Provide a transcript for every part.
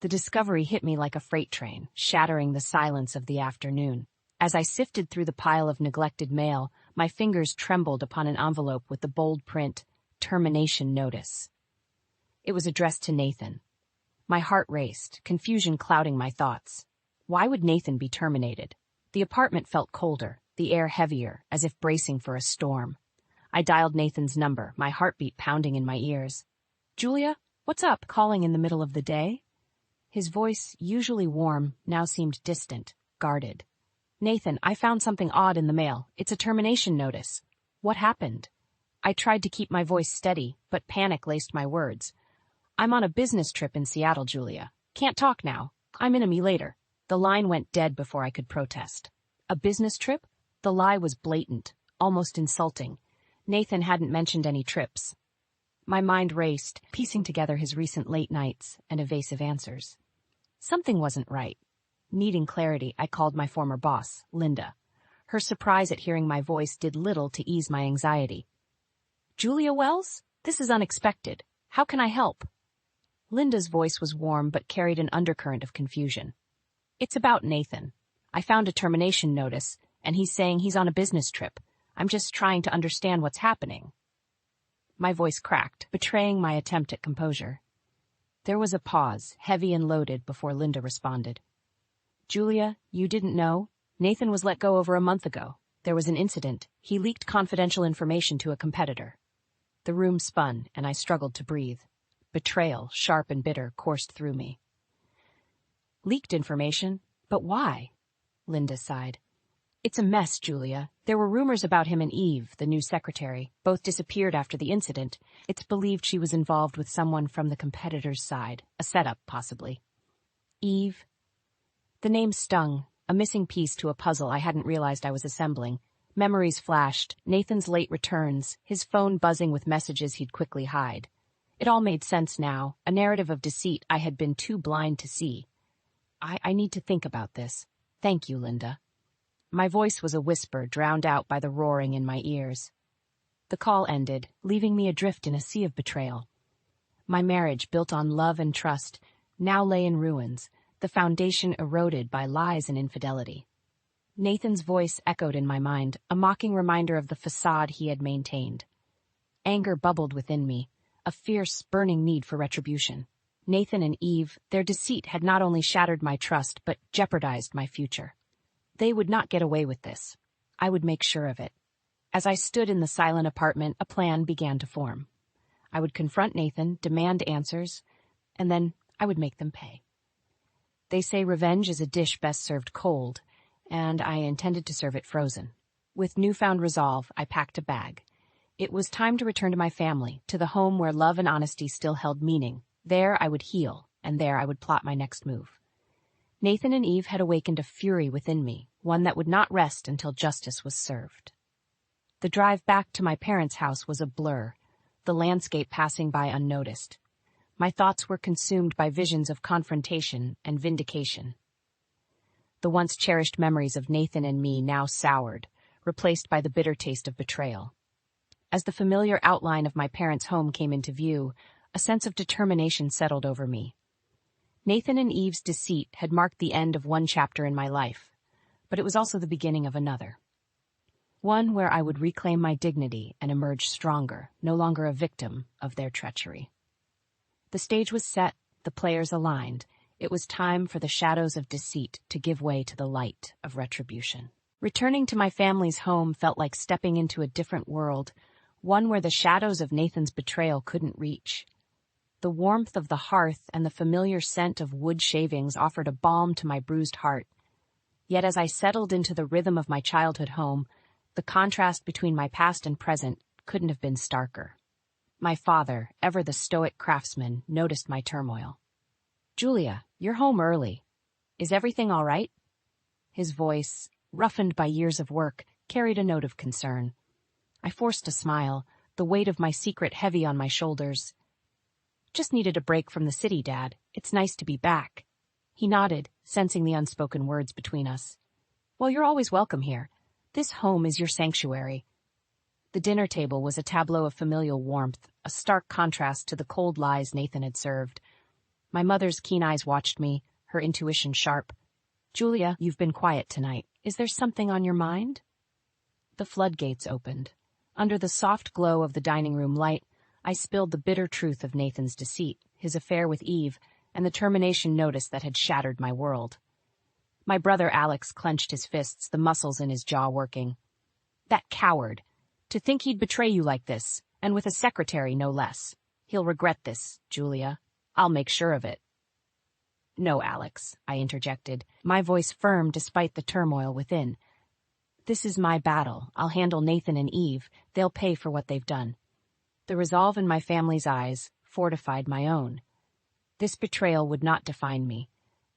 The discovery hit me like a freight train, shattering the silence of the afternoon. As I sifted through the pile of neglected mail, my fingers trembled upon an envelope with the bold print, "Termination Notice." It was addressed to Nathan. My heart raced, confusion clouding my thoughts. Why would Nathan be terminated? The apartment felt colder, the air heavier, as if bracing for a storm. I dialed Nathan's number, my heartbeat pounding in my ears. "Julia, what's up? Calling in the middle of the day?" His voice, usually warm, now seemed distant, guarded. "Nathan, I found something odd in the mail. It's a termination notice." "What happened?" I tried to keep my voice steady, but panic laced my words. "I'm on a business trip in Seattle, Julia. Can't talk now. I'm in a me later." The line went dead before I could protest. A business trip? The lie was blatant, almost insulting. Nathan hadn't mentioned any trips. My mind raced, piecing together his recent late nights and evasive answers. Something wasn't right. Needing clarity, I called my former boss, Linda. Her surprise at hearing my voice did little to ease my anxiety. "Julia Wells? This is unexpected. How can I help?" Linda's voice was warm but carried an undercurrent of confusion. "It's about Nathan. I found a termination notice, and he's saying he's on a business trip. I'm just trying to understand what's happening." My voice cracked, betraying my attempt at composure. There was a pause, heavy and loaded, before Linda responded. "Julia, you didn't know? Nathan was let go over a month ago. There was an incident. He leaked confidential information to a competitor." The room spun, and I struggled to breathe. Betrayal, sharp and bitter, coursed through me. "Leaked information? But why?" Linda sighed. "It's a mess, Julia. There were rumors about him and Eve, the new secretary. Both disappeared after the incident. It's believed she was involved with someone from the competitor's side. A setup, possibly." "Eve?" The name stung, a missing piece to a puzzle I hadn't realized I was assembling. Memories flashed, Nathan's late returns, his phone buzzing with messages he'd quickly hide. It all made sense now, a narrative of deceit I had been too blind to see. I need to think about this. Thank you, Linda." My voice was a whisper drowned out by the roaring in my ears. The call ended, leaving me adrift in a sea of betrayal. My marriage, built on love and trust, now lay in ruins, the foundation eroded by lies and infidelity. Nathan's voice echoed in my mind, a mocking reminder of the facade he had maintained. Anger bubbled within me, a fierce, burning need for retribution. Nathan and Eve, their deceit had not only shattered my trust, but jeopardized my future. They would not get away with this. I would make sure of it. As I stood in the silent apartment, a plan began to form. I would confront Nathan, demand answers, and then I would make them pay. They say revenge is a dish best served cold, and I intended to serve it frozen. With newfound resolve, I packed a bag. It was time to return to my family, to the home where love and honesty still held meaning. There I would heal, and there I would plot my next move. Nathan and Eve had awakened a fury within me, one that would not rest until justice was served. The drive back to my parents' house was a blur, the landscape passing by unnoticed. My thoughts were consumed by visions of confrontation and vindication. The once cherished memories of Nathan and me now soured, replaced by the bitter taste of betrayal. As the familiar outline of my parents' home came into view, a sense of determination settled over me. Nathan and Eve's deceit had marked the end of one chapter in my life, but it was also the beginning of another. One where I would reclaim my dignity and emerge stronger, no longer a victim of their treachery. The stage was set, the players aligned. It was time for the shadows of deceit to give way to the light of retribution. Returning to my family's home felt like stepping into a different world, one where the shadows of Nathan's betrayal couldn't reach. The warmth of the hearth and the familiar scent of wood shavings offered a balm to my bruised heart. Yet as I settled into the rhythm of my childhood home, the contrast between my past and present couldn't have been starker. My father, ever the stoic craftsman, noticed my turmoil. "Julia, you're home early. Is everything all right?" His voice, roughened by years of work, carried a note of concern. I forced a smile, the weight of my secret heavy on my shoulders. "Just needed a break from the city, Dad. It's nice to be back." He nodded, sensing the unspoken words between us. "Well, you're always welcome here. This home is your sanctuary." The dinner table was a tableau of familial warmth, a stark contrast to the cold lies Nathan had served. My mother's keen eyes watched me, her intuition sharp. "Julia, you've been quiet tonight. Is there something on your mind?" The floodgates opened. Under the soft glow of the dining room light, I spilled the bitter truth of Nathan's deceit, his affair with Eve, and the termination notice that had shattered my world. My brother Alex clenched his fists, the muscles in his jaw working. "That coward! To think he'd betray you like this, and with a secretary no less. He'll regret this, Julia. I'll make sure of it." "No, Alex," I interjected, my voice firm despite the turmoil within. "This is my battle. I'll handle Nathan and Eve. They'll pay for what they've done." The resolve in my family's eyes fortified my own. This betrayal would not define me.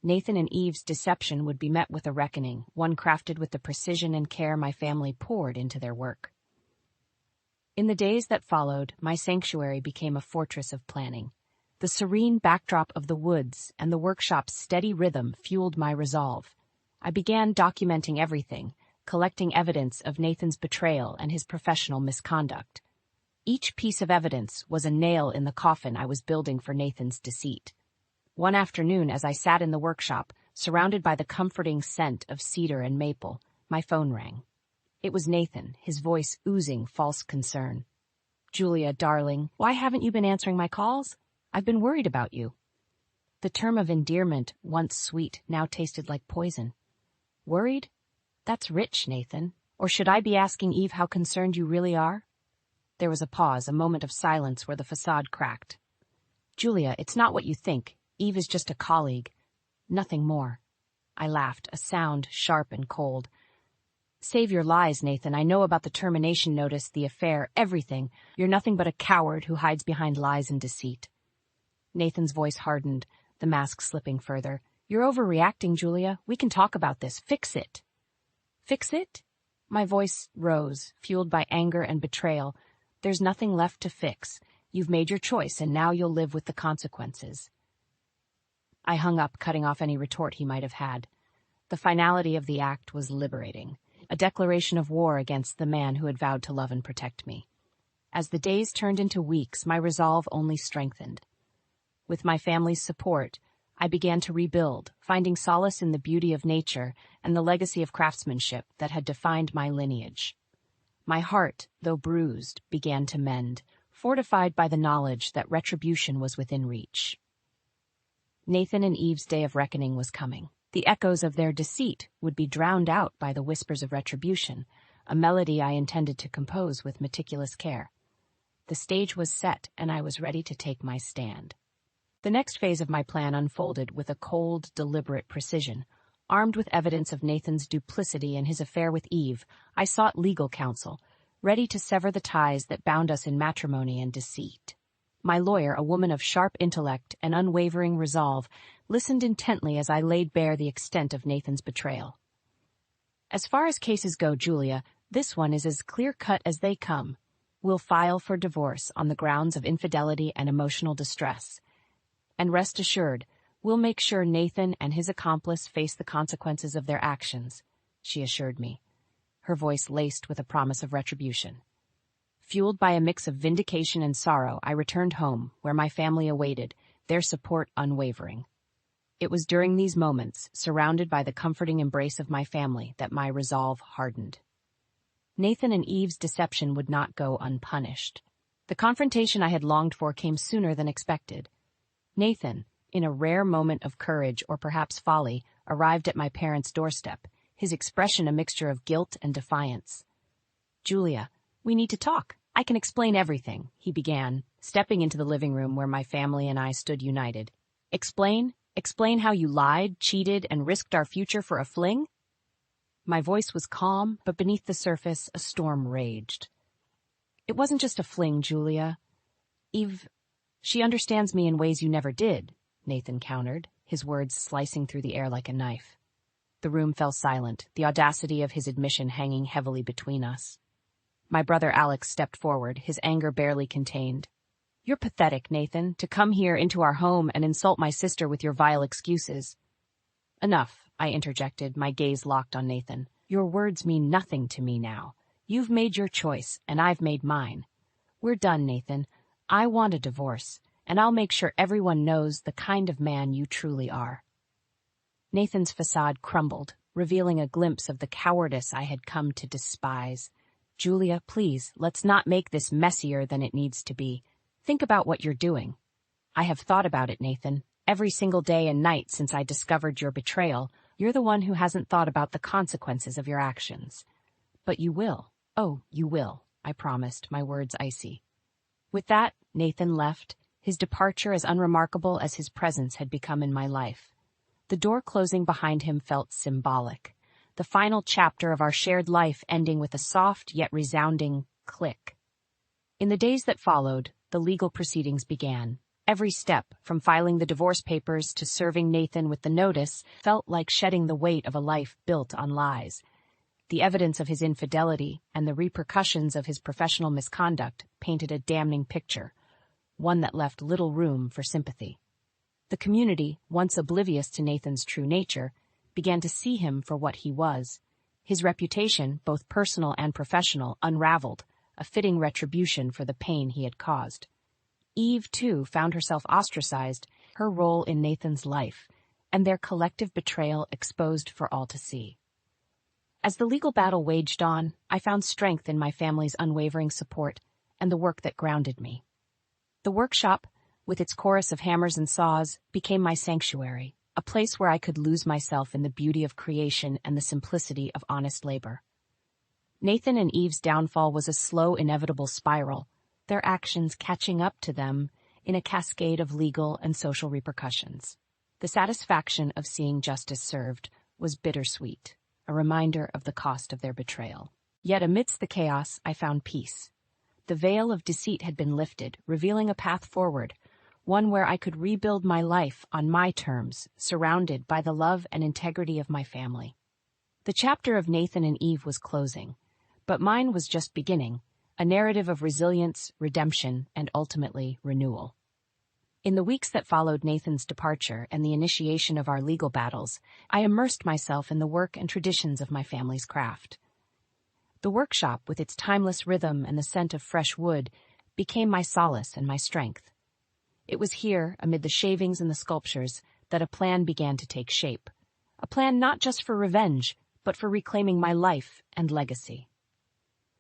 Nathan and Eve's deception would be met with a reckoning, one crafted with the precision and care my family poured into their work. In the days that followed, my sanctuary became a fortress of planning. The serene backdrop of the woods and the workshop's steady rhythm fueled my resolve. I began documenting everything, collecting evidence of Nathan's betrayal and his professional misconduct. Each piece of evidence was a nail in the coffin I was building for Nathan's deceit. One afternoon, as I sat in the workshop, surrounded by the comforting scent of cedar and maple, my phone rang. It was Nathan, his voice oozing false concern. "Julia, darling, why haven't you been answering my calls? I've been worried about you." The term of endearment, once sweet, now tasted like poison. "Worried? That's rich, Nathan. Or should I be asking Eve how concerned you really are?" There was a pause, a moment of silence where the facade cracked. "Julia, it's not what you think. Eve is just a colleague. Nothing more." I laughed, a sound sharp and cold. "Save your lies, Nathan. I know about the termination notice, the affair, everything. You're nothing but a coward who hides behind lies and deceit." Nathan's voice hardened, the mask slipping further. "You're overreacting, Julia. We can talk about this. Fix it." "Fix it?" My voice rose, fueled by anger and betrayal. "There's nothing left to fix. You've made your choice, and now you'll live with the consequences." I hung up, cutting off any retort he might have had. The finality of the act was liberating, a declaration of war against the man who had vowed to love and protect me. As the days turned into weeks, my resolve only strengthened. With my family's support, I began to rebuild, finding solace in the beauty of nature and the legacy of craftsmanship that had defined my lineage. My heart, though bruised, began to mend, fortified by the knowledge that retribution was within reach. Nathan and Eve's day of reckoning was coming. The echoes of their deceit would be drowned out by the whispers of retribution, a melody I intended to compose with meticulous care. The stage was set, and I was ready to take my stand. The next phase of my plan unfolded with a cold, deliberate precision. Armed with evidence of Nathan's duplicity and his affair with Eve, I sought legal counsel, ready to sever the ties that bound us in matrimony and deceit. My lawyer, a woman of sharp intellect and unwavering resolve, listened intently as I laid bare the extent of Nathan's betrayal. "As far as cases go, Julia, this one is as clear-cut as they come. We'll file for divorce on the grounds of infidelity and emotional distress. And rest assured, we'll make sure Nathan and his accomplice face the consequences of their actions," she assured me, her voice laced with a promise of retribution. Fueled by a mix of vindication and sorrow, I returned home, where my family awaited, their support unwavering. It was during these moments, surrounded by the comforting embrace of my family, that my resolve hardened. Nathan and Eve's deception would not go unpunished. The confrontation I had longed for came sooner than expected. Nathan, in a rare moment of courage or perhaps folly, arrived at my parents' doorstep, his expression a mixture of guilt and defiance. "Julia, we need to talk. I can explain everything," he began, stepping into the living room where my family and I stood united. "Explain? Explain how you lied, cheated, and risked our future for a fling?" My voice was calm, but beneath the surface, a storm raged. "It wasn't just a fling, Julia. Eve, she understands me in ways you never did," Nathan countered, his words slicing through the air like a knife. The room fell silent, the audacity of his admission hanging heavily between us. My brother Alex stepped forward, his anger barely contained. "You're pathetic, Nathan, to come here into our home and insult my sister with your vile excuses." "Enough," I interjected, my gaze locked on Nathan. "Your words mean nothing to me now. You've made your choice, and I've made mine. We're done, Nathan. I want a divorce. and I'll make sure everyone knows the kind of man you truly are." Nathan's facade crumbled, revealing a glimpse of the cowardice I had come to despise. "Julia, please, let's not make this messier than it needs to be. Think about what you're doing." "I have thought about it, Nathan. Every single day and night since I discovered your betrayal, you're the one who hasn't thought about the consequences of your actions. But you will. Oh, you will," I promised, my words icy. With that, Nathan left, his departure as unremarkable as his presence had become in my life. The door closing behind him felt symbolic, the final chapter of our shared life ending with a soft yet resounding click. In the days that followed, the legal proceedings began. Every step, from filing the divorce papers to serving Nathan with the notice, felt like shedding the weight of a life built on lies. The evidence of his infidelity and the repercussions of his professional misconduct painted a damning picture, one that left little room for sympathy. The community, once oblivious to Nathan's true nature, began to see him for what he was. His reputation, both personal and professional, unraveled, a fitting retribution for the pain he had caused. Eve, too, found herself ostracized, her role in Nathan's life, and their collective betrayal exposed for all to see. As the legal battle waged on, I found strength in my family's unwavering support and the work that grounded me. The workshop, with its chorus of hammers and saws, became my sanctuary, a place where I could lose myself in the beauty of creation and the simplicity of honest labor. Nathan and Eve's downfall was a slow, inevitable spiral, their actions catching up to them in a cascade of legal and social repercussions. The satisfaction of seeing justice served was bittersweet, a reminder of the cost of their betrayal. Yet amidst the chaos, I found peace. The veil of deceit had been lifted, revealing a path forward, one where I could rebuild my life on my terms, surrounded by the love and integrity of my family. The chapter of Nathan and Eve was closing, but mine was just beginning, a narrative of resilience, redemption, and ultimately renewal. In the weeks that followed Nathan's departure and the initiation of our legal battles, I immersed myself in the work and traditions of my family's craft. The workshop, with its timeless rhythm and the scent of fresh wood, became my solace and my strength. It was here, amid the shavings and the sculptures, that a plan began to take shape. A plan not just for revenge, but for reclaiming my life and legacy.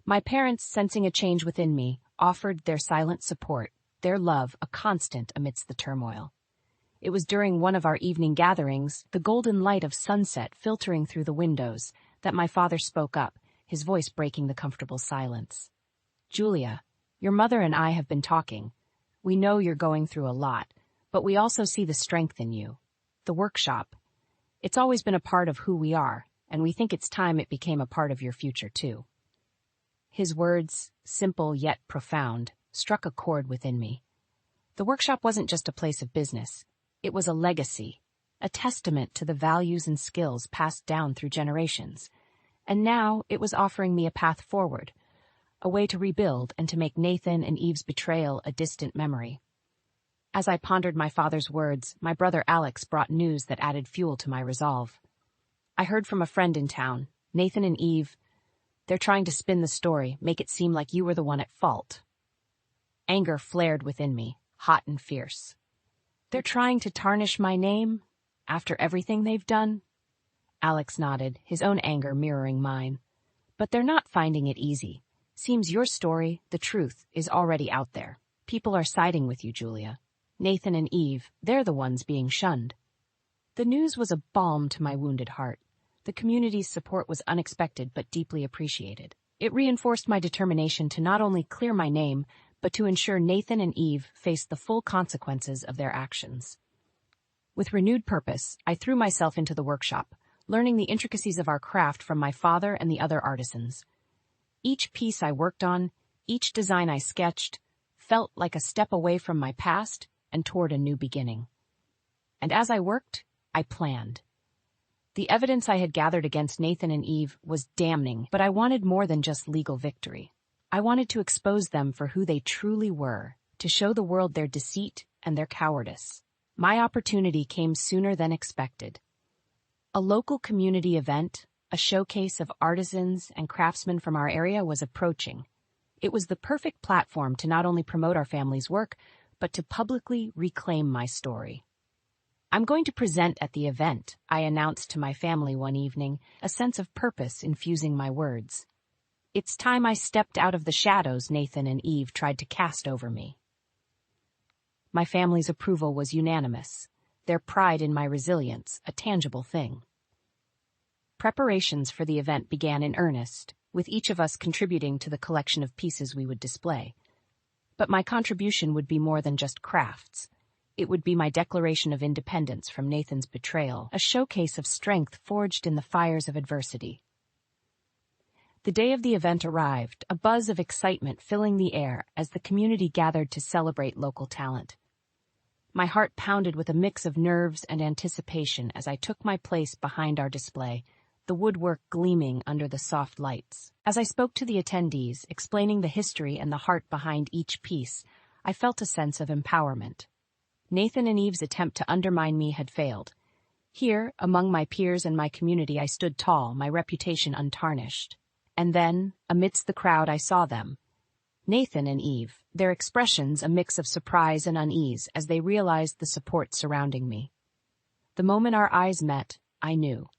My parents, sensing a change within me, offered their silent support, their love a constant amidst the turmoil. It was during one of our evening gatherings, the golden light of sunset filtering through the windows, that my father spoke up, his voice breaking the comfortable silence. "Julia, your mother and I have been talking. We know you're going through a lot, but we also see the strength in you. The workshop. It's always been a part of who we are, and we think it's time it became a part of your future, too." His words, simple yet profound, struck a chord within me. The workshop wasn't just a place of business. It was a legacy, a testament to the values and skills passed down through generations. And now it was offering me a path forward, a way to rebuild and to make Nathan and Eve's betrayal a distant memory. As I pondered my father's words, my brother Alex brought news that added fuel to my resolve. I heard from a friend in town, Nathan and Eve. They're trying to spin the story, make it seem like you were the one at fault. Anger flared within me, hot and fierce. They're trying to tarnish my name? After everything they've done? Alex nodded, his own anger mirroring mine. But they're not finding it easy. Seems your story, the truth, is already out there. People are siding with you, Julia. Nathan and Eve, they're the ones being shunned. The news was a balm to my wounded heart. The community's support was unexpected but deeply appreciated. It reinforced my determination to not only clear my name, but to ensure Nathan and Eve faced the full consequences of their actions. With renewed purpose, I threw myself into the workshop, learning the intricacies of our craft from my father and the other artisans. Each piece I worked on, each design I sketched, felt like a step away from my past and toward a new beginning. And as I worked, I planned. The evidence I had gathered against Nathan and Eve was damning, but I wanted more than just legal victory. I wanted to expose them for who they truly were, to show the world their deceit and their cowardice. My opportunity came sooner than expected. A local community event, a showcase of artisans and craftsmen from our area, was approaching. It was the perfect platform to not only promote our family's work, but to publicly reclaim my story. "I'm going to present at the event," I announced to my family one evening, a sense of purpose infusing my words. "It's time I stepped out of the shadows Nathan and Eve tried to cast over me." My family's approval was unanimous, their pride in my resilience a tangible thing. Preparations for the event began in earnest, with each of us contributing to the collection of pieces we would display. But my contribution would be more than just crafts. It would be my declaration of independence from Nathan's betrayal, a showcase of strength forged in the fires of adversity. The day of the event arrived, a buzz of excitement filling the air as the community gathered to celebrate local talent. My heart pounded with a mix of nerves and anticipation as I took my place behind our display, the woodwork gleaming under the soft lights. As I spoke to the attendees, explaining the history and the heart behind each piece, I felt a sense of empowerment. Nathan and Eve's attempt to undermine me had failed. Here, among my peers and my community, I stood tall, my reputation untarnished. And then, amidst the crowd, I saw them. Nathan and Eve, their expressions a mix of surprise and unease as they realized the support surrounding me. The moment our eyes met, I knew.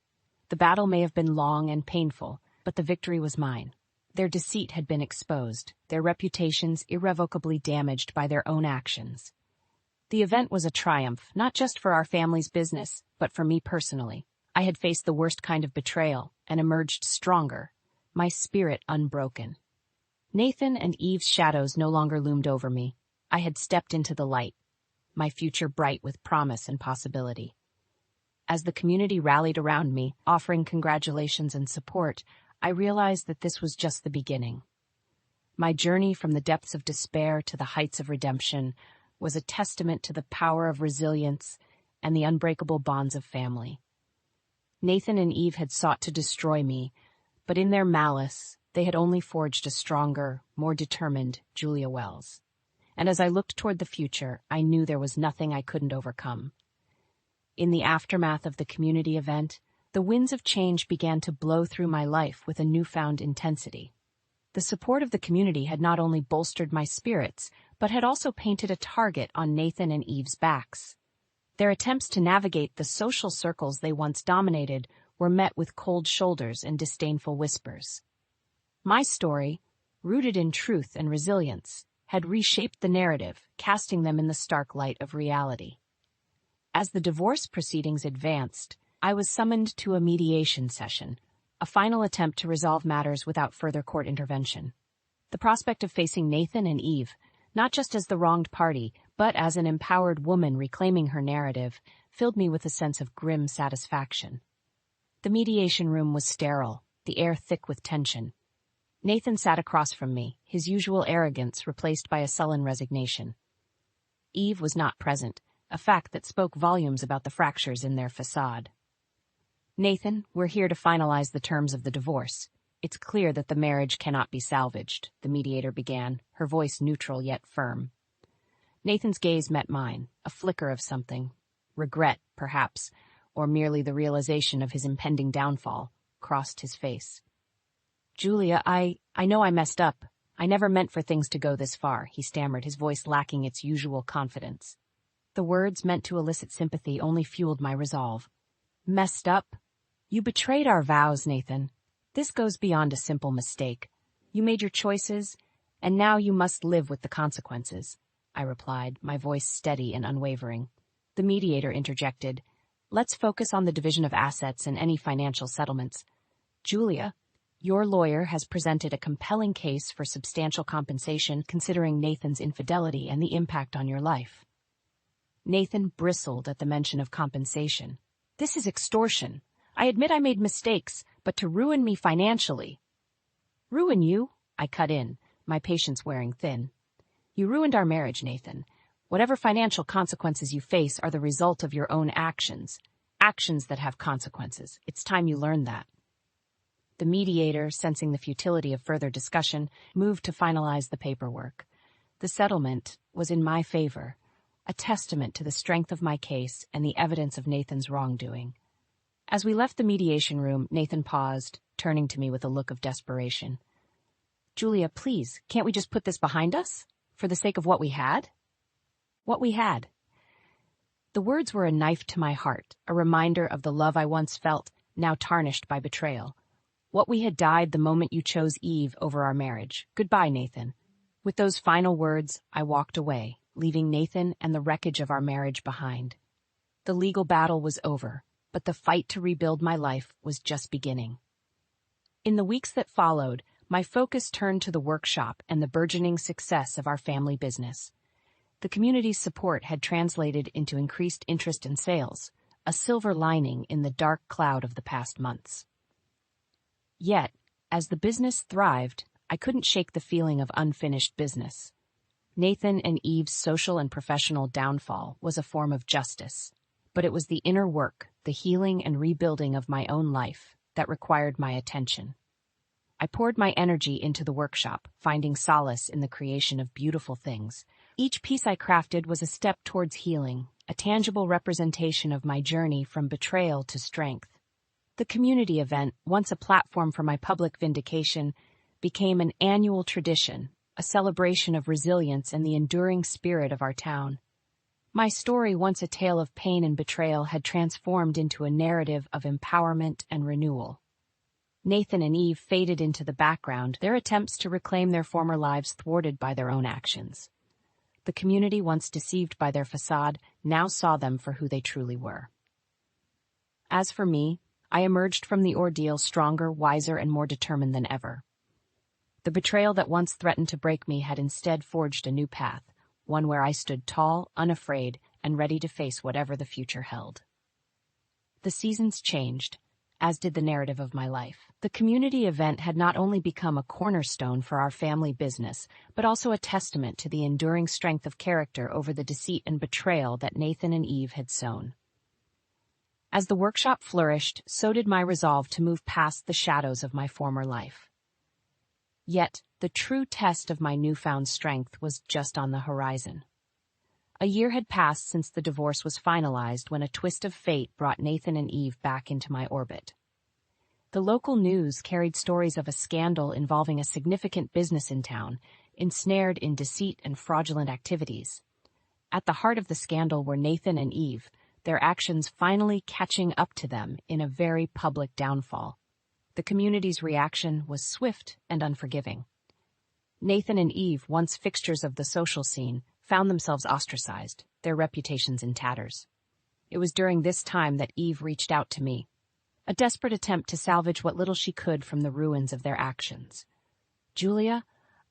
The battle may have been long and painful, but the victory was mine. Their deceit had been exposed, their reputations irrevocably damaged by their own actions. The event was a triumph, not just for our family's business, but for me personally. I had faced the worst kind of betrayal and emerged stronger, my spirit unbroken. Nathan and Eve's shadows no longer loomed over me. I had stepped into the light, my future bright with promise and possibility. As the community rallied around me, offering congratulations and support, I realized that this was just the beginning. My journey from the depths of despair to the heights of redemption was a testament to the power of resilience and the unbreakable bonds of family. Nathan and Eve had sought to destroy me, but in their malice, they had only forged a stronger, more determined Julia Wells. And as I looked toward the future, I knew there was nothing I couldn't overcome. In the aftermath of the community event, the winds of change began to blow through my life with a newfound intensity. The support of the community had not only bolstered my spirits, but had also painted a target on Nathan and Eve's backs. Their attempts to navigate the social circles they once dominated were met with cold shoulders and disdainful whispers. My story, rooted in truth and resilience, had reshaped the narrative, casting them in the stark light of reality. As the divorce proceedings advanced, I was summoned to a mediation session, a final attempt to resolve matters without further court intervention. The prospect of facing Nathan and Eve, not just as the wronged party, but as an empowered woman reclaiming her narrative, filled me with a sense of grim satisfaction. The mediation room was sterile, the air thick with tension. Nathan sat across from me, his usual arrogance replaced by a sullen resignation. Eve was not present, a fact that spoke volumes about the fractures in their facade. "Nathan, we're here to finalize the terms of the divorce. It's clear that the marriage cannot be salvaged," the mediator began, her voice neutral yet firm. Nathan's gaze met mine, a flicker of something. Regret, perhaps, or merely the realization of his impending downfall, crossed his face. "Julia, I know I messed up. I never meant for things to go this far," he stammered, his voice lacking its usual confidence. The words meant to elicit sympathy only fueled my resolve. "Messed up? You betrayed our vows, Nathan. This goes beyond a simple mistake. You made your choices, and now you must live with the consequences," I replied, my voice steady and unwavering. The mediator interjected, "Let's focus on the division of assets and any financial settlements. Julia, your lawyer has presented a compelling case for substantial compensation considering Nathan's infidelity and the impact on your life." Nathan bristled at the mention of compensation. "This is extortion. I admit I made mistakes, but to ruin me financially." "Ruin you?" I cut in, my patience wearing thin. "You ruined our marriage, Nathan. Whatever financial consequences you face are the result of your own actions. Actions that have consequences. It's time you learned that." The mediator, sensing the futility of further discussion, moved to finalize the paperwork. The settlement was in my favor, a testament to the strength of my case and the evidence of Nathan's wrongdoing. As we left the mediation room, Nathan paused, turning to me with a look of desperation. "Julia, please, can't we just put this behind us? For the sake of what we had?" what we had. The words were a knife to my heart, a reminder of the love I once felt, now tarnished by betrayal. What we had died the moment you chose Eve over our marriage. Goodbye, Nathan. With those final words, I walked away, leaving Nathan and the wreckage of our marriage behind. The legal battle was over, but the fight to rebuild my life was just beginning. In the weeks that followed, my focus turned to the workshop and the burgeoning success of our family business. The community's support had translated into increased interest in sales, a silver lining in the dark cloud of the past months. Yet, as the business thrived, I couldn't shake the feeling of unfinished business. Nathan and Eve's social and professional downfall was a form of justice, but it was the inner work, the healing and rebuilding of my own life, that required my attention. I poured my energy into the workshop, finding solace in the creation of beautiful things. Each piece I crafted was a step towards healing, a tangible representation of my journey from betrayal to strength. The community event, once a platform for my public vindication, became an annual tradition, a celebration of resilience and the enduring spirit of our town. My story, once a tale of pain and betrayal, had transformed into a narrative of empowerment and renewal. Nathan and Eve faded into the background, their attempts to reclaim their former lives thwarted by their own actions. The community, once deceived by their facade, now saw them for who they truly were. As for me, I emerged from the ordeal stronger, wiser, and more determined than ever. The betrayal that once threatened to break me had instead forged a new path, one where I stood tall, unafraid, and ready to face whatever the future held. The seasons changed, as did the narrative of my life. The community event had not only become a cornerstone for our family business, but also a testament to the enduring strength of character over the deceit and betrayal that Nathan and Eve had sown. As the workshop flourished, so did my resolve to move past the shadows of my former life. Yet, the true test of my newfound strength was just on the horizon. A year had passed since the divorce was finalized when a twist of fate brought Nathan and Eve back into my orbit. The local news carried stories of a scandal involving a significant business in town, ensnared in deceit and fraudulent activities. At the heart of the scandal were Nathan and Eve, their actions finally catching up to them in a very public downfall. The community's reaction was swift and unforgiving. Nathan and Eve, once fixtures of the social scene, found themselves ostracized, their reputations in tatters. It was during this time that Eve reached out to me, a desperate attempt to salvage what little she could from the ruins of their actions. "Julia,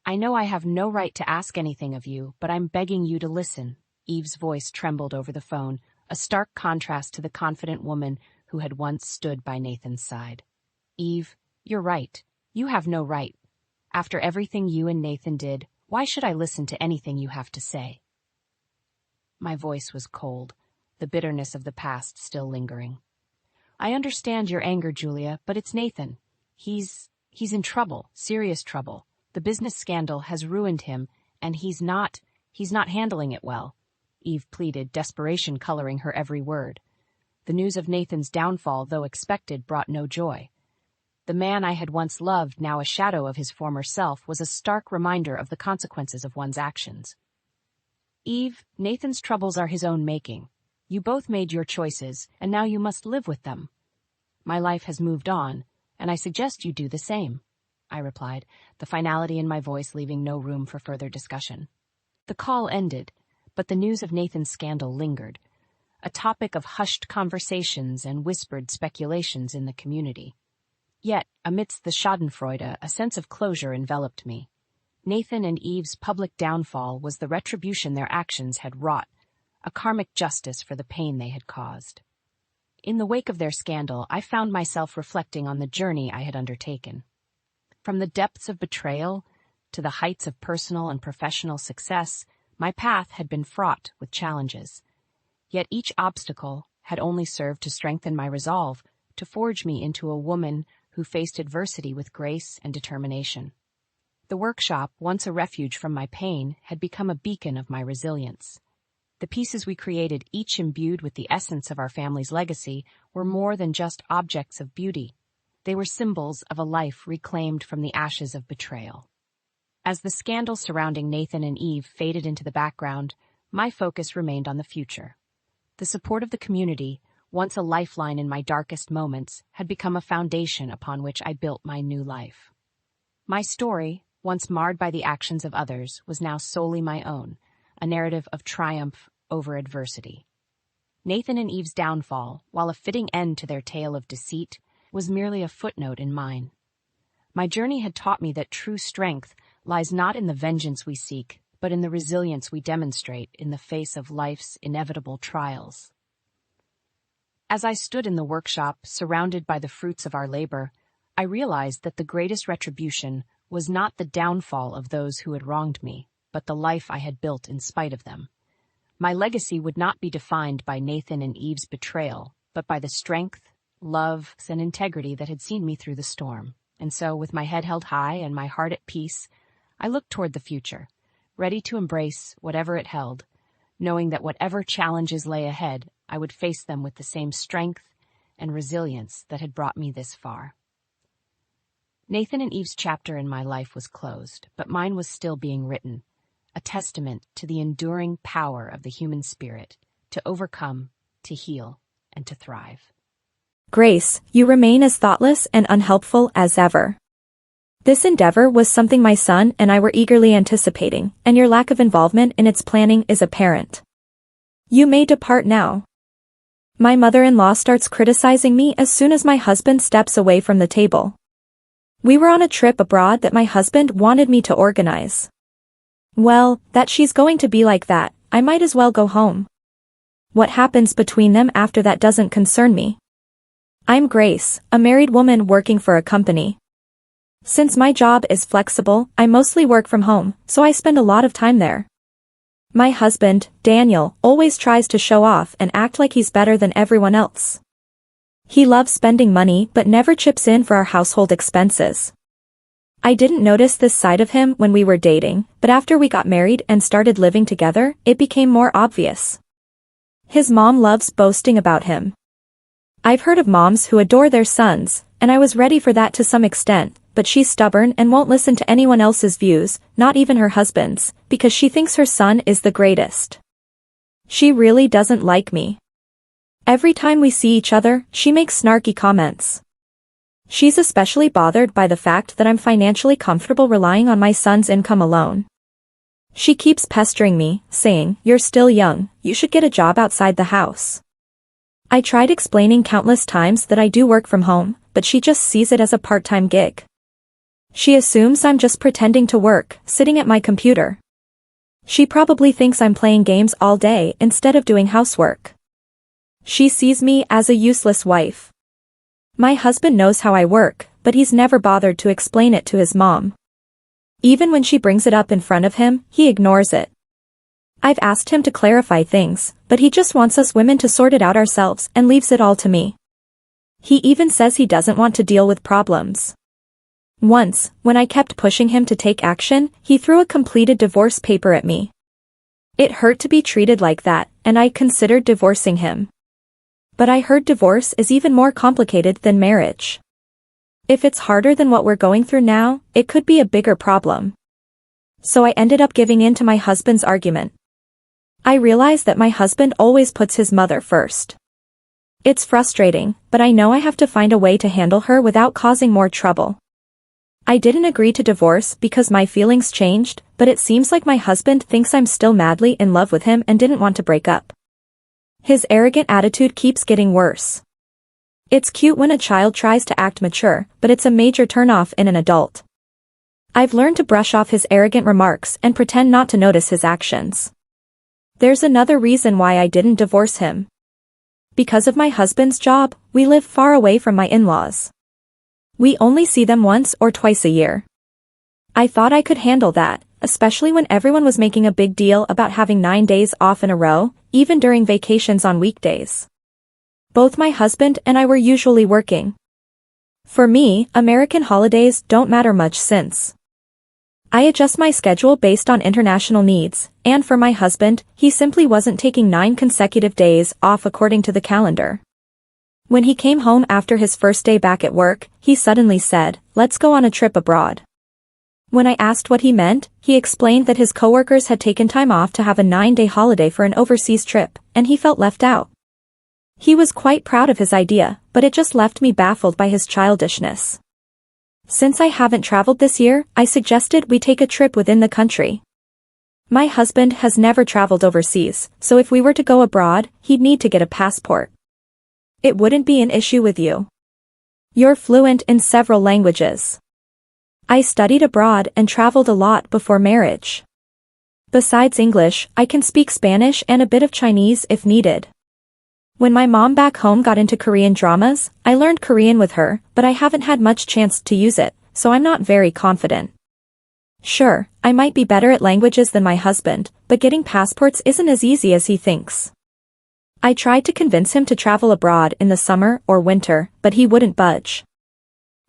I know I have no right to ask anything of you, but I'm begging you to listen." Eve's voice trembled over the phone, a stark contrast to the confident woman who had once stood by Nathan's side. "Eve, you're right. You have no right. After everything you and Nathan did, why should I listen to anything you have to say?" My voice was cold, the bitterness of the past still lingering. "I understand your anger, Julia, but it's Nathan. He's in trouble, serious trouble. The business scandal has ruined him, and he's not handling it well," Eve pleaded, desperation coloring her every word. The news of Nathan's downfall, though expected, brought no joy. The man I had once loved, now a shadow of his former self, was a stark reminder of the consequences of one's actions. "Eve, Nathan's troubles are his own making. You both made your choices, and now you must live with them. My life has moved on, and I suggest you do the same," I replied, the finality in my voice leaving no room for further discussion. The call ended, but the news of Nathan's scandal lingered, a topic of hushed conversations and whispered speculations in the community. Yet, amidst the schadenfreude, a sense of closure enveloped me. Nathan and Eve's public downfall was the retribution their actions had wrought, a karmic justice for the pain they had caused. In the wake of their scandal, I found myself reflecting on the journey I had undertaken. From the depths of betrayal to the heights of personal and professional success, my path had been fraught with challenges. Yet each obstacle had only served to strengthen my resolve, to forge me into a woman who faced adversity with grace and determination. The workshop, once a refuge from my pain, had become a beacon of my resilience. The pieces we created, each imbued with the essence of our family's legacy, were more than just objects of beauty. They were symbols of a life reclaimed from the ashes of betrayal. As the scandal surrounding Nathan and Eve faded into the background, my focus remained on the future. The support of the community, once a lifeline in my darkest moments, had become a foundation upon which I built my new life. My story, once marred by the actions of others, was now solely my own, a narrative of triumph over adversity. Nathan and Eve's downfall, while a fitting end to their tale of deceit, was merely a footnote in mine. My journey had taught me that true strength lies not in the vengeance we seek, but in the resilience we demonstrate in the face of life's inevitable trials. As I stood in the workshop, surrounded by the fruits of our labor, I realized that the greatest retribution was not the downfall of those who had wronged me, but the life I had built in spite of them. My legacy would not be defined by Nathan and Eve's betrayal, but by the strength, love, and integrity that had seen me through the storm. And so, with my head held high and my heart at peace, I looked toward the future, ready to embrace whatever it held, knowing that whatever challenges lay ahead, I would face them with the same strength and resilience that had brought me this far. Nathan and Eve's chapter in my life was closed, but mine was still being written, a testament to the enduring power of the human spirit to overcome, to heal, and to thrive. Grace, you remain as thoughtless and unhelpful as ever. This endeavor was something my son and I were eagerly anticipating, and your lack of involvement in its planning is apparent. You may depart now. My mother-in-law starts criticizing me as soon as my husband steps away from the table. We were on a trip abroad that my husband wanted me to organize. Well, that she's going to be like that, I might as well go home. What happens between them after that doesn't concern me. I'm Grace, a married woman working for a company. Since my job is flexible, I mostly work from home, so I spend a lot of time there. My husband, Daniel, always tries to show off and act like he's better than everyone else. He loves spending money but never chips in for our household expenses. I didn't notice this side of him when we were dating, but after we got married and started living together, it became more obvious. His mom loves boasting about him. I've heard of moms who adore their sons, and I was ready for that to some extent, but she's stubborn and won't listen to anyone else's views, not even her husband's, because she thinks her son is the greatest. She really doesn't like me. Every time we see each other, she makes snarky comments. She's especially bothered by the fact that I'm financially comfortable relying on my son's income alone. She keeps pestering me, saying, "You're still young, you should get a job outside the house." I tried explaining countless times that I do work from home, but she just sees it as a part-time gig. She assumes I'm just pretending to work, sitting at my computer. She probably thinks I'm playing games all day instead of doing housework. She sees me as a useless wife. My husband knows how I work, but he's never bothered to explain it to his mom. Even when she brings it up in front of him, he ignores it. I've asked him to clarify things, but he just wants us women to sort it out ourselves and leaves it all to me. He even says he doesn't want to deal with problems. Once, when I kept pushing him to take action, he threw a completed divorce paper at me. It hurt to be treated like that, and I considered divorcing him. But I heard divorce is even more complicated than marriage. If it's harder than what we're going through now, it could be a bigger problem. So I ended up giving in to my husband's argument. I realized that my husband always puts his mother first. It's frustrating, but I know I have to find a way to handle her without causing more trouble. I didn't agree to divorce because my feelings changed, but it seems like my husband thinks I'm still madly in love with him and didn't want to break up. His arrogant attitude keeps getting worse. It's cute when a child tries to act mature, but it's a major turnoff in an adult. I've learned to brush off his arrogant remarks and pretend not to notice his actions. There's another reason why I didn't divorce him. Because of my husband's job, we live far away from my in-laws. We only see them once or twice a year. I thought I could handle that, especially when everyone was making a big deal about having 9 days off in a row, even during vacations on weekdays. Both my husband and I were usually working. For me, American holidays don't matter much since I adjust my schedule based on international needs, and for my husband, he simply wasn't taking 9 consecutive days off according to the calendar. When he came home after his first day back at work, he suddenly said, "Let's go on a trip abroad." When I asked what he meant, he explained that his coworkers had taken time off to have a 9-day holiday for an overseas trip, and he felt left out. He was quite proud of his idea, but it just left me baffled by his childishness. Since I haven't traveled this year, I suggested we take a trip within the country. My husband has never traveled overseas, so if we were to go abroad, he'd need to get a passport. It wouldn't be an issue with you. You're fluent in several languages. I studied abroad and traveled a lot before marriage. Besides English, I can speak Spanish and a bit of Chinese if needed. When my mom back home got into Korean dramas, I learned Korean with her, but I haven't had much chance to use it, so I'm not very confident. Sure, I might be better at languages than my husband, but getting passports isn't as easy as he thinks. I tried to convince him to travel abroad in the summer or winter, but he wouldn't budge.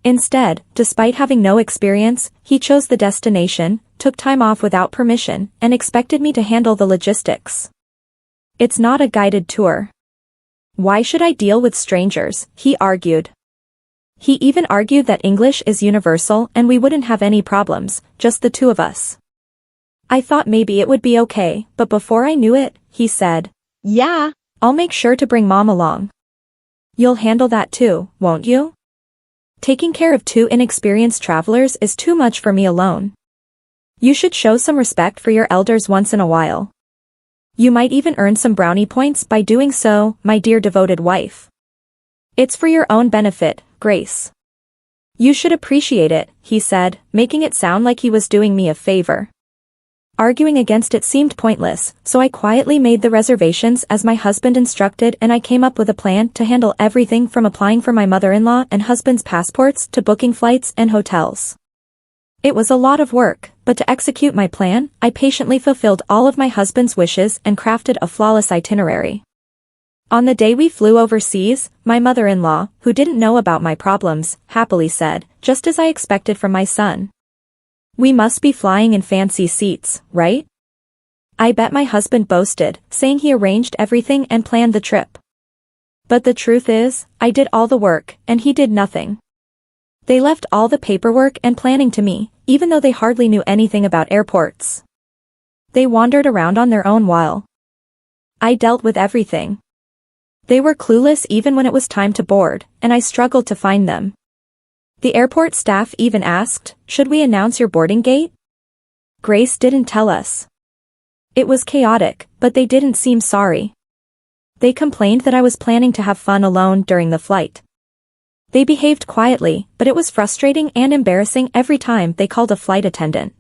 Instead, despite having no experience, he chose the destination, took time off without permission, and expected me to handle the logistics. It's not a guided tour. Why should I deal with strangers, he argued. He even argued that English is universal and we wouldn't have any problems, just the two of us. I thought maybe it would be okay, but before I knew it, he said, "Yeah, I'll make sure to bring Mom along. You'll handle that too, won't you? Taking care of two inexperienced travelers is too much for me alone. You should show some respect for your elders once in a while. You might even earn some brownie points by doing so, my dear devoted wife. It's for your own benefit, Grace. You should appreciate it," he said, making it sound like he was doing me a favor. Arguing against it seemed pointless, so I quietly made the reservations as my husband instructed, and I came up with a plan to handle everything from applying for my mother-in-law and husband's passports to booking flights and hotels. It was a lot of work, but to execute my plan, I patiently fulfilled all of my husband's wishes and crafted a flawless itinerary. On the day we flew overseas, my mother-in-law, who didn't know about my problems, happily said, just as I expected from my son, "We must be flying in fancy seats, right?" I bet my husband boasted, saying he arranged everything and planned the trip. But the truth is, I did all the work, and he did nothing. They left all the paperwork and planning to me, even though they hardly knew anything about airports. They wandered around on their own while I dealt with everything. They were clueless even when it was time to board, and I struggled to find them. The airport staff even asked, "Should we announce your boarding gate?" Grace didn't tell us. It was chaotic, but they didn't seem sorry. They complained that I was planning to have fun alone during the flight. They behaved quietly, but it was frustrating and embarrassing every time they called a flight attendant.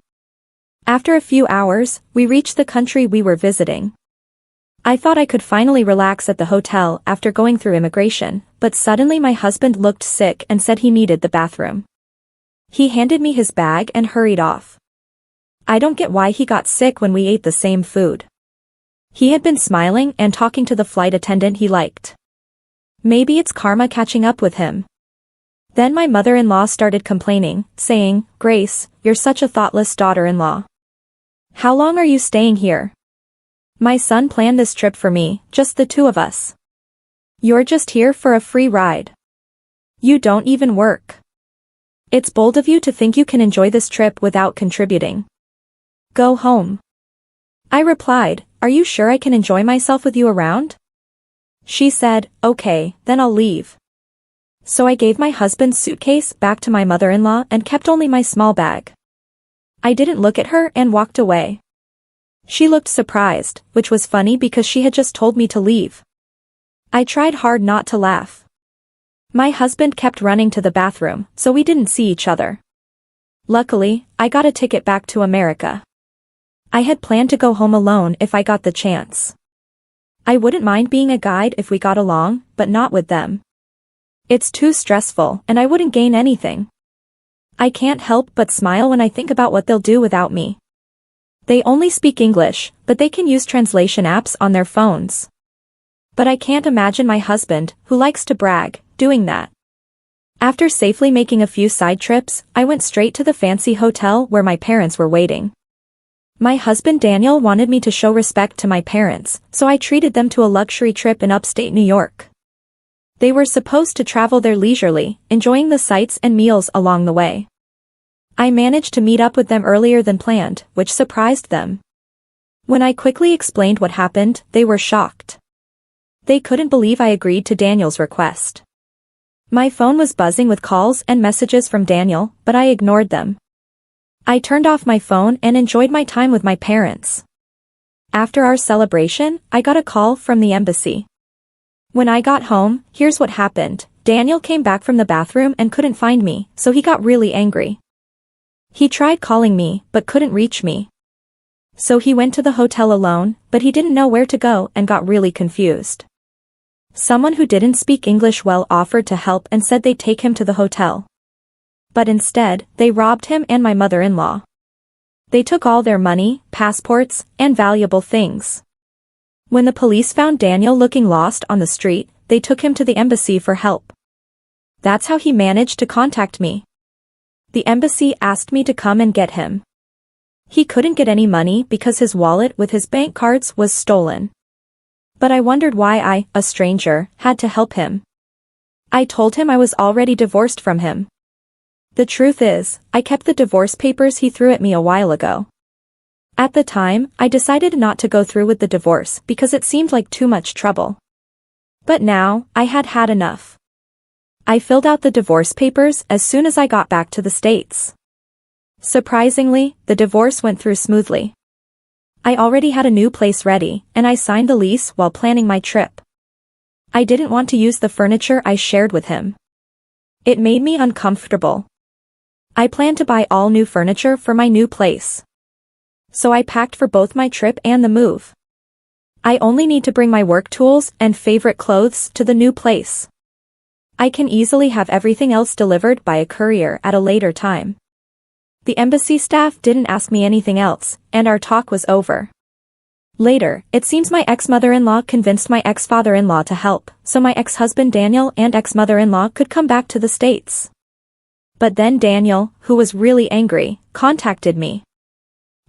After a few hours, we reached the country we were visiting. I thought I could finally relax at the hotel after going through immigration, but suddenly my husband looked sick and said he needed the bathroom. He handed me his bag and hurried off. I don't get why he got sick when we ate the same food. He had been smiling and talking to the flight attendant he liked. Maybe it's karma catching up with him. Then my mother-in-law started complaining, saying, "Grace, you're such a thoughtless daughter-in-law. How long are you staying here? My son planned this trip for me, just the two of us. You're just here for a free ride. You don't even work. It's bold of you to think you can enjoy this trip without contributing. Go home." I replied, "Are you sure I can enjoy myself with you around?" She said, "Okay, then I'll leave." So I gave my husband's suitcase back to my mother-in-law and kept only my small bag. I didn't look at her and walked away. She looked surprised, which was funny because she had just told me to leave. I tried hard not to laugh. My husband kept running to the bathroom, so we didn't see each other. Luckily, I got a ticket back to America. I had planned to go home alone if I got the chance. I wouldn't mind being a guide if we got along, but not with them. It's too stressful, and I wouldn't gain anything. I can't help but smile when I think about what they'll do without me. They only speak English, but they can use translation apps on their phones. But I can't imagine my husband, who likes to brag, doing that. After safely making a few side trips, I went straight to the fancy hotel where my parents were waiting. My husband Daniel wanted me to show respect to my parents, so I treated them to a luxury trip in upstate New York. They were supposed to travel there leisurely, enjoying the sights and meals along the way. I managed to meet up with them earlier than planned, which surprised them. When I quickly explained what happened, they were shocked. They couldn't believe I agreed to Daniel's request. My phone was buzzing with calls and messages from Daniel, but I ignored them. I turned off my phone and enjoyed my time with my parents. After our celebration, I got a call from the embassy. When I got home, here's what happened. Daniel came back from the bathroom and couldn't find me, so he got really angry. He tried calling me, but couldn't reach me. So he went to the hotel alone, but he didn't know where to go and got really confused. Someone who didn't speak English well offered to help and said they'd take him to the hotel. But instead, they robbed him and my mother-in-law. They took all their money, passports, and valuable things. When the police found Daniel looking lost on the street, they took him to the embassy for help. That's how he managed to contact me. The embassy asked me to come and get him. He couldn't get any money because his wallet with his bank cards was stolen. But I wondered why I, a stranger, had to help him. I told him I was already divorced from him. The truth is, I kept the divorce papers he threw at me a while ago. At the time, I decided not to go through with the divorce because it seemed like too much trouble. But now, I had had enough. I filled out the divorce papers as soon as I got back to the States. Surprisingly, the divorce went through smoothly. I already had a new place ready, and I signed the lease while planning my trip. I didn't want to use the furniture I shared with him. It made me uncomfortable. I planned to buy all new furniture for my new place. So I packed for both my trip and the move. I only need to bring my work tools and favorite clothes to the new place. I can easily have everything else delivered by a courier at a later time. The embassy staff didn't ask me anything else, and our talk was over. Later, it seems my ex-mother-in-law convinced my ex-father-in-law to help, so my ex-husband Daniel and ex-mother-in-law could come back to the States. But then Daniel, who was really angry, contacted me.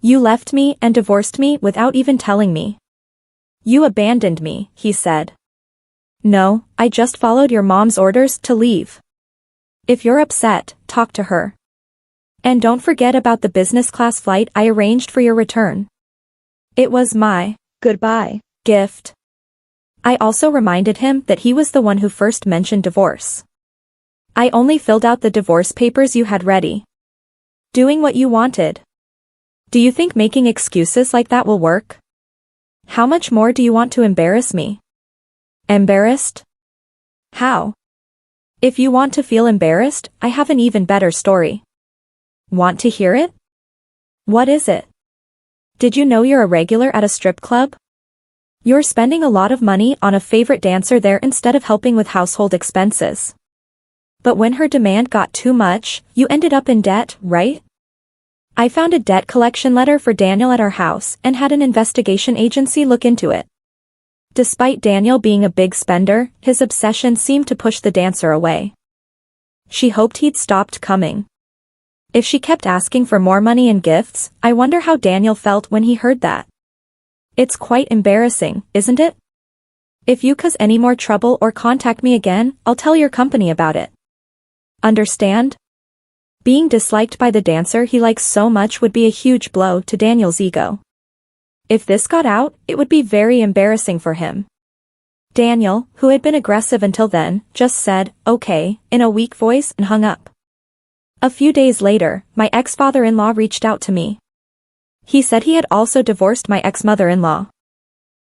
"You left me and divorced me without even telling me. You abandoned me," he said. "No, I just followed your mom's orders to leave. If you're upset, talk to her. And don't forget about the business class flight I arranged for your return. It was my goodbye gift." I also reminded him that he was the one who first mentioned divorce. "I only filled out the divorce papers you had ready. Doing what you wanted. Do you think making excuses like that will work? How much more do you want to embarrass me?" "Embarrassed? How?" "If you want to feel embarrassed, I have an even better story. Want to hear it?" "What is it?" "Did you know you're a regular at a strip club? You're spending a lot of money on a favorite dancer there instead of helping with household expenses. But when her demand got too much, you ended up in debt, right?" I found a debt collection letter for Daniel at our house and had an investigation agency look into it. Despite Daniel being a big spender, his obsession seemed to push the dancer away. She hoped he'd stopped coming. If she kept asking for more money and gifts, I wonder how Daniel felt when he heard that. It's quite embarrassing, isn't it? If you cause any more trouble or contact me again, I'll tell your company about it. Understand? Being disliked by the dancer he likes so much would be a huge blow to Daniel's ego. If this got out, it would be very embarrassing for him. Daniel, who had been aggressive until then, just said, "Okay," in a weak voice and hung up. A few days later, my ex-father-in-law reached out to me. He said he had also divorced my ex-mother-in-law.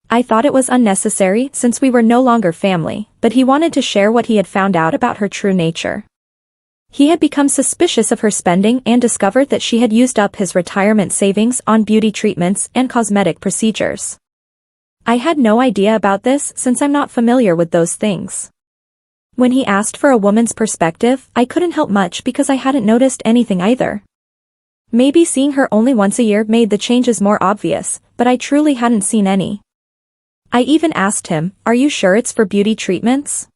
I thought it was unnecessary since we were no longer family, but he wanted to share what he had found out about her true nature. He had become suspicious of her spending and discovered that she had used up his retirement savings on beauty treatments and cosmetic procedures. I had no idea about this since I'm not familiar with those things. When he asked for a woman's perspective, I couldn't help much because I hadn't noticed anything either. Maybe seeing her only once a year made the changes more obvious, but I truly hadn't seen any. I even asked him, "Are you sure it's for beauty treatments?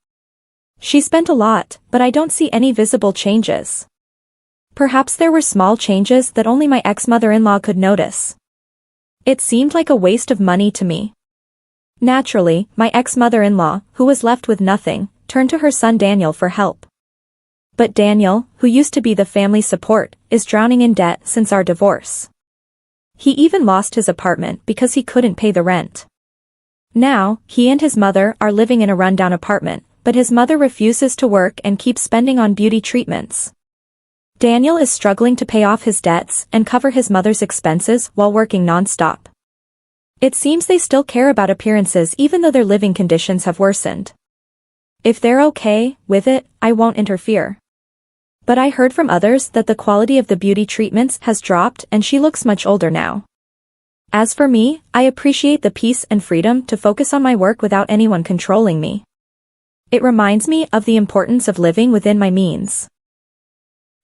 She spent a lot, but I don't see any visible changes." Perhaps there were small changes that only my ex-mother-in-law could notice. It seemed like a waste of money to me. Naturally, my ex-mother-in-law, who was left with nothing, turned to her son Daniel for help. But Daniel, who used to be the family support, is drowning in debt since our divorce. He even lost his apartment because he couldn't pay the rent. Now, he and his mother are living in a rundown apartment, but his mother refuses to work and keeps spending on beauty treatments. Daniel is struggling to pay off his debts and cover his mother's expenses while working non-stop. It seems they still care about appearances even though their living conditions have worsened. If they're okay with it, I won't interfere. But I heard from others that the quality of the beauty treatments has dropped and she looks much older now. As for me, I appreciate the peace and freedom to focus on my work without anyone controlling me. It reminds me of the importance of living within my means.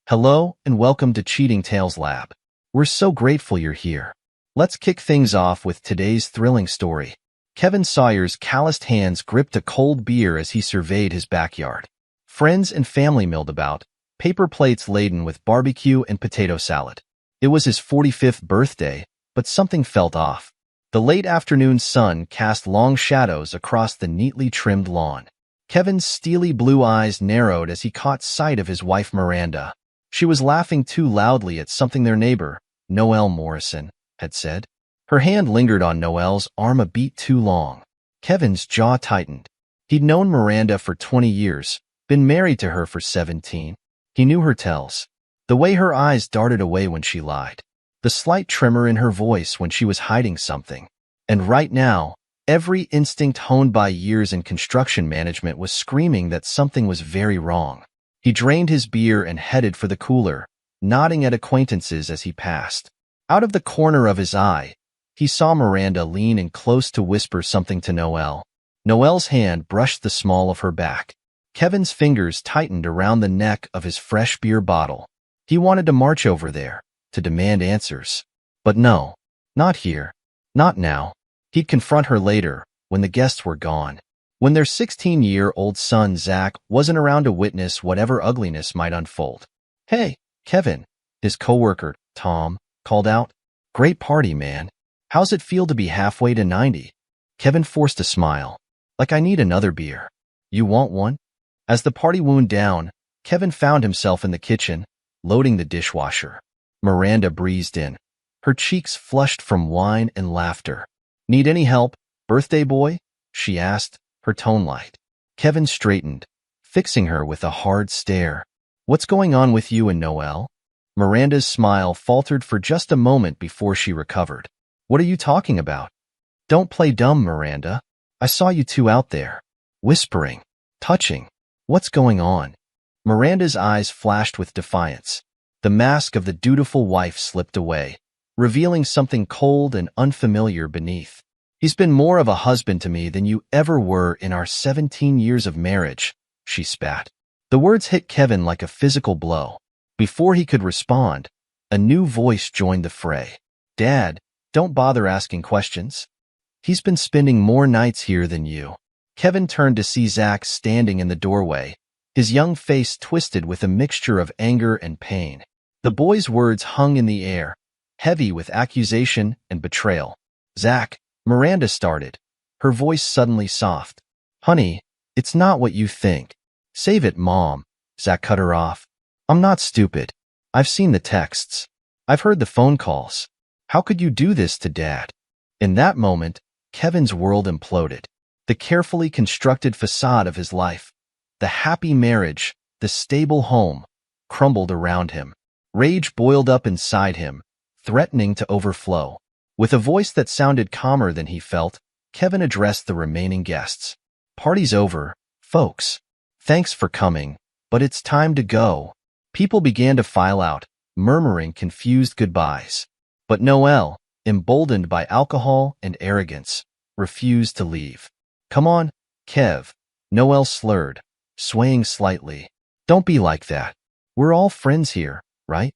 Hello and welcome to Cheating Tales Lab. We're so grateful you're here. Let's kick things off with today's thrilling story. Kevin Sawyer's calloused hands gripped a cold beer as he surveyed his backyard. Friends and family milled about, paper plates laden with barbecue and potato salad. It was his 45th birthday, but something felt off. The late afternoon sun cast long shadows across the neatly trimmed lawn. Kevin's steely blue eyes narrowed as he caught sight of his wife Miranda. She was laughing too loudly at something their neighbor, Noelle Morrison, had said. Her hand lingered on Noelle's arm a beat too long. Kevin's jaw tightened. He'd known Miranda for 20 years, been married to her for 17. He knew her tells. The way her eyes darted away when she lied. The slight tremor in her voice when she was hiding something. And right now, every instinct honed by years in construction management was screaming that something was very wrong. He drained his beer and headed for the cooler, nodding at acquaintances as he passed. Out of the corner of his eye, he saw Miranda lean in close to whisper something to Noelle. Noelle's hand brushed the small of her back. Kevin's fingers tightened around the neck of his fresh beer bottle. He wanted to march over there, to demand answers. But no, not here. Not now. He'd confront her later, when the guests were gone. When their 16-year-old son Zach wasn't around to witness whatever ugliness might unfold. "Hey, Kevin," his coworker, Tom, called out. "Great party, man. How's it feel to be halfway to 90? Kevin forced a smile. "Like I need another beer. You want one?" As the party wound down, Kevin found himself in the kitchen, loading the dishwasher. Miranda breezed in, her cheeks flushed from wine and laughter. "Need any help, birthday boy?" she asked, her tone light. Kevin straightened, fixing her with a hard stare. "What's going on with you and Noelle?" Miranda's smile faltered for just a moment before she recovered. "What are you talking about?" "Don't play dumb, Miranda. I saw you two out there. Whispering. Touching. What's going on?" Miranda's eyes flashed with defiance. The mask of the dutiful wife slipped away, revealing something cold and unfamiliar beneath. "He's been more of a husband to me than you ever were in our 17 years of marriage," she spat. The words hit Kevin like a physical blow. Before he could respond, a new voice joined the fray. "Dad, don't bother asking questions. He's been spending more nights here than you." Kevin turned to see Zach standing in the doorway, his young face twisted with a mixture of anger and pain. The boy's words hung in the air, heavy with accusation and betrayal. "Zach," Miranda started, her voice suddenly soft. "Honey, it's not what you think." "Save it, Mom," Zach cut her off. "I'm not stupid. I've seen the texts. I've heard the phone calls. How could you do this to Dad?" In that moment, Kevin's world imploded. The carefully constructed facade of his life, the happy marriage, the stable home, crumbled around him. Rage boiled up inside him, threatening to overflow. With a voice that sounded calmer than he felt, Kevin addressed the remaining guests. "Party's over, folks. Thanks for coming, but it's time to go." People began to file out, murmuring confused goodbyes. But Noelle, emboldened by alcohol and arrogance, refused to leave. "Come on, Kev," Noelle slurred, swaying slightly. "Don't be like that. We're all friends here, right?"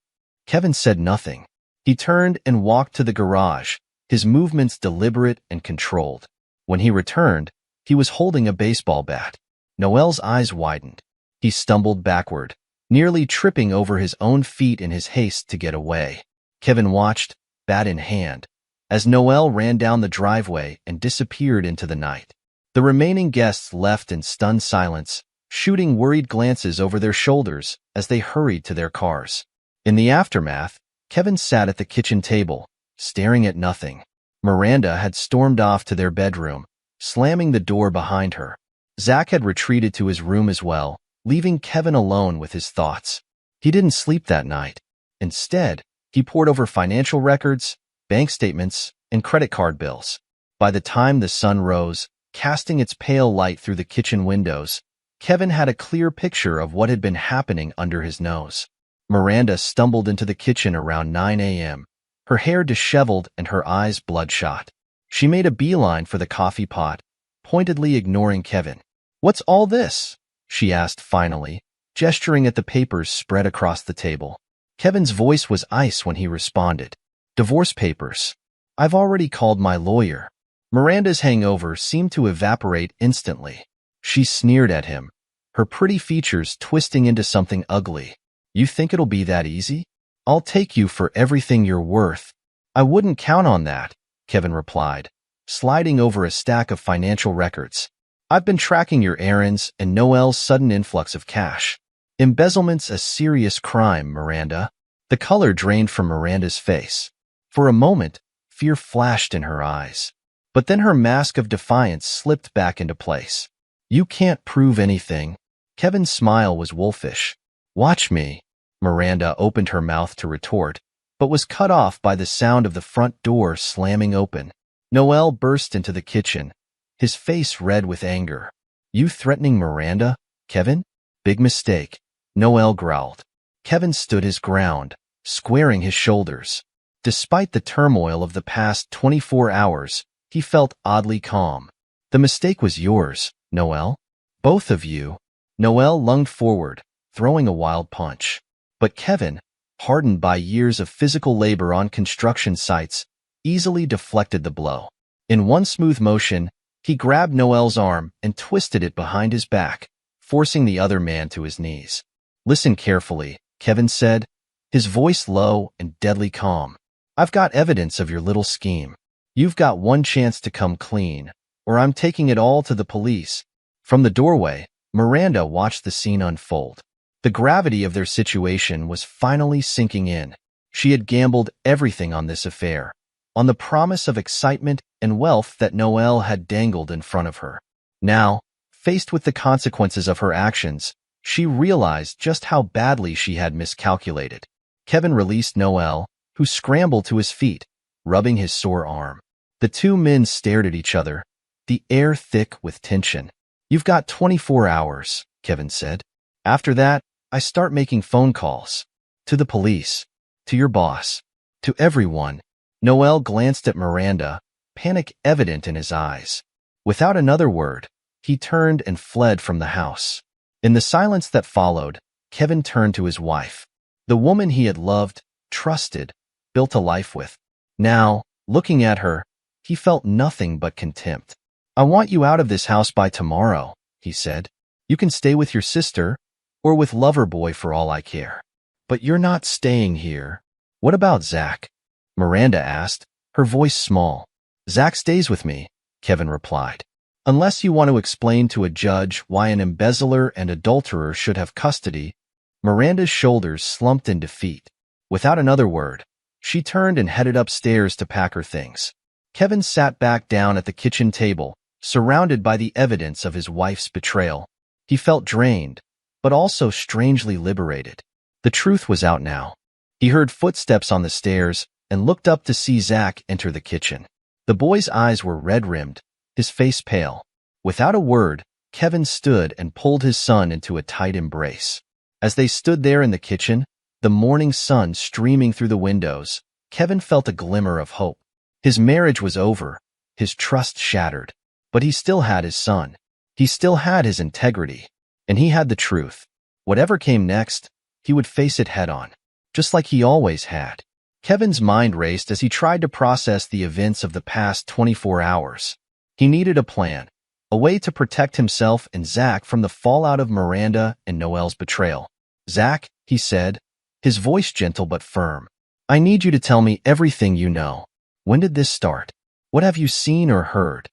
Kevin said nothing. He turned and walked to the garage, his movements deliberate and controlled. When he returned, he was holding a baseball bat. Noelle's eyes widened. He stumbled backward, nearly tripping over his own feet in his haste to get away. Kevin watched, bat in hand, as Noelle ran down the driveway and disappeared into the night. The remaining guests left in stunned silence, shooting worried glances over their shoulders as they hurried to their cars. In the aftermath, Kevin sat at the kitchen table, staring at nothing. Miranda had stormed off to their bedroom, slamming the door behind her. Zach had retreated to his room as well, leaving Kevin alone with his thoughts. He didn't sleep that night. Instead, he pored over financial records, bank statements, and credit card bills. By the time the sun rose, casting its pale light through the kitchen windows, Kevin had a clear picture of what had been happening under his nose. Miranda stumbled into the kitchen around 9 a.m., her hair disheveled and her eyes bloodshot. She made a beeline for the coffee pot, pointedly ignoring Kevin. "What's all this?" she asked finally, gesturing at the papers spread across the table. Kevin's voice was ice when he responded. "Divorce papers. I've already called my lawyer." Miranda's hangover seemed to evaporate instantly. She sneered at him, her pretty features twisting into something ugly. "You think it'll be that easy? I'll take you for everything you're worth." "I wouldn't count on that," Kevin replied, sliding over a stack of financial records. "I've been tracking your errands and Noel's sudden influx of cash. Embezzlement's a serious crime, Miranda." The color drained from Miranda's face. For a moment, fear flashed in her eyes. But then her mask of defiance slipped back into place. "You can't prove anything." Kevin's smile was wolfish. "Watch me." Miranda opened her mouth to retort, but was cut off by the sound of the front door slamming open. Noel burst into the kitchen, his face red with anger. "You threatening Miranda, Kevin?" "Big mistake," Noel growled. Kevin stood his ground, squaring his shoulders. Despite the turmoil of the past 24 hours, he felt oddly calm. "The mistake was yours, Noel. Both of you." Noel lunged forward, throwing a wild punch. But Kevin, hardened by years of physical labor on construction sites, easily deflected the blow. In one smooth motion, he grabbed Noel's arm and twisted it behind his back, forcing the other man to his knees. "Listen carefully," Kevin said, his voice low and deadly calm. "I've got evidence of your little scheme. You've got one chance to come clean, or I'm taking it all to the police." From the doorway, Miranda watched the scene unfold. The gravity of their situation was finally sinking in. She had gambled everything on this affair, on the promise of excitement and wealth that Noel had dangled in front of her. Now, faced with the consequences of her actions, she realized just how badly she had miscalculated. Kevin released Noel, who scrambled to his feet, rubbing his sore arm. The two men stared at each other, the air thick with tension. "You've got 24 hours, Kevin said. "After that, I start making phone calls. To the police. To your boss. To everyone." Noel glanced at Miranda, panic evident in his eyes. Without another word, he turned and fled from the house. In the silence that followed, Kevin turned to his wife, the woman he had loved, trusted, built a life with. Now, looking at her, he felt nothing but contempt. "I want you out of this house by tomorrow," he said. "You can stay with your sister, or with Loverboy for all I care. But you're not staying here." "What about Zach?" Miranda asked, her voice small. "Zach stays with me," Kevin replied. "Unless you want to explain to a judge why an embezzler and adulterer should have custody." Miranda's shoulders slumped in defeat. Without another word, she turned and headed upstairs to pack her things. Kevin sat back down at the kitchen table, surrounded by the evidence of his wife's betrayal. He felt drained, but also strangely liberated. The truth was out now. He heard footsteps on the stairs and looked up to see Zach enter the kitchen. The boy's eyes were red-rimmed, his face pale. Without a word, Kevin stood and pulled his son into a tight embrace. As they stood there in the kitchen, the morning sun streaming through the windows, Kevin felt a glimmer of hope. His marriage was over, his trust shattered, but he still had his son. He still had his integrity. And he had the truth. Whatever came next, he would face it head-on, just like he always had. Kevin's mind raced as he tried to process the events of the past 24 hours. He needed a plan, a way to protect himself and Zach from the fallout of Miranda and Noel's betrayal. "Zach," he said, his voice gentle but firm, "I need you to tell me everything you know. When did this start? What have you seen or heard?"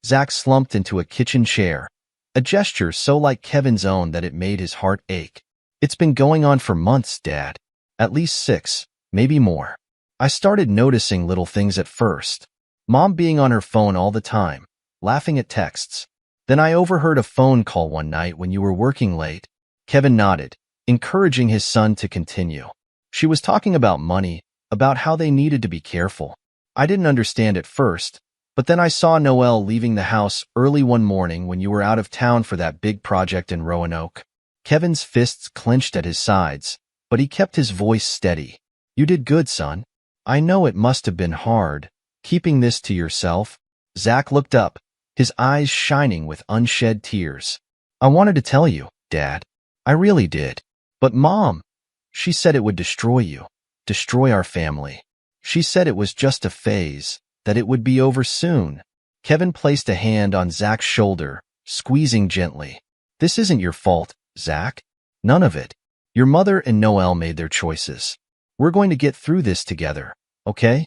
Zach slumped into a kitchen chair, a gesture so like Kevin's own that it made his heart ache. It's been going on for months, Dad. At least 6, maybe more. I started noticing little things at first. Mom being on her phone all the time, laughing at texts. Then I overheard a phone call one night when you were working late. Kevin nodded, encouraging his son to continue. She was talking about money, about how they needed to be careful. I didn't understand at first, but then I saw Noelle leaving the house early one morning when you were out of town for that big project in Roanoke. Kevin's fists clenched at his sides, but he kept his voice steady. You did good, son. I know it must have been hard, keeping this to yourself. Zach looked up, his eyes shining with unshed tears. I wanted to tell you, Dad. I really did. But Mom, she said it would destroy you, destroy our family. She said it was just a phase, that it would be over soon. Kevin placed a hand on Zach's shoulder, squeezing gently. This isn't your fault, Zach. None of it. Your mother and Noelle made their choices. We're going to get through this together, okay?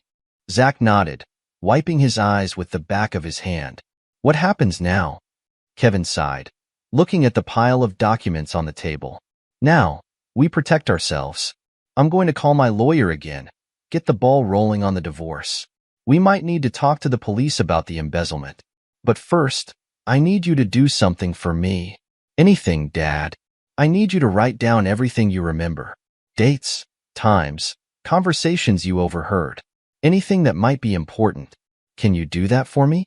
Zach nodded, wiping his eyes with the back of his hand. What happens now? Kevin sighed, looking at the pile of documents on the table. Now, we protect ourselves. I'm going to call my lawyer again, get the ball rolling on the divorce. We might need to talk to the police about the embezzlement. But first, I need you to do something for me. Anything, Dad. I need you to write down everything you remember. Dates, times, conversations you overheard. Anything that might be important. Can you do that for me?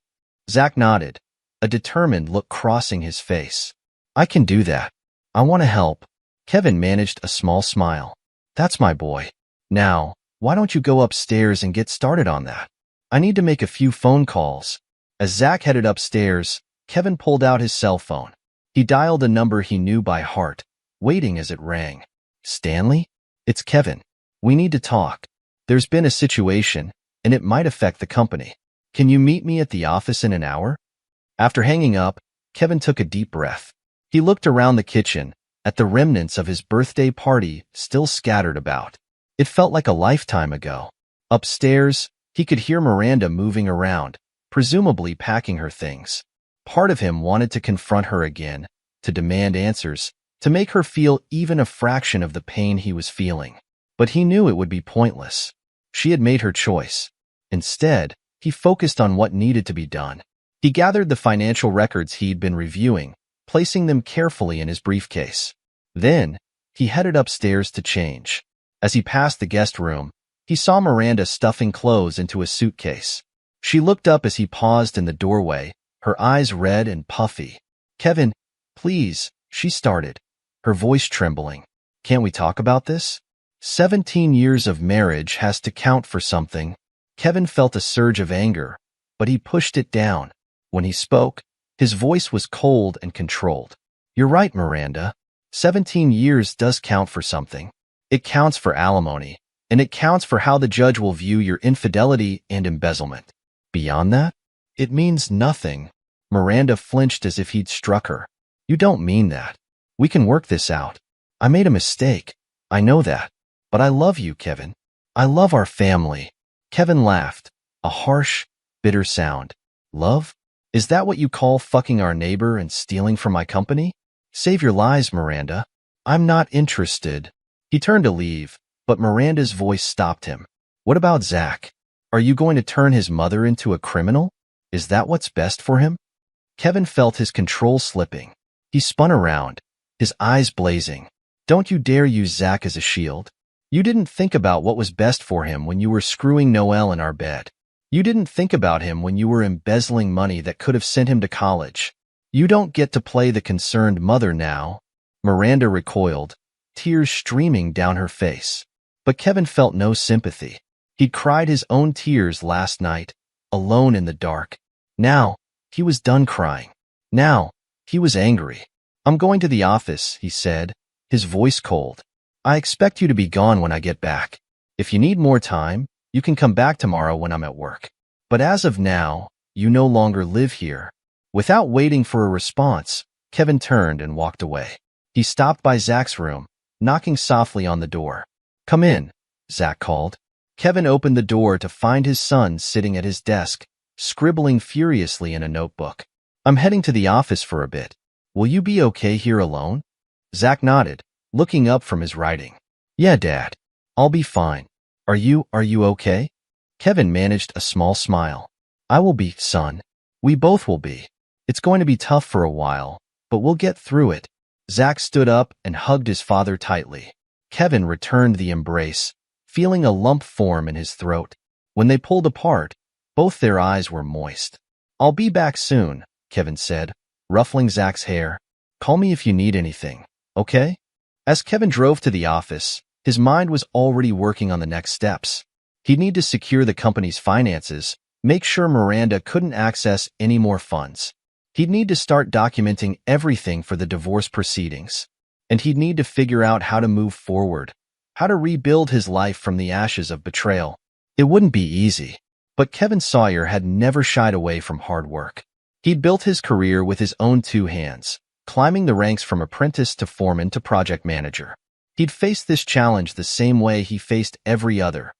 Zach nodded, a determined look crossing his face. I can do that. I want to help. Kevin managed a small smile. That's my boy. Now, why don't you go upstairs and get started on that? I need to make a few phone calls. As Zach headed upstairs, Kevin pulled out his cell phone. He dialed a number he knew by heart, waiting as it rang. Stanley? It's Kevin. We need to talk. There's been a situation, and it might affect the company. Can you meet me at the office in an hour? After hanging up, Kevin took a deep breath. He looked around the kitchen, at the remnants of his birthday party still scattered about. It felt like a lifetime ago. Upstairs, he could hear Miranda moving around, presumably packing her things. Part of him wanted to confront her again, to demand answers, to make her feel even a fraction of the pain he was feeling. But he knew it would be pointless. She had made her choice. Instead, he focused on what needed to be done. He gathered the financial records he'd been reviewing, placing them carefully in his briefcase. Then, he headed upstairs to change. As he passed the guest room, he saw Miranda stuffing clothes into a suitcase. She looked up as he paused in the doorway, her eyes red and puffy. Kevin, please, she started, her voice trembling. Can't we talk about this? 17 years of marriage has to count for something. Kevin felt a surge of anger, but he pushed it down. When he spoke, his voice was cold and controlled. You're right, Miranda. 17 years does count for something. It counts for alimony, and it counts for how the judge will view your infidelity and embezzlement. Beyond that, it means nothing. Miranda flinched as if he'd struck her. You don't mean that. We can work this out. I made a mistake. I know that. But I love you, Kevin. I love our family. Kevin laughed, a harsh, bitter sound. Love? Is that what you call fucking our neighbor and stealing from my company? Save your lies, Miranda. I'm not interested. He turned to leave, but Miranda's voice stopped him. What about Zach? Are you going to turn his mother into a criminal? Is that what's best for him? Kevin felt his control slipping. He spun around, his eyes blazing. Don't you dare use Zach as a shield. You didn't think about what was best for him when you were screwing Noelle in our bed. You didn't think about him when you were embezzling money that could have sent him to college. You don't get to play the concerned mother now. Miranda recoiled, tears streaming down her face. But Kevin felt no sympathy. He'd cried his own tears last night, alone in the dark. Now, he was done crying. Now, he was angry. I'm going to the office, he said, his voice cold. I expect you to be gone when I get back. If you need more time, you can come back tomorrow when I'm at work. But as of now, you no longer live here. Without waiting for a response, Kevin turned and walked away. He stopped by Zach's room, knocking softly on the door. Come in, Zach called. Kevin opened the door to find his son sitting at his desk, scribbling furiously in a notebook. I'm heading to the office for a bit. Will you be okay here alone? Zach nodded, looking up from his writing. Yeah, Dad. I'll be fine. Are you okay? Kevin managed a small smile. I will be, son. We both will be. It's going to be tough for a while, but we'll get through it. Zach stood up and hugged his father tightly. Kevin returned the embrace, feeling a lump form in his throat. When they pulled apart, both their eyes were moist. I'll be back soon, Kevin said, ruffling Zach's hair. Call me if you need anything, okay? As Kevin drove to the office, his mind was already working on the next steps. He'd need to secure the company's finances, make sure Miranda couldn't access any more funds. He'd need to start documenting everything for the divorce proceedings. And he'd need to figure out how to move forward, how to rebuild his life from the ashes of betrayal. It wouldn't be easy, but Kevin Sawyer had never shied away from hard work. He'd built his career with his own two hands, climbing the ranks from apprentice to foreman to project manager. He'd faced this challenge the same way he faced every other,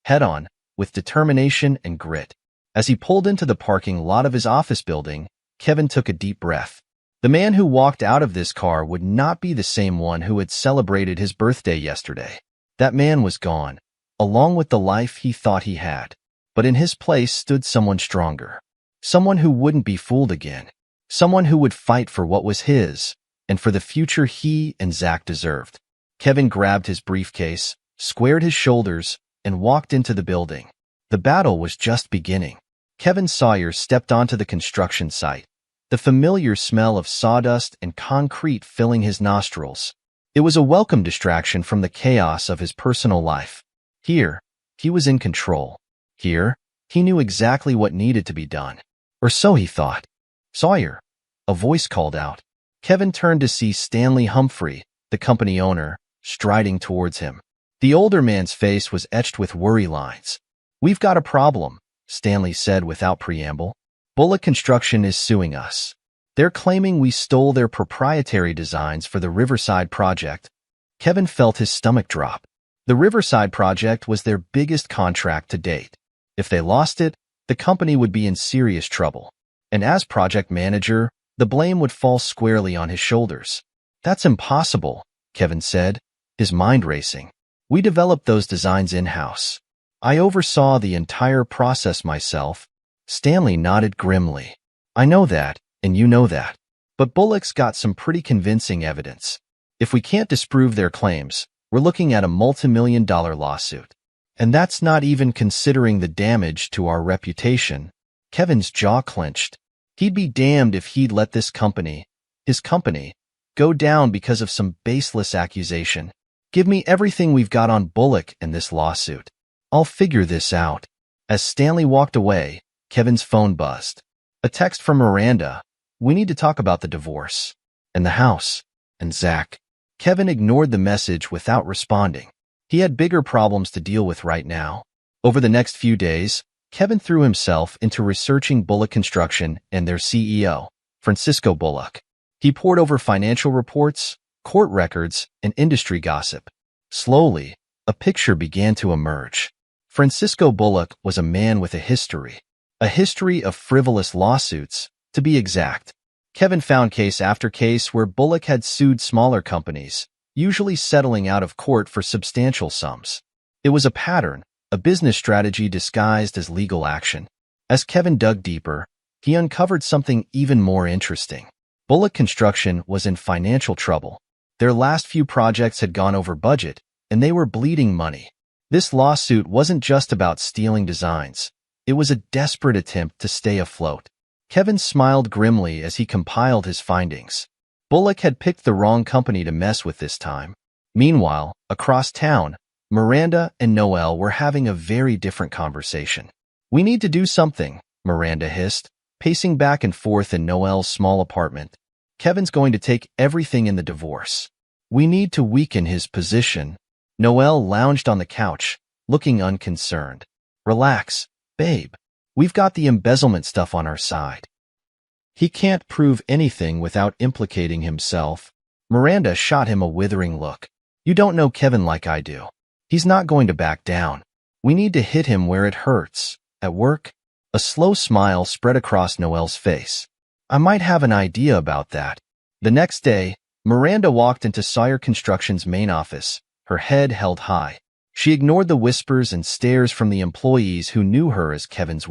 head-on, with determination and grit. As he pulled into the parking lot of his office building, Kevin took a deep breath. The man who walked out of this car would not be the same one who had celebrated his birthday yesterday. That man was gone, along with the life he thought he had. But in his place stood someone stronger. Someone who wouldn't be fooled again. Someone who would fight for what was his, and for the future he and Zach deserved. Kevin grabbed his briefcase, squared his shoulders, and walked into the building. The battle was just beginning. Kevin Sawyer stepped onto the construction site, the familiar smell of sawdust and concrete filling his nostrils. It was a welcome distraction from the chaos of his personal life. Here, he was in control. Here, he knew exactly what needed to be done. Or so he thought. Sawyer, a voice called out. Kevin turned to see Stanley Humphrey, the company owner, striding towards him. The older man's face was etched with worry lines. We've got a problem, Stanley said without preamble. Bullock Construction is suing us. They're claiming we stole their proprietary designs for the Riverside project. Kevin felt his stomach drop. The Riverside project was their biggest contract to date. If they lost it, the company would be in serious trouble. And as project manager, the blame would fall squarely on his shoulders. That's impossible, Kevin said, his mind racing. We developed those designs in-house. I oversaw the entire process myself. Stanley nodded grimly. I know that, and you know that. But Bullock's got some pretty convincing evidence. If we can't disprove their claims, we're looking at a multi-million-dollar lawsuit. And that's not even considering the damage to our reputation. Kevin's jaw clenched. He'd be damned if he'd let this company, his company, go down because of some baseless accusation. Give me everything we've got on Bullock in this lawsuit. I'll figure this out. As Stanley walked away, Kevin's phone buzzed. A text from Miranda. We need to talk about the divorce. And the house. And Zach. Kevin ignored the message without responding. He had bigger problems to deal with right now. Over the next few days, Kevin threw himself into researching Bullock Construction and their CEO, Francisco Bullock. He pored over financial reports, court records, and industry gossip. Slowly, a picture began to emerge. Francisco Bullock was a man with a history of frivolous lawsuits, to be exact. Kevin found case after case where Bullock had sued smaller companies, usually settling out of court for substantial sums. It was a pattern, a business strategy disguised as legal action. As Kevin dug deeper, he uncovered something even more interesting. Bullock Construction was in financial trouble. Their last few projects had gone over budget, and they were bleeding money. This lawsuit wasn't just about stealing designs. It was a desperate attempt to stay afloat. Kevin smiled grimly as he compiled his findings. Bullock had picked the wrong company to mess with this time. Meanwhile, across town, Miranda and Noel were having a very different conversation. We need to do something, Miranda hissed, pacing back and forth in Noel's small apartment. Kevin's going to take everything in the divorce. We need to weaken his position. Noel lounged on the couch, looking unconcerned. Relax, babe. We've got the embezzlement stuff on our side. He can't prove anything without implicating himself. Miranda shot him a withering look. You don't know Kevin like I do. He's not going to back down. We need to hit him where it hurts. At work? A slow smile spread across Noel's face. I might have an idea about that. The next day, Miranda walked into Sawyer Construction's main office, her head held high. She ignored the whispers and stares from the employees who knew her as Kevin's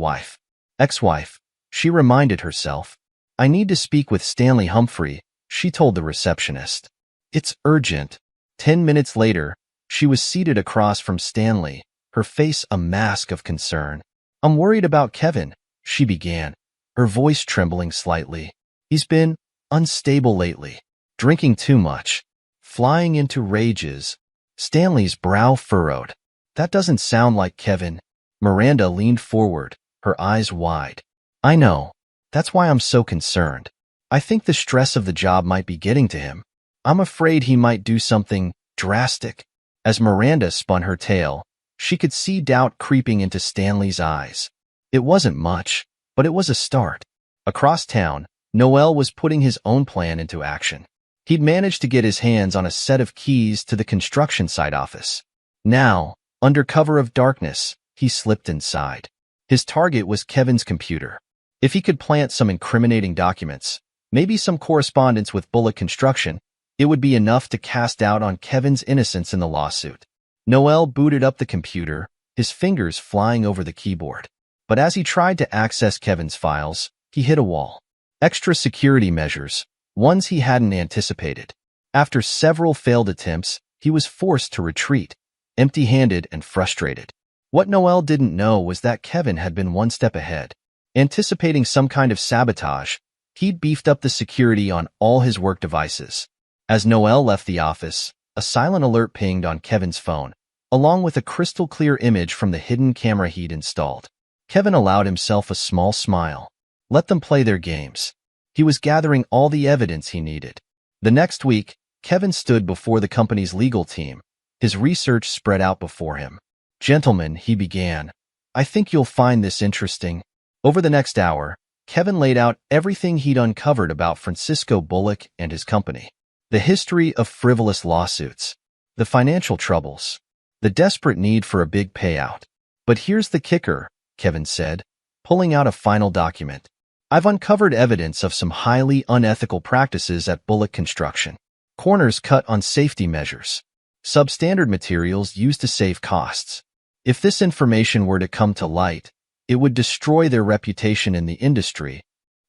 ex-wife. She reminded herself. "I need to speak with Stanley Humphrey," she told the receptionist. "It's urgent." 10 minutes later, she was seated across from Stanley, her face a mask of concern. "I'm worried about Kevin," she began, her voice trembling slightly. "He's been unstable lately, drinking too much, flying into rages." Stanley's brow furrowed. "That doesn't sound like Kevin." Miranda leaned forward, her eyes wide. "I know. That's why I'm so concerned. I think the stress of the job might be getting to him. I'm afraid he might do something drastic." As Miranda spun her tale, she could see doubt creeping into Stanley's eyes. It wasn't much, but it was a start. Across town, Noel was putting his own plan into action. He'd managed to get his hands on a set of keys to the construction site office. Now, under cover of darkness, he slipped inside. His target was Kevin's computer. If he could plant some incriminating documents, maybe some correspondence with Bullock Construction, it would be enough to cast doubt on Kevin's innocence in the lawsuit. Noel booted up the computer, his fingers flying over the keyboard. But as he tried to access Kevin's files, he hit a wall. Extra security measures, ones he hadn't anticipated. After several failed attempts, he was forced to retreat, empty-handed and frustrated. What Noel didn't know was that Kevin had been one step ahead. Anticipating some kind of sabotage, he'd beefed up the security on all his work devices. As Noel left the office, a silent alert pinged on Kevin's phone, along with a crystal-clear image from the hidden camera he'd installed. Kevin allowed himself a small smile. Let them play their games. He was gathering all the evidence he needed. The next week, Kevin stood before the company's legal team, his research spread out before him. "Gentlemen," he began, "I think you'll find this interesting." Over the next hour, Kevin laid out everything he'd uncovered about Francisco Bullock and his company. The history of frivolous lawsuits, the financial troubles, the desperate need for a big payout. "But here's the kicker," Kevin said, pulling out a final document. "I've uncovered evidence of some highly unethical practices at Bullock Construction. Corners cut on safety measures, substandard materials used to save costs. If this information were to come to light, it would destroy their reputation in the industry."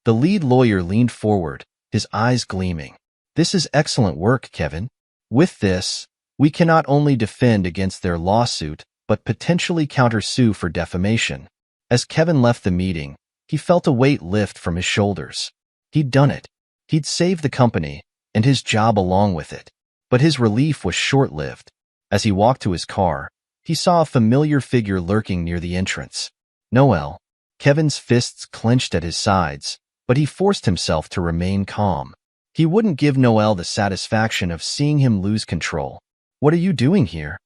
The lead lawyer leaned forward, his eyes gleaming. "This is excellent work, Kevin. With this, we can not only defend against their lawsuit, but potentially countersue for defamation." As Kevin left the meeting, he felt a weight lift from his shoulders. He'd done it. He'd saved the company, and his job along with it. But his relief was short-lived. As he walked to his car, he saw a familiar figure lurking near the entrance. Noel. Kevin's fists clenched at his sides, but he forced himself to remain calm. He wouldn't give Noel the satisfaction of seeing him lose control. "What are you doing here?"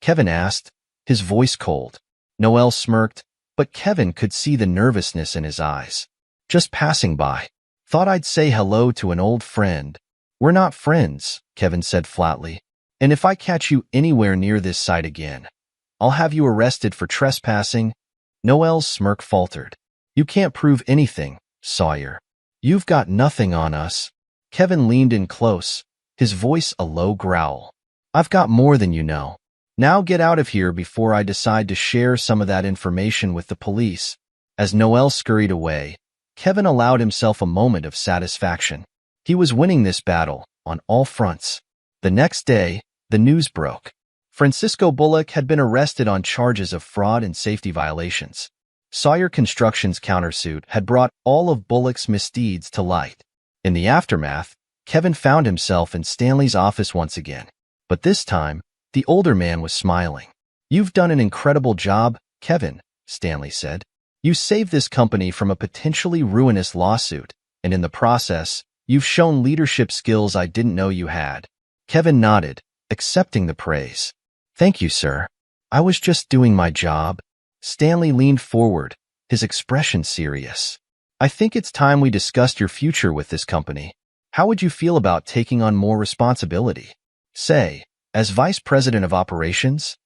Kevin asked, his voice cold. Noel smirked, but Kevin could see the nervousness in his eyes. "Just passing by. Thought I'd say hello to an old friend." "We're not friends," Kevin said flatly. "And if I catch you anywhere near this site again, I'll have you arrested for trespassing." Noel's smirk faltered. "You can't prove anything, Sawyer. You've got nothing on us." Kevin leaned in close, his voice a low growl. "I've got more than you know. Now get out of here before I decide to share some of that information with the police." As Noel scurried away, Kevin allowed himself a moment of satisfaction. He was winning this battle on all fronts. The next day, the news broke. Francisco Bullock had been arrested on charges of fraud and safety violations. Sawyer Construction's countersuit had brought all of Bullock's misdeeds to light. In the aftermath, Kevin found himself in Stanley's office once again. But this time, the older man was smiling. "You've done an incredible job, Kevin," Stanley said. "You saved this company from a potentially ruinous lawsuit, and in the process, you've shown leadership skills I didn't know you had." Kevin nodded, accepting the praise. "Thank you, sir. I was just doing my job." Stanley leaned forward, his expression serious. "I think it's time we discussed your future with this company. How would you feel about taking on more responsibility? Say, as vice president of operations?"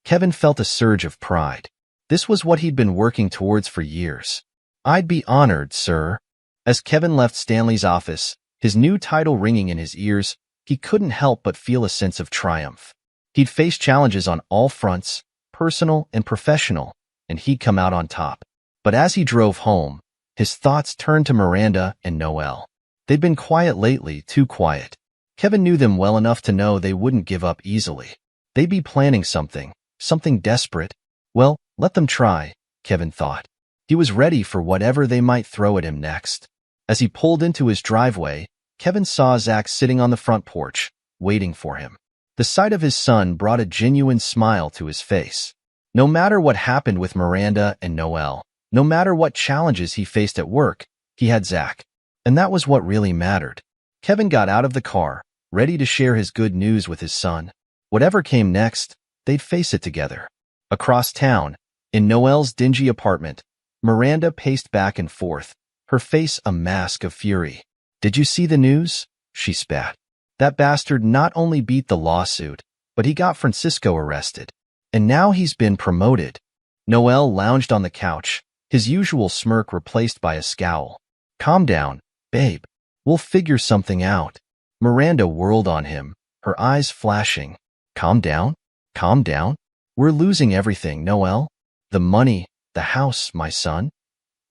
Kevin felt a surge of pride. This was what he'd been working towards for years. "I'd be honored, sir." As Kevin left Stanley's office, His new title ringing in his ears, he couldn't help but feel a sense of triumph. He'd faced challenges on all fronts, personal and professional, and he'd come out on top. But as he drove home, his thoughts turned to Miranda and Noelle. They'd been quiet lately, too quiet. Kevin knew them well enough to know they wouldn't give up easily. They'd be planning something desperate. Well, let them try, Kevin thought. He was ready for whatever they might throw at him next. As he pulled into his driveway, Kevin saw Zach sitting on the front porch, waiting for him. The sight of his son brought a genuine smile to his face. No matter what happened with Miranda and Noelle, no matter what challenges he faced at work, he had Zach. And that was what really mattered. Kevin got out of the car, ready to share his good news with his son. Whatever came next, they'd face it together. Across town, in Noelle's dingy apartment, Miranda paced back and forth, her face a mask of fury. "Did you see the news?" she spat. "That bastard not only beat the lawsuit, but he got Francisco arrested. And now he's been promoted." Noelle lounged on the couch, his usual smirk replaced by a scowl. "Calm down, babe. We'll figure something out." Miranda whirled on him, her eyes flashing. "Calm down? Calm down? We're losing everything, Noelle. The money, the house, my son.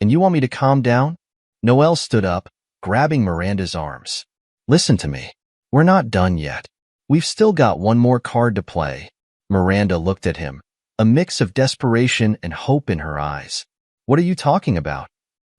And you want me to calm down?" Noelle stood up, grabbing Miranda's arms. "Listen to me. We're not done yet. We've still got one more card to play." Miranda looked at him, a mix of desperation and hope in her eyes. "What are you talking about?"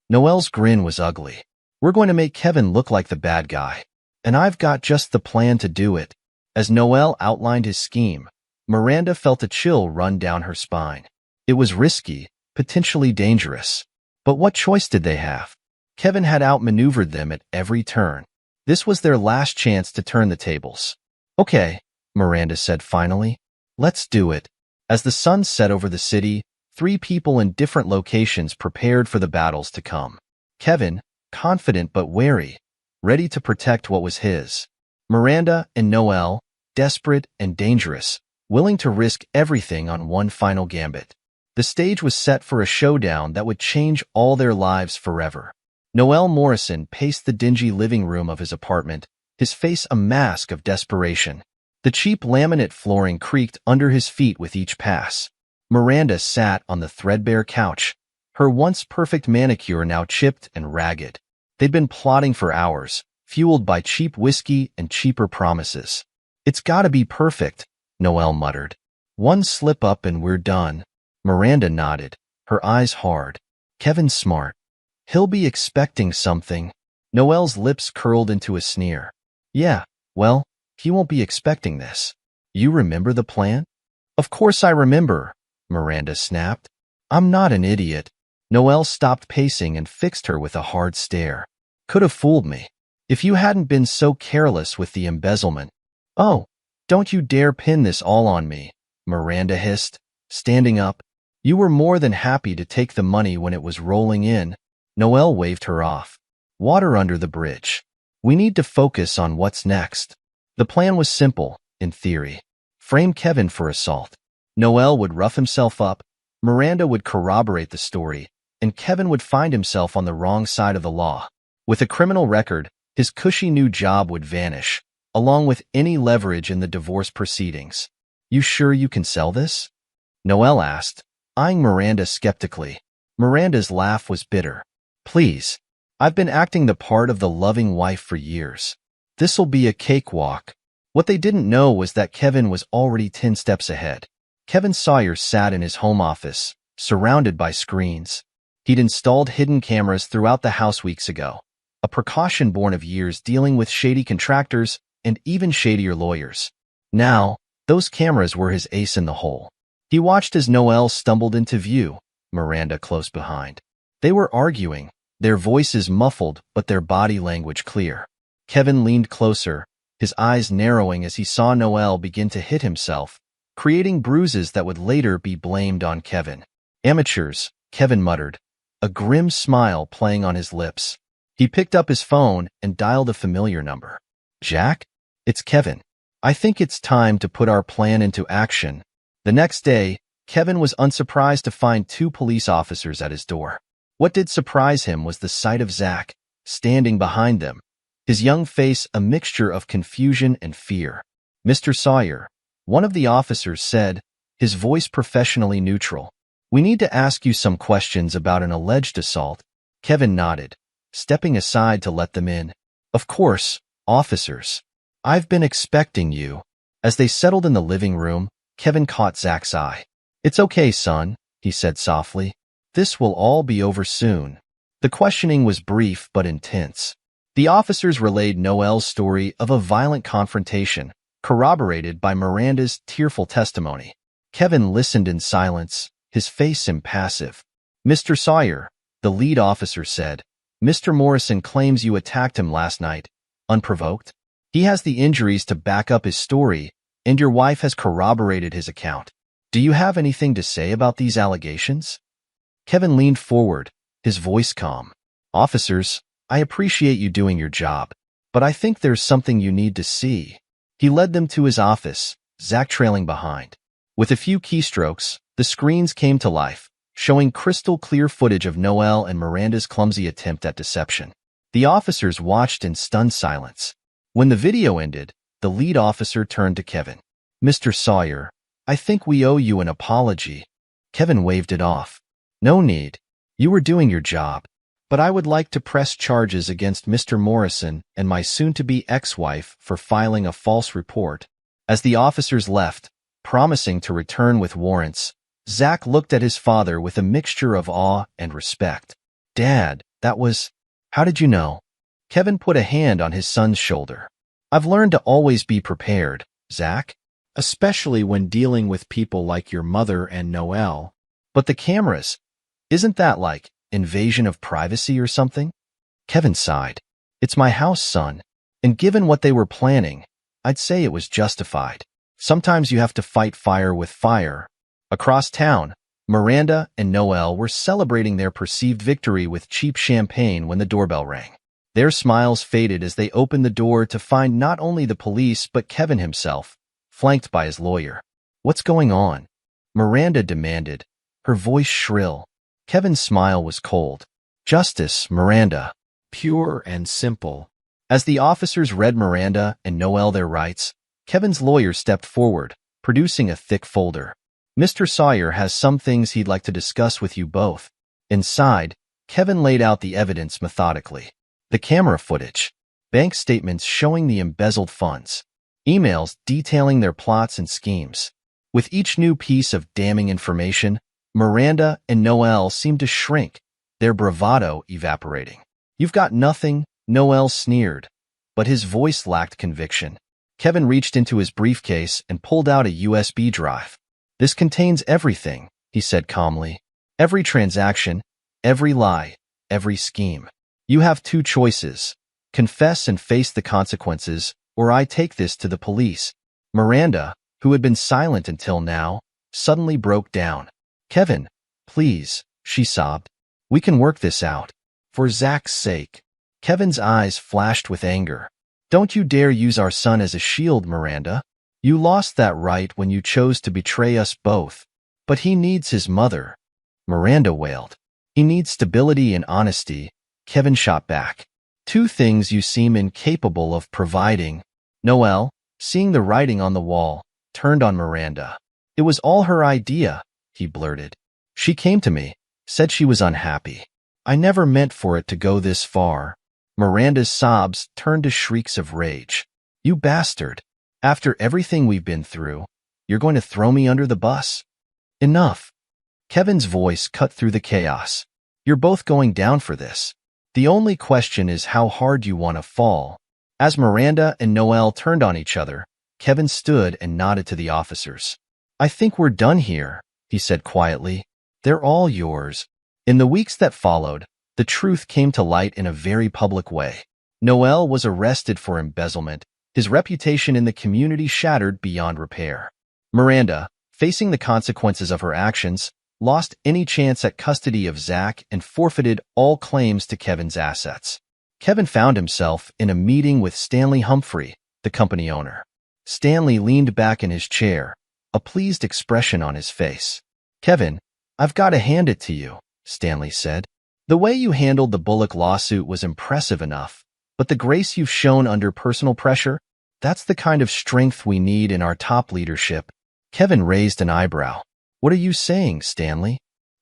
Noelle's grin was ugly. "We're going to make Kevin look like the bad guy. And I've got just the plan to do it." As Noelle outlined his scheme, Miranda felt a chill run down her spine. It was risky, potentially dangerous. But what choice did they have? Kevin had outmaneuvered them at every turn. This was their last chance to turn the tables. "Okay," Miranda said finally. "Let's do it." As the sun set over the city, three people in different locations prepared for the battles to come. Kevin, confident but wary, ready to protect what was his. Miranda and Noelle, desperate and dangerous, willing to risk everything on one final gambit. The stage was set for a showdown that would change all their lives forever. Noelle Morrison paced the dingy living room of his apartment, his face a mask of desperation. The cheap laminate flooring creaked under his feet with each pass. Miranda sat on the threadbare couch, her once perfect manicure now chipped and ragged. They'd been plotting for hours, fueled by cheap whiskey and cheaper promises. "It's gotta be perfect," Noelle muttered. "One slip up and we're done." Miranda nodded, her eyes hard. "Kevin's smart. He'll be expecting something." Noelle's lips curled into a sneer. "Yeah, well, he won't be expecting this. You remember the plan?" "Of course I remember," Miranda snapped. "I'm not an idiot." Noelle stopped pacing and fixed her with a hard stare. "Could have fooled me. If you hadn't been so careless with the embezzlement." "Oh, don't you dare pin this all on me," Miranda hissed, standing up. "You were more than happy to take the money when it was rolling in." Noelle waved her off. "Water under the bridge. We need to focus on what's next." The plan was simple, in theory. Frame Kevin for assault. Noelle would rough himself up, Miranda would corroborate the story, and Kevin would find himself on the wrong side of the law. With a criminal record, his cushy new job would vanish, along with any leverage in the divorce proceedings. "You sure you can sell this?" Noelle asked, eyeing Miranda skeptically. Miranda's laugh was bitter. "Please. I've been acting the part of the loving wife for years. This'll be a cakewalk." What they didn't know was that Kevin was already 10 steps ahead. Kevin Sawyer sat in his home office, surrounded by screens. He'd installed hidden cameras throughout the house weeks ago, a precaution born of years dealing with shady contractors and even shadier lawyers. Now, those cameras were his ace in the hole. He watched as Noelle stumbled into view, Miranda close behind. They were arguing, their voices muffled but their body language clear. Kevin leaned closer, his eyes narrowing as he saw Noelle begin to hit himself, creating bruises that would later be blamed on Kevin. "Amateurs," Kevin muttered, a grim smile playing on his lips. He picked up his phone and dialed a familiar number. "Jack? It's Kevin. I think it's time to put our plan into action." The next day, Kevin was unsurprised to find 2 police officers at his door. What did surprise him was the sight of Zach, standing behind them, his young face a mixture of confusion and fear. "Mr. Sawyer," one of the officers said, his voice professionally neutral. "We need to ask you some questions about an alleged assault." Kevin nodded, stepping aside to let them in. "Of course, officers. I've been expecting you." As they settled in the living room, Kevin caught Zach's eye. "It's okay, son," he said softly. "This will all be over soon." The questioning was brief but intense. The officers relayed Noel's story of a violent confrontation, corroborated by Miranda's tearful testimony. Kevin listened in silence, his face impassive. "Mr. Sawyer," the lead officer said, "Mr. Morrison claims you attacked him last night, unprovoked. He has the injuries to back up his story, and your wife has corroborated his account. Do you have anything to say about these allegations?" Kevin leaned forward, his voice calm. "Officers, I appreciate you doing your job, but I think there's something you need to see." He led them to his office, Zach trailing behind. With a few keystrokes, the screens came to life, showing crystal-clear footage of Noel and Miranda's clumsy attempt at deception. The officers watched in stunned silence. When the video ended, the lead officer turned to Kevin. "Mr. Sawyer, I think we owe you an apology." Kevin waved it off. "No need. You were doing your job. But I would like to press charges against Mr. Morrison and my soon-to-be ex-wife for filing a false report." As the officers left, promising to return with warrants, Zach looked at his father with a mixture of awe and respect. "Dad, how did you know?" Kevin put a hand on his son's shoulder. "I've learned to always be prepared, Zach, especially when dealing with people like your mother and Noel." "But the cameras, isn't that like invasion of privacy or something?" Kevin sighed. "It's my house, son, and given what they were planning, I'd say it was justified. Sometimes you have to fight fire with fire." Across town, Miranda and Noel were celebrating their perceived victory with cheap champagne when the doorbell rang. Their smiles faded as they opened the door to find not only the police but Kevin himself, flanked by his lawyer. "What's going on?" Miranda demanded, her voice shrill. Kevin's smile was cold. "Justice, Miranda. Pure and simple." As the officers read Miranda and Noel their rights, Kevin's lawyer stepped forward, producing a thick folder. "Mr. Sawyer has some things he'd like to discuss with you both." Inside, Kevin laid out the evidence methodically. The camera footage, bank statements showing the embezzled funds, emails detailing their plots and schemes. With each new piece of damning information, Miranda and Noel seemed to shrink, their bravado evaporating. "You've got nothing," Noel sneered, but his voice lacked conviction. Kevin reached into his briefcase and pulled out a USB drive. "This contains everything," he said calmly. "Every transaction, every lie, every scheme. You have two choices. Confess and face the consequences, or I take this to the police." Miranda, who had been silent until now, suddenly broke down. "Kevin, please," she sobbed. "We can work this out. For Zach's sake." Kevin's eyes flashed with anger. "Don't you dare use our son as a shield, Miranda. You lost that right when you chose to betray us both. But he needs his mother." Miranda wailed. "He needs stability and honesty," Kevin shot back. "Two things you seem incapable of providing." Noel, seeing the writing on the wall, turned on Miranda. "It was all her idea," he blurted. "She came to me, said she was unhappy. I never meant for it to go this far." Miranda's sobs turned to shrieks of rage. "You bastard. After everything we've been through, you're going to throw me under the bus?" "Enough." Kevin's voice cut through the chaos. "You're both going down for this. The only question is how hard you want to fall." As Miranda and Noel turned on each other, Kevin stood and nodded to the officers. "I think we're done here," he said quietly. "They're all yours." In the weeks that followed, the truth came to light in a very public way. Noel was arrested for embezzlement, his reputation in the community shattered beyond repair. Miranda, facing the consequences of her actions, lost any chance at custody of Zach and forfeited all claims to Kevin's assets. Kevin found himself in a meeting with Stanley Humphrey, the company owner. Stanley leaned back in his chair, a pleased expression on his face. "Kevin, I've got to hand it to you," Stanley said. "The way you handled the Bullock lawsuit was impressive enough, But the grace you've shown under personal pressure, that's the kind of strength we need in our top leadership. Kevin raised an eyebrow. What are you saying, Stanley?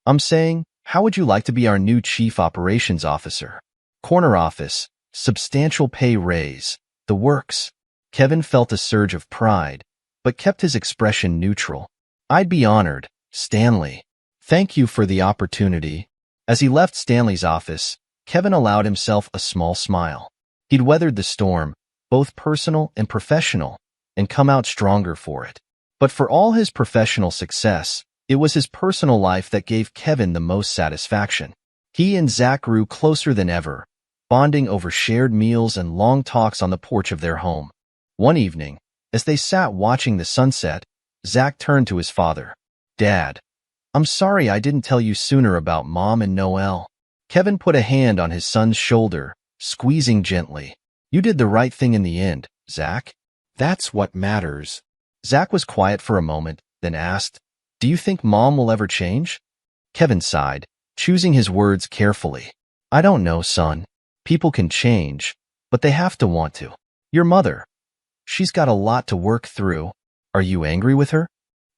I'm saying, how would you like to be our new chief operations officer? Corner office, substantial pay raise, the works. Kevin felt a surge of pride, but kept his expression neutral. I'd be honored, Stanley. Thank you for the opportunity. As he left Stanley's office, Kevin allowed himself a small smile. He'd weathered the storm, both personal and professional, and come out stronger for it. But for all his professional success, it was his personal life that gave Kevin the most satisfaction. He and Zach grew closer than ever, bonding over shared meals and long talks on the porch of their home. One evening, as they sat watching the sunset, Zach turned to his father. Dad, I'm sorry I didn't tell you sooner about Mom and Noel. Kevin put a hand on his son's shoulder, squeezing gently. You did the right thing in the end, Zach. That's what matters. Zach was quiet for a moment, then asked, Do you think Mom will ever change? Kevin sighed, choosing his words carefully. I don't know, son. People can change, but they have to want to. Your mother. She's got a lot to work through. Are you angry with her?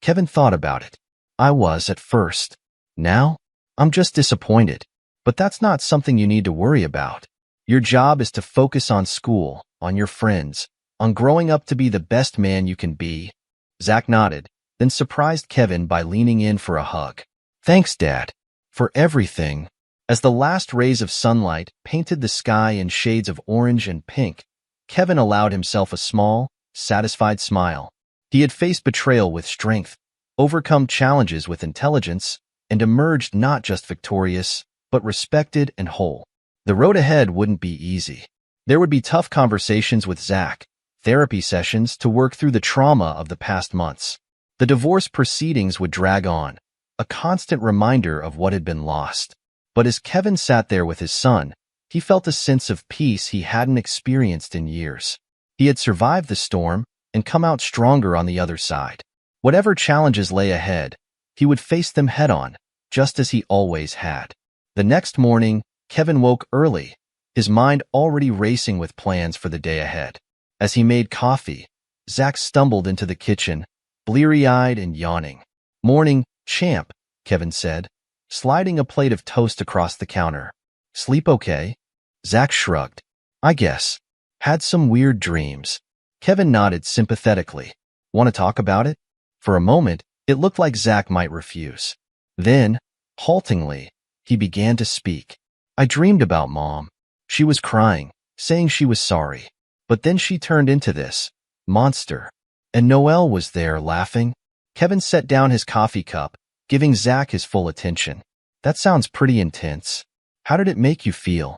Kevin thought about it. I was at first. Now, I'm just disappointed. But that's not something you need to worry about. Your job is to focus on school, on your friends, on growing up to be the best man you can be. Zach nodded, then surprised Kevin by leaning in for a hug. Thanks, Dad, for everything. As the last rays of sunlight painted the sky in shades of orange and pink, Kevin allowed himself a small, satisfied smile. He had faced betrayal with strength, overcome challenges with intelligence, and emerged not just victorious, but respected and whole. The road ahead wouldn't be easy. There would be tough conversations with Zach, therapy sessions to work through the trauma of the past months. The divorce proceedings would drag on, a constant reminder of what had been lost. But as Kevin sat there with his son, he felt a sense of peace he hadn't experienced in years. He had survived the storm and come out stronger on the other side. Whatever challenges lay ahead, he would face them head-on, just as he always had. The next morning, Kevin woke early, his mind already racing with plans for the day ahead. As he made coffee, Zach stumbled into the kitchen, bleary-eyed and yawning. Morning, champ, Kevin said, sliding a plate of toast across the counter. Sleep okay? Zach shrugged. I guess. Had some weird dreams. Kevin nodded sympathetically. Want to talk about it? For a moment, it looked like Zach might refuse. Then, haltingly, he began to speak. I dreamed about Mom. She was crying, saying she was sorry. But then she turned into this monster. And Noel was there, laughing. Kevin set down his coffee cup, giving Zach his full attention. That sounds pretty intense. How did it make you feel?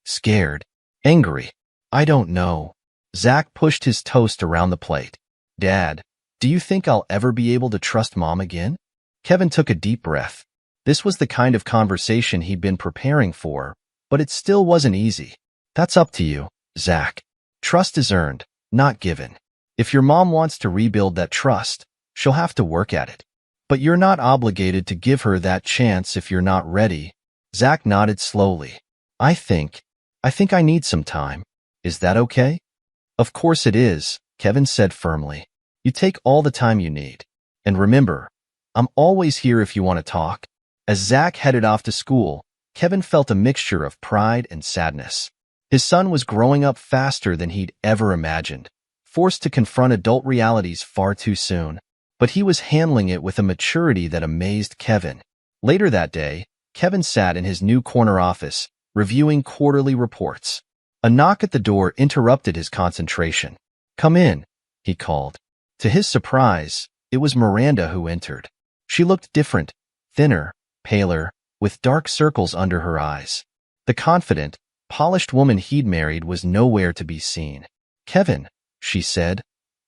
Scared. Angry. I don't know. Zach pushed his toast around the plate. Dad, do you think I'll ever be able to trust Mom again? Kevin took a deep breath. This was the kind of conversation he'd been preparing for, but it still wasn't easy. That's up to you, Zach. Trust is earned, not given. If your mom wants to rebuild that trust, she'll have to work at it. But you're not obligated to give her that chance if you're not ready. Zach nodded slowly. I think I need some time. Is that okay? Of course it is, Kevin said firmly. You take all the time you need. And remember, I'm always here if you want to talk. As Zach headed off to school, Kevin felt a mixture of pride and sadness. His son was growing up faster than he'd ever imagined, forced to confront adult realities far too soon. But he was handling it with a maturity that amazed Kevin. Later that day, Kevin sat in his new corner office, reviewing quarterly reports. A knock at the door interrupted his concentration. Come in, he called. To his surprise, it was Miranda who entered. She looked different, thinner, paler, with dark circles under her eyes. The confident, polished woman he'd married was nowhere to be seen. Kevin, she said,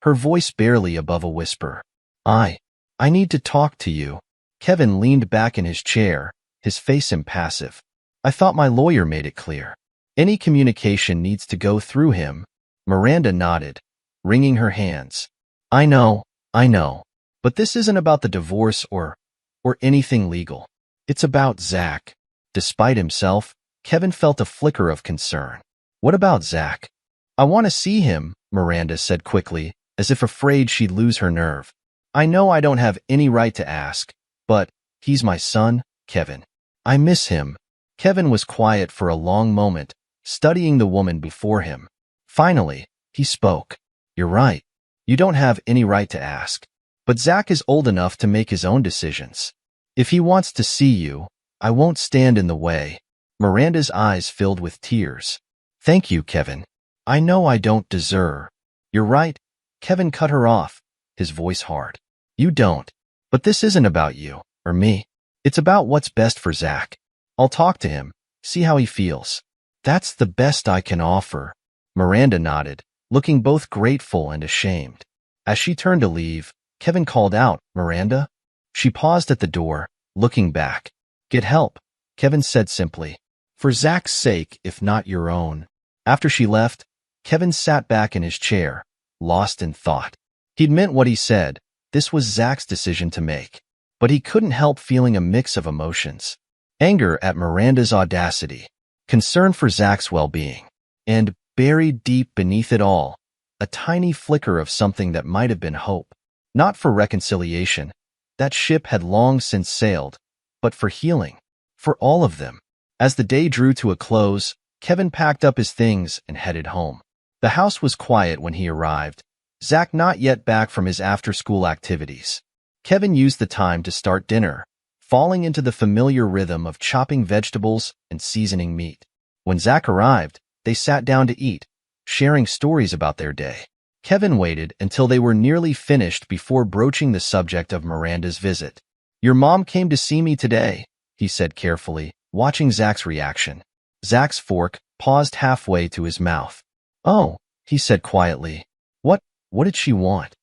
her voice barely above a whisper. I need to talk to you. Kevin leaned back in his chair, his face impassive. I thought my lawyer made it clear. Any communication needs to go through him. Miranda nodded, wringing her hands. I know. But this isn't about the divorce or anything legal. It's about Zach. Despite himself, Kevin felt a flicker of concern. What about Zach? I want to see him, Miranda said quickly, as if afraid she'd lose her nerve. I know I don't have any right to ask, but he's my son, Kevin. I miss him. Kevin was quiet for a long moment, studying the woman before him. Finally, he spoke. You're right. You don't have any right to ask. But Zach is old enough to make his own decisions. If he wants to see you, I won't stand in the way. Miranda's eyes filled with tears. Thank you, Kevin. I know I don't deserve. You're right. Kevin cut her off, his voice hard. You don't. But this isn't about you, or me. It's about what's best for Zach. I'll talk to him, see how he feels. That's the best I can offer. Miranda nodded, looking both grateful and ashamed. As she turned to leave, Kevin called out, Miranda? She paused at the door, looking back. Get help, Kevin said simply. For Zach's sake, if not your own. After she left, Kevin sat back in his chair, lost in thought. He'd meant what he said. This was Zach's decision to make. But he couldn't help feeling a mix of emotions. Anger at Miranda's audacity, concern for Zach's well-being, and, buried deep beneath it all, a tiny flicker of something that might have been hope. Not for reconciliation. That ship had long since sailed. But for healing. For all of them. As the day drew to a close, Kevin packed up his things and headed home. The house was quiet when he arrived, Zach not yet back from his after-school activities. Kevin used the time to start dinner, falling into the familiar rhythm of chopping vegetables and seasoning meat. When Zach arrived, they sat down to eat, sharing stories about their day. Kevin waited until they were nearly finished before broaching the subject of Miranda's visit. Your mom came to see me today, he said carefully, watching Zach's reaction. Zach's fork paused halfway to his mouth. Oh, he said quietly. What did she want?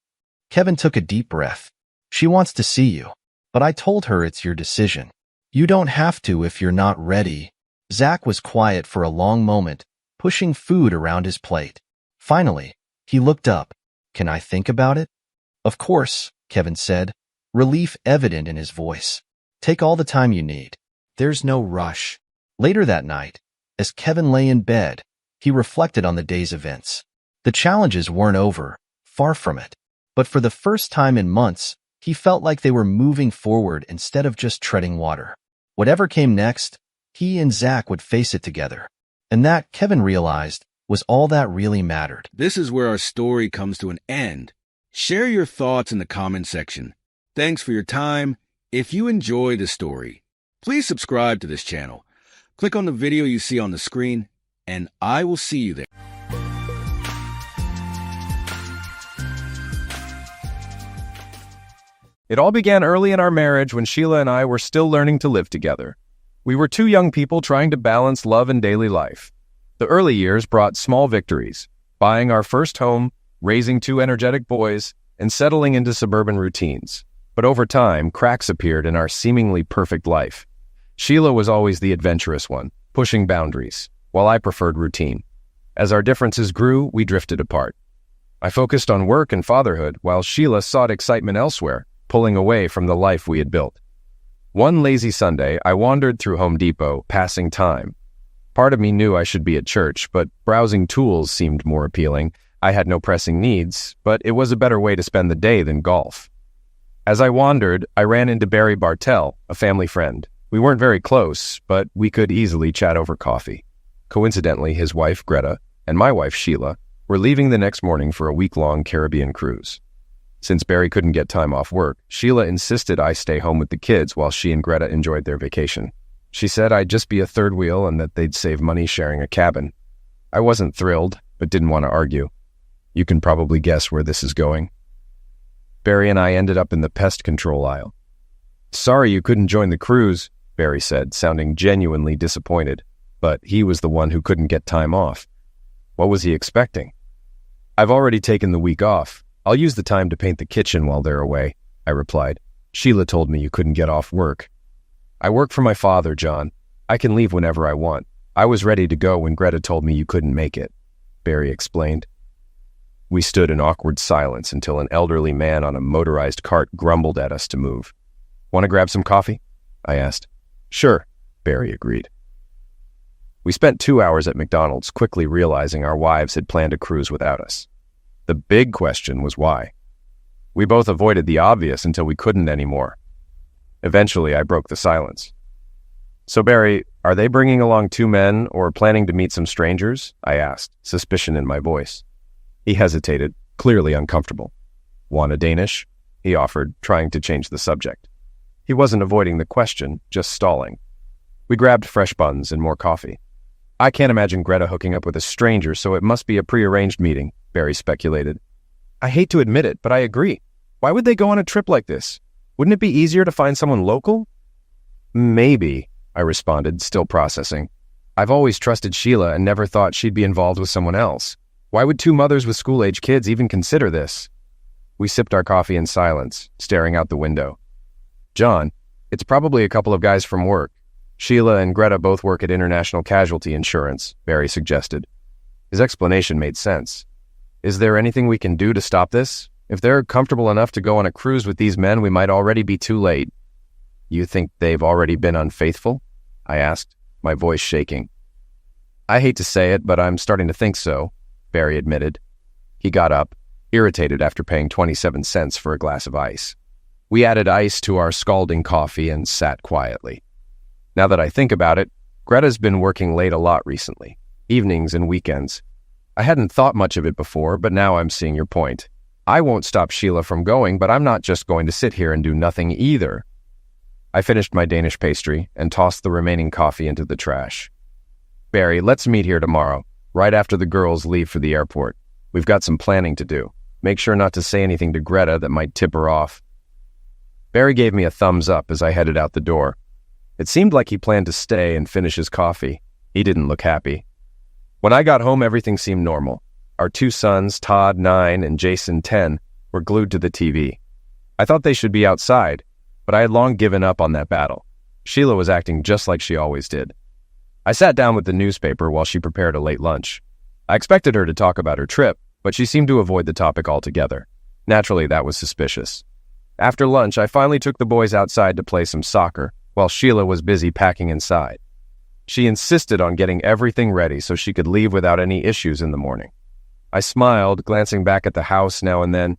Kevin took a deep breath. She wants to see you. But I told her it's your decision. You don't have to if you're not ready. Zach was quiet for a long moment, pushing food around his plate. Finally, he looked up. Can I think about it? Of course, Kevin said, relief evident in his voice. Take all the time you need. There's no rush. Later that night, as Kevin lay in bed, he reflected on the day's events. The challenges weren't over, far from it. But for the first time in months, he felt like they were moving forward instead of just treading water. Whatever came next, he and Zach would face it together. And that, Kevin realized, was all that really mattered. This is where our story comes to an end. Share your thoughts in the comment section. Thanks for your time. If you enjoy the story, please subscribe to this channel. Click on the video you see on the screen, and I will see you there. It all began early in our marriage when Sheila and I were still learning to live together. We were two young people trying to balance love and daily life. The early years brought small victories, buying our first home, raising two energetic boys, and settling into suburban routines. But over time, cracks appeared in our seemingly perfect life. Sheila was always the adventurous one, pushing boundaries, while I preferred routine. As our differences grew, we drifted apart. I focused on work and fatherhood, while Sheila sought excitement elsewhere, pulling away from the life we had built. One lazy Sunday, I wandered through Home Depot, passing time. Part of me knew I should be at church, but browsing tools seemed more appealing. I had no pressing needs, but it was a better way to spend the day than golf. As I wandered, I ran into Barry Bartell, a family friend. We weren't very close, but we could easily chat over coffee. Coincidentally, his wife, Greta, and my wife, Sheila, were leaving the next morning for a week-long Caribbean cruise. Since Barry couldn't get time off work, Sheila insisted I stay home with the kids while she and Greta enjoyed their vacation. She said I'd just be a third wheel and that they'd save money sharing a cabin. I wasn't thrilled, but didn't want to argue. You can probably guess where this is going. Barry and I ended up in the pest control aisle. Sorry you couldn't join the cruise, Barry said, sounding genuinely disappointed, but he was the one who couldn't get time off. What was he expecting? I've already taken the week off. I'll use the time to paint the kitchen while they're away, I replied. Sheila told me you couldn't get off work. I work for my father, John. I can leave whenever I want. I was ready to go when Greta told me you couldn't make it, Barry explained. We stood in awkward silence until an elderly man on a motorized cart grumbled at us to move. Want to grab some coffee? I asked. Sure, Barry agreed. We spent 2 hours at McDonald's, quickly realizing our wives had planned a cruise without us. The big question was why. We both avoided the obvious until we couldn't anymore. Eventually, I broke the silence. "So, Barry, are they bringing along 2 men or planning to meet some strangers?" I asked, suspicion in my voice. He hesitated, clearly uncomfortable. "Want a Danish?" he offered, trying to change the subject. He wasn't avoiding the question, just stalling. We grabbed fresh buns and more coffee. "I can't imagine Greta hooking up with a stranger, so it must be a prearranged meeting," Barry speculated. "I hate to admit it, but I agree. Why would they go on a trip like this? Wouldn't it be easier to find someone local?" "Maybe," I responded, still processing. "I've always trusted Sheila and never thought she'd be involved with someone else. Why would 2 mothers with school-age kids even consider this?" We sipped our coffee in silence, staring out the window. "John, it's probably a couple of guys from work. Sheila and Greta both work at International Casualty Insurance," Barry suggested. His explanation made sense. "Is there anything we can do to stop this? If they're comfortable enough to go on a cruise with these men, we might already be too late." "You think they've already been unfaithful?" I asked, my voice shaking. "I hate to say it, but I'm starting to think so," Barry admitted. He got up, irritated after paying 27 cents for a glass of ice. We added ice to our scalding coffee and sat quietly. Now that I think about it, Greta's been working late a lot recently, evenings and weekends. I hadn't thought much of it before, but now I'm seeing your point. I won't stop Sheila from going, but I'm not just going to sit here and do nothing either. I finished my Danish pastry and tossed the remaining coffee into the trash. "Barry, let's meet here tomorrow, right after the girls leave for the airport. We've got some planning to do. Make sure not to say anything to Greta that might tip her off." Barry gave me a thumbs up as I headed out the door. It seemed like he planned to stay and finish his coffee. He didn't look happy. When I got home, everything seemed normal. Our 2 sons, Todd, 9, and Jason, 10, were glued to the TV. I thought they should be outside, but I had long given up on that battle. Sheila was acting just like she always did. I sat down with the newspaper while she prepared a late lunch. I expected her to talk about her trip, but she seemed to avoid the topic altogether. Naturally, that was suspicious. After lunch, I finally took the boys outside to play some soccer, while Sheila was busy packing inside. She insisted on getting everything ready so she could leave without any issues in the morning. I smiled, glancing back at the house now and then.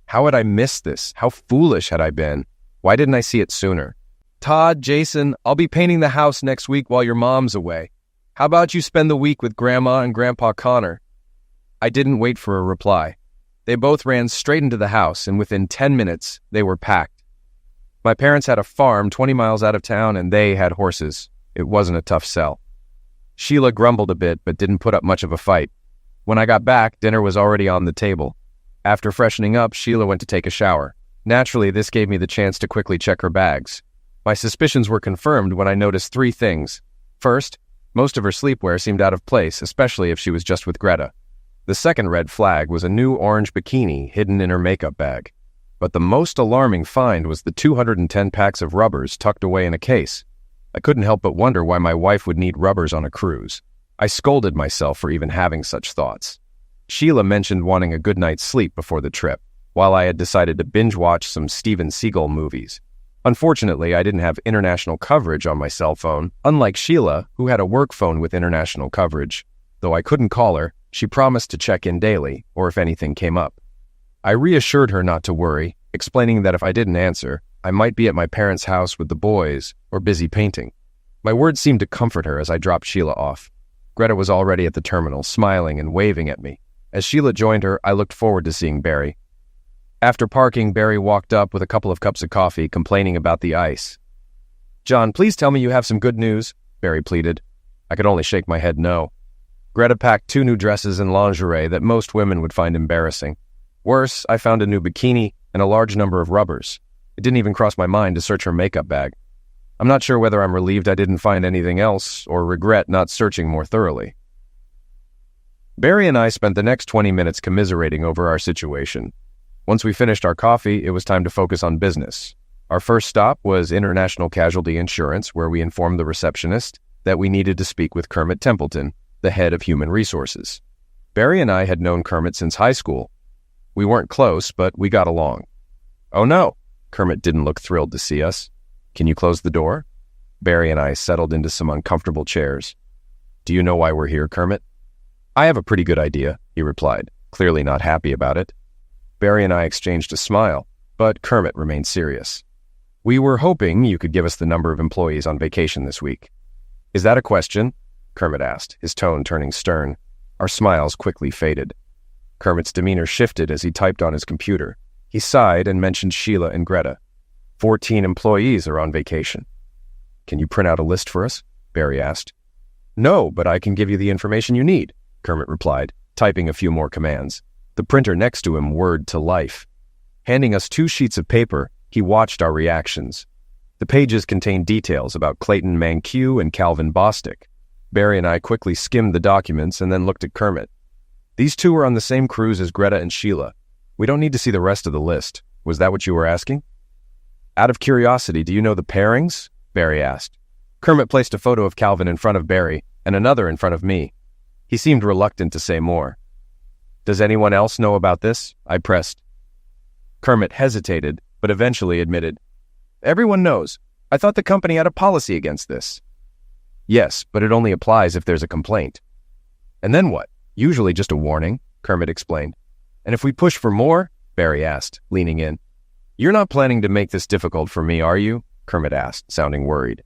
How had I missed this? How foolish had I been? Why didn't I see it sooner? "Todd, Jason, I'll be painting the house next week while your mom's away. How about you spend the week with Grandma and Grandpa Connor?" I didn't wait for a reply. They both ran straight into the house, and within 10 minutes, they were packed. My parents had a farm 20 miles out of town, and they had horses. It wasn't a tough sell. Sheila grumbled a bit, but didn't put up much of a fight. When I got back, dinner was already on the table. After freshening up, Sheila went to take a shower. Naturally, this gave me the chance to quickly check her bags. My suspicions were confirmed when I noticed 3 things. First, most of her sleepwear seemed out of place, especially if she was just with Greta. The second red flag was a new orange bikini hidden in her makeup bag. But the most alarming find was the 210 packs of rubbers tucked away in a case. I couldn't help but wonder why my wife would need rubbers on a cruise. I scolded myself for even having such thoughts. Sheila mentioned wanting a good night's sleep before the trip, while I had decided to binge-watch some Steven Seagal movies. Unfortunately, I didn't have international coverage on my cell phone, unlike Sheila, who had a work phone with international coverage. Though I couldn't call her, she promised to check in daily, or if anything came up. I reassured her not to worry, explaining that if I didn't answer, I might be at my parents' house with the boys, or busy painting. My words seemed to comfort her as I dropped Sheila off. Greta was already at the terminal, smiling and waving at me. As Sheila joined her, I looked forward to seeing Barry. After parking, Barry walked up with a couple of cups of coffee, complaining about the ice. "John, please tell me you have some good news," Barry pleaded. I could only shake my head no. Greta packed 2 new dresses and lingerie that most women would find embarrassing. Worse, I found a new bikini and a large number of rubbers. It didn't even cross my mind to search her makeup bag. I'm not sure whether I'm relieved I didn't find anything else or regret not searching more thoroughly. Barry and I spent the next 20 minutes commiserating over our situation. Once we finished our coffee, it was time to focus on business. Our first stop was International Casualty Insurance, where we informed the receptionist that we needed to speak with Kermit Templeton, the head of human resources. Barry and I had known Kermit since high school. We weren't close, but we got along. "Oh no," Kermit didn't look thrilled to see us. "Can you close the door?" Barry and I settled into some uncomfortable chairs. Do you know why we're here, Kermit? I have a pretty good idea, he replied, clearly not happy about it. Barry and I exchanged a smile, but Kermit remained serious. We were hoping you could give us the number of employees on vacation this week. Is that a question? Kermit asked, his tone turning stern. Our smiles quickly faded. Kermit's demeanor shifted as he typed on his computer. He sighed and mentioned Sheila and Greta. 14 employees are on vacation. Can you print out a list for us? Barry asked. No, but I can give you the information you need, Kermit replied, typing a few more commands. The printer next to him whirred to life. Handing us 2 sheets of paper, he watched our reactions. The pages contained details about Clayton Manque and Calvin Bostic. Barry and I quickly skimmed the documents and then looked at Kermit. These 2 were on the same cruise as Greta and Sheila. We don't need to see the rest of the list. Was that what you were asking? Out of curiosity, do you know the pairings? Barry asked. Kermit placed a photo of Calvin in front of Barry and another in front of me. He seemed reluctant to say more. Does anyone else know about this? I pressed. Kermit hesitated, but eventually admitted. Everyone knows. I thought the company had a policy against this. Yes, but it only applies if there's a complaint. And then what? Usually just a warning, Kermit explained. And if we push for more? Barry asked, leaning in. You're not planning to make this difficult for me, are you? Kermit asked, sounding worried.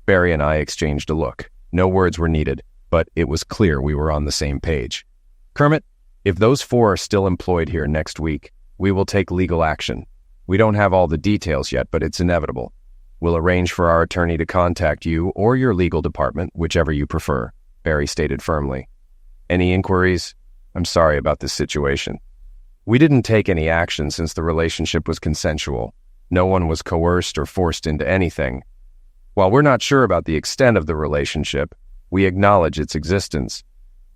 Barry and I exchanged a look. No words were needed, but it was clear we were on the same page. Kermit, if those 4 are still employed here next week, we will take legal action. We don't have all the details yet, but it's inevitable. We'll arrange for our attorney to contact you or your legal department, whichever you prefer, Barry stated firmly. Any inquiries? I'm sorry about this situation. We didn't take any action since the relationship was consensual. No one was coerced or forced into anything. While we're not sure about the extent of the relationship, we acknowledge its existence.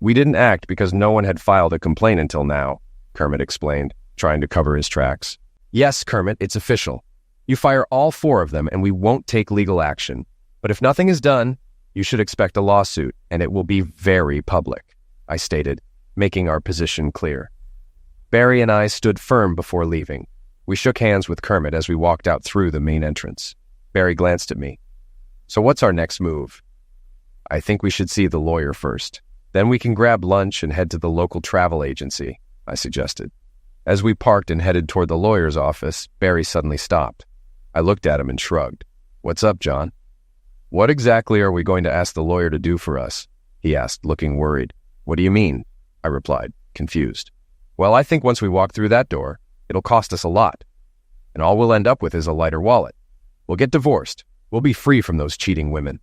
We didn't act because no one had filed a complaint until now, Kermit explained, trying to cover his tracks. Yes, Kermit, it's official. You fire all 4 of them and we won't take legal action. But if nothing is done, you should expect a lawsuit, and it will be very public, I stated, making our position clear. Barry and I stood firm before leaving. We shook hands with Kermit as we walked out through the main entrance. Barry glanced at me. So what's our next move? I think we should see the lawyer first. Then we can grab lunch and head to the local travel agency, I suggested. As we parked and headed toward the lawyer's office, Barry suddenly stopped. I looked at him and shrugged. What's up, John? What exactly are we going to ask the lawyer to do for us? He asked, looking worried. What do you mean? I replied, confused. Well, I think once we walk through that door, it'll cost us a lot. And all we'll end up with is a lighter wallet. We'll get divorced. We'll be free from those cheating women.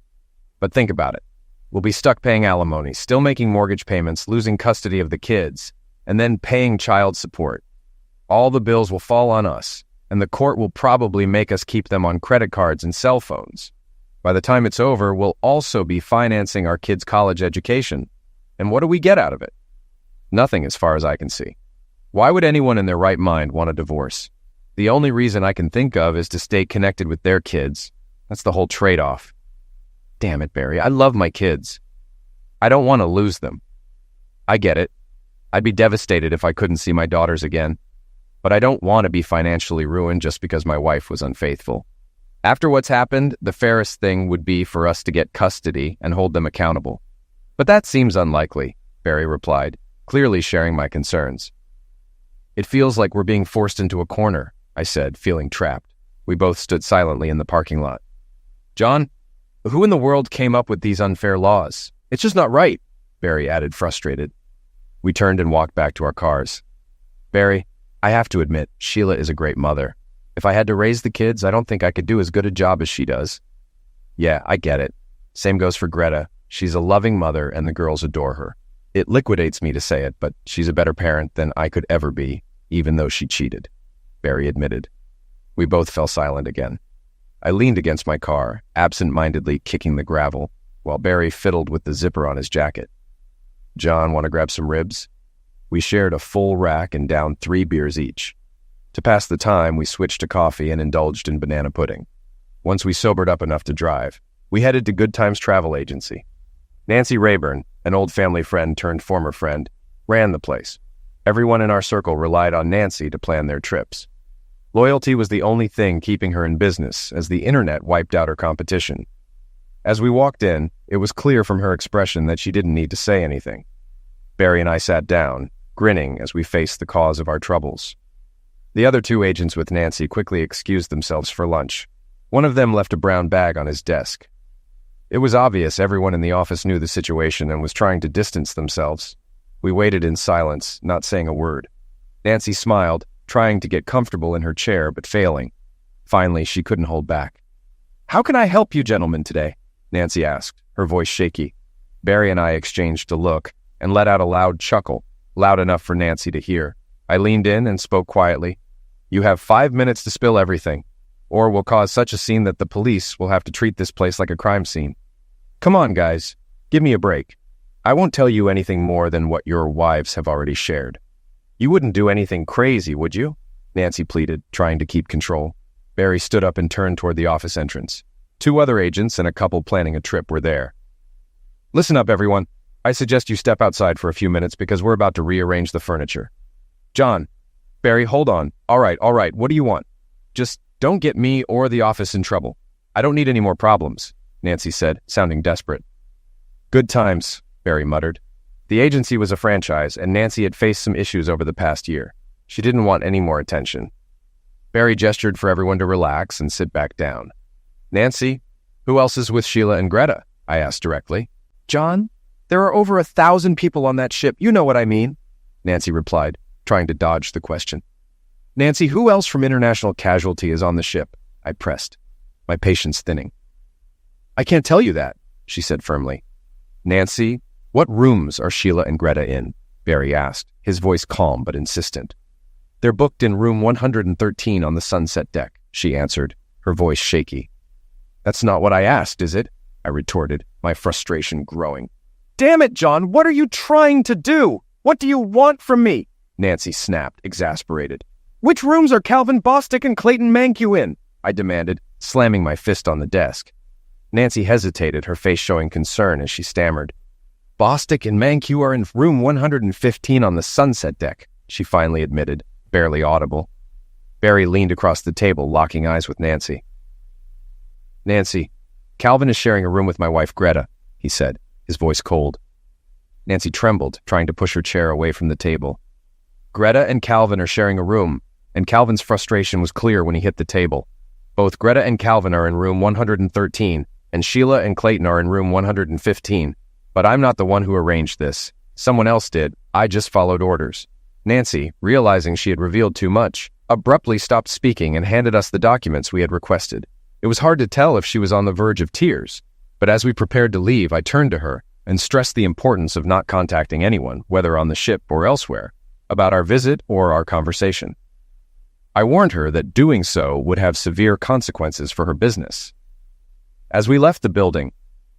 But think about it. We'll be stuck paying alimony, still making mortgage payments, losing custody of the kids, and then paying child support. All the bills will fall on us, and the court will probably make us keep them on credit cards and cell phones. By the time it's over, we'll also be financing our kids' college education. And what do we get out of it? Nothing, as far as I can see. Why would anyone in their right mind want a divorce? The only reason I can think of is to stay connected with their kids. That's the whole trade-off. Damn it, Barry, I love my kids. I don't want to lose them. I get it. I'd be devastated if I couldn't see my daughters again. But I don't want to be financially ruined just because my wife was unfaithful. After what's happened, the fairest thing would be for us to get custody and hold them accountable. But that seems unlikely, Barry replied, clearly sharing my concerns. It feels like we're being forced into a corner, I said, feeling trapped. We both stood silently in the parking lot. John, who in the world came up with these unfair laws? It's just not right, Barry added, frustrated. We turned and walked back to our cars. Barry, I have to admit, Sheila is a great mother. If I had to raise the kids, I don't think I could do as good a job as she does. Yeah, I get it. Same goes for Greta. She's a loving mother and the girls adore her. It liquidates me to say it, but she's a better parent than I could ever be, even though she cheated, Barry admitted. We both fell silent again. I leaned against my car, absent-mindedly kicking the gravel, while Barry fiddled with the zipper on his jacket. John, want to grab some ribs? We shared a full rack and downed 3 beers each. To pass the time, we switched to coffee and indulged in banana pudding. Once we sobered up enough to drive, we headed to Good Times Travel Agency. Nancy Rayburn, an old family friend turned former friend, ran the place. Everyone in our circle relied on Nancy to plan their trips. Loyalty was the only thing keeping her in business, as the internet wiped out her competition. As we walked in, it was clear from her expression that she didn't need to say anything. Barry and I sat down, grinning as we faced the cause of our troubles. The other two agents with Nancy quickly excused themselves for lunch. One of them left a brown bag on his desk. It was obvious everyone in the office knew the situation and was trying to distance themselves. We waited in silence, not saying a word. Nancy smiled, trying to get comfortable in her chair, but failing. Finally, she couldn't hold back. "How can I help you gentlemen today?" Nancy asked, her voice shaky. Barry and I exchanged a look and let out a loud chuckle, loud enough for Nancy to hear. I leaned in and spoke quietly. "You have 5 minutes to spill everything, or we'll cause such a scene that the police will have to treat this place like a crime scene. Come on, guys, give me a break. I won't tell you anything more than what your wives have already shared." "You wouldn't do anything crazy, would you?" Nancy pleaded, trying to keep control. Barry stood up and turned toward the office entrance. 2 other agents and a couple planning a trip were there. "Listen up, everyone. I suggest you step outside for a few minutes because we're about to rearrange the furniture." "John." "Barry, hold on. All right, what do you want? Just don't get me or the office in trouble. I don't need any more problems," Nancy said, sounding desperate. "Good times," Barry muttered. The agency was a franchise, and Nancy had faced some issues over the past year. She didn't want any more attention. Barry gestured for everyone to relax and sit back down. "Nancy, who else is with Sheila and Greta?" I asked directly. "John, there are over 1,000 people on that ship. You know what I mean," Nancy replied, trying to dodge the question. "Nancy, who else from International Casualty is on the ship?" I pressed, my patience thinning. "I can't tell you that," she said firmly. "Nancy, what rooms are Sheila and Greta in?" Barry asked, his voice calm but insistent. "They're booked in room 113 on the sunset deck," she answered, her voice shaky. "That's not what I asked, is it?" I retorted, my frustration growing. "Damn it, John, what are you trying to do? What do you want from me?" Nancy snapped, exasperated. "Which rooms are Calvin Bostic and Clayton Mankiw in?" I demanded, slamming my fist on the desk. Nancy hesitated, her face showing concern as she stammered. "Bostic and Mankiw are in room 115 on the sunset deck," she finally admitted, barely audible. Barry leaned across the table, locking eyes with Nancy. "Nancy, Calvin is sharing a room with my wife Greta," he said, his voice cold. Nancy trembled, trying to push her chair away from the table. "Greta and Calvin are sharing a room," and Calvin's frustration was clear when he hit the table. "Both Greta and Calvin are in room 113, and Sheila and Clayton are in room 115. But I'm not the one who arranged this. Someone else did. I just followed orders." Nancy, realizing she had revealed too much, abruptly stopped speaking and handed us the documents we had requested. It was hard to tell if she was on the verge of tears, but as we prepared to leave, I turned to her and stressed the importance of not contacting anyone, whether on the ship or elsewhere, about our visit or our conversation. I warned her that doing so would have severe consequences for her business. As we left the building,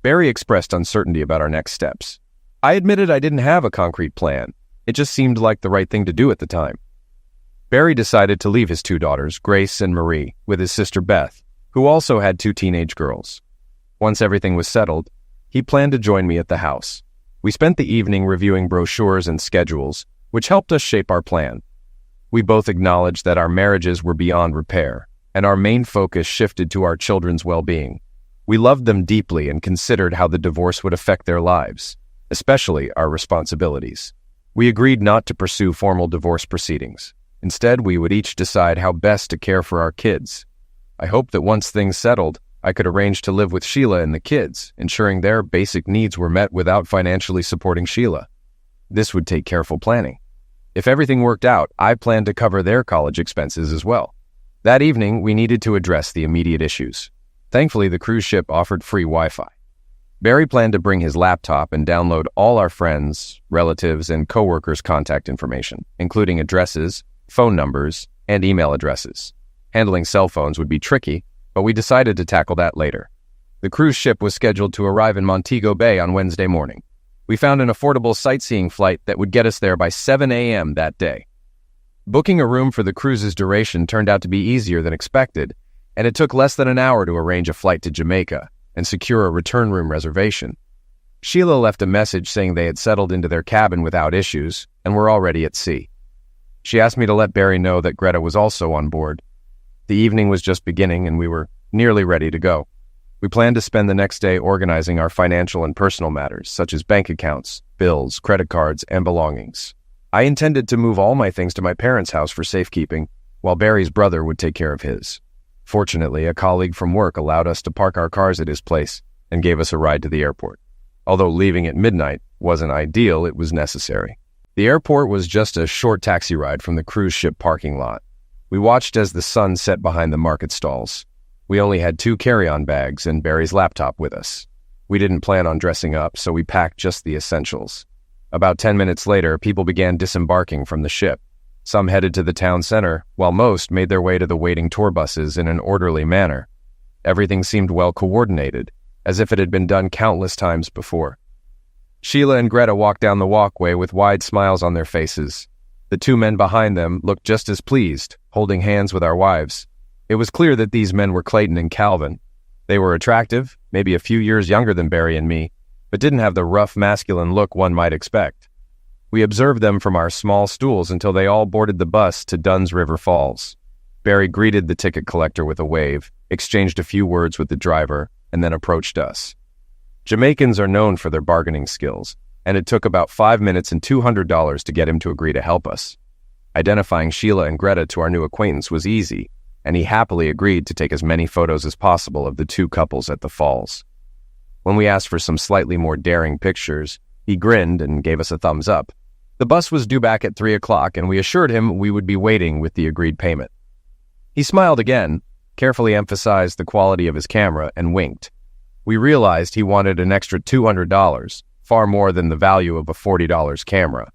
Barry expressed uncertainty about our next steps. I admitted I didn't have a concrete plan. It just seemed like the right thing to do at the time. Barry decided to leave his 2 daughters, Grace and Marie, with his sister Beth, who also had 2 teenage girls. Once everything was settled, he planned to join me at the house. We spent the evening reviewing brochures and schedules, which helped us shape our plan. We both acknowledged that our marriages were beyond repair, and our main focus shifted to our children's well-being. We loved them deeply and considered how the divorce would affect their lives, especially our responsibilities. We agreed not to pursue formal divorce proceedings. Instead, we would each decide how best to care for our kids. I hoped that once things settled, I could arrange to live with Sheila and the kids, ensuring their basic needs were met without financially supporting Sheila. This would take careful planning. If everything worked out, I planned to cover their college expenses as well. That evening, we needed to address the immediate issues. Thankfully, the cruise ship offered free Wi-Fi. Barry planned to bring his laptop and download all our friends, relatives, and coworkers' contact information, including addresses, phone numbers, and email addresses. Handling cell phones would be tricky, but we decided to tackle that later. The cruise ship was scheduled to arrive in Montego Bay on Wednesday morning. We found an affordable sightseeing flight that would get us there by 7 a.m. that day. Booking a room for the cruise's duration turned out to be easier than expected, and it took less than an hour to arrange a flight to Jamaica and secure a return room reservation. Sheila left a message saying they had settled into their cabin without issues and were already at sea. She asked me to let Barry know that Greta was also on board. The evening was just beginning and we were nearly ready to go. We planned to spend the next day organizing our financial and personal matters, such as bank accounts, bills, credit cards, and belongings. I intended to move all my things to my parents' house for safekeeping, while Barry's brother would take care of his. Fortunately, a colleague from work allowed us to park our cars at his place and gave us a ride to the airport. Although leaving at midnight wasn't ideal, it was necessary. The airport was just a short taxi ride from the cruise ship parking lot. We watched as the sun set behind the market stalls. We only had 2 carry-on bags and Barry's laptop with us. We didn't plan on dressing up, so we packed just the essentials. About 10 minutes later, people began disembarking from the ship. Some headed to the town center, while most made their way to the waiting tour buses in an orderly manner. Everything seemed well coordinated, as if it had been done countless times before. Sheila and Greta walked down the walkway with wide smiles on their faces. The 2 men behind them looked just as pleased, holding hands with our wives. It was clear that these men were Clayton and Calvin. They were attractive, maybe a few years younger than Barry and me, but didn't have the rough masculine look one might expect. We observed them from our small stools until they all boarded the bus to Dunn's River Falls. Barry greeted the ticket collector with a wave, exchanged a few words with the driver, and then approached us. Jamaicans are known for their bargaining skills, and it took about 5 minutes and $200 to get him to agree to help us. Identifying Sheila and Greta to our new acquaintance was easy, and he happily agreed to take as many photos as possible of the 2 couples at the falls. When we asked for some slightly more daring pictures, he grinned and gave us a thumbs up. The bus was due back at 3 o'clock, and we assured him we would be waiting with the agreed payment. He smiled again, carefully emphasized the quality of his camera, and winked. We realized he wanted an extra $200, far more than the value of a $40 camera.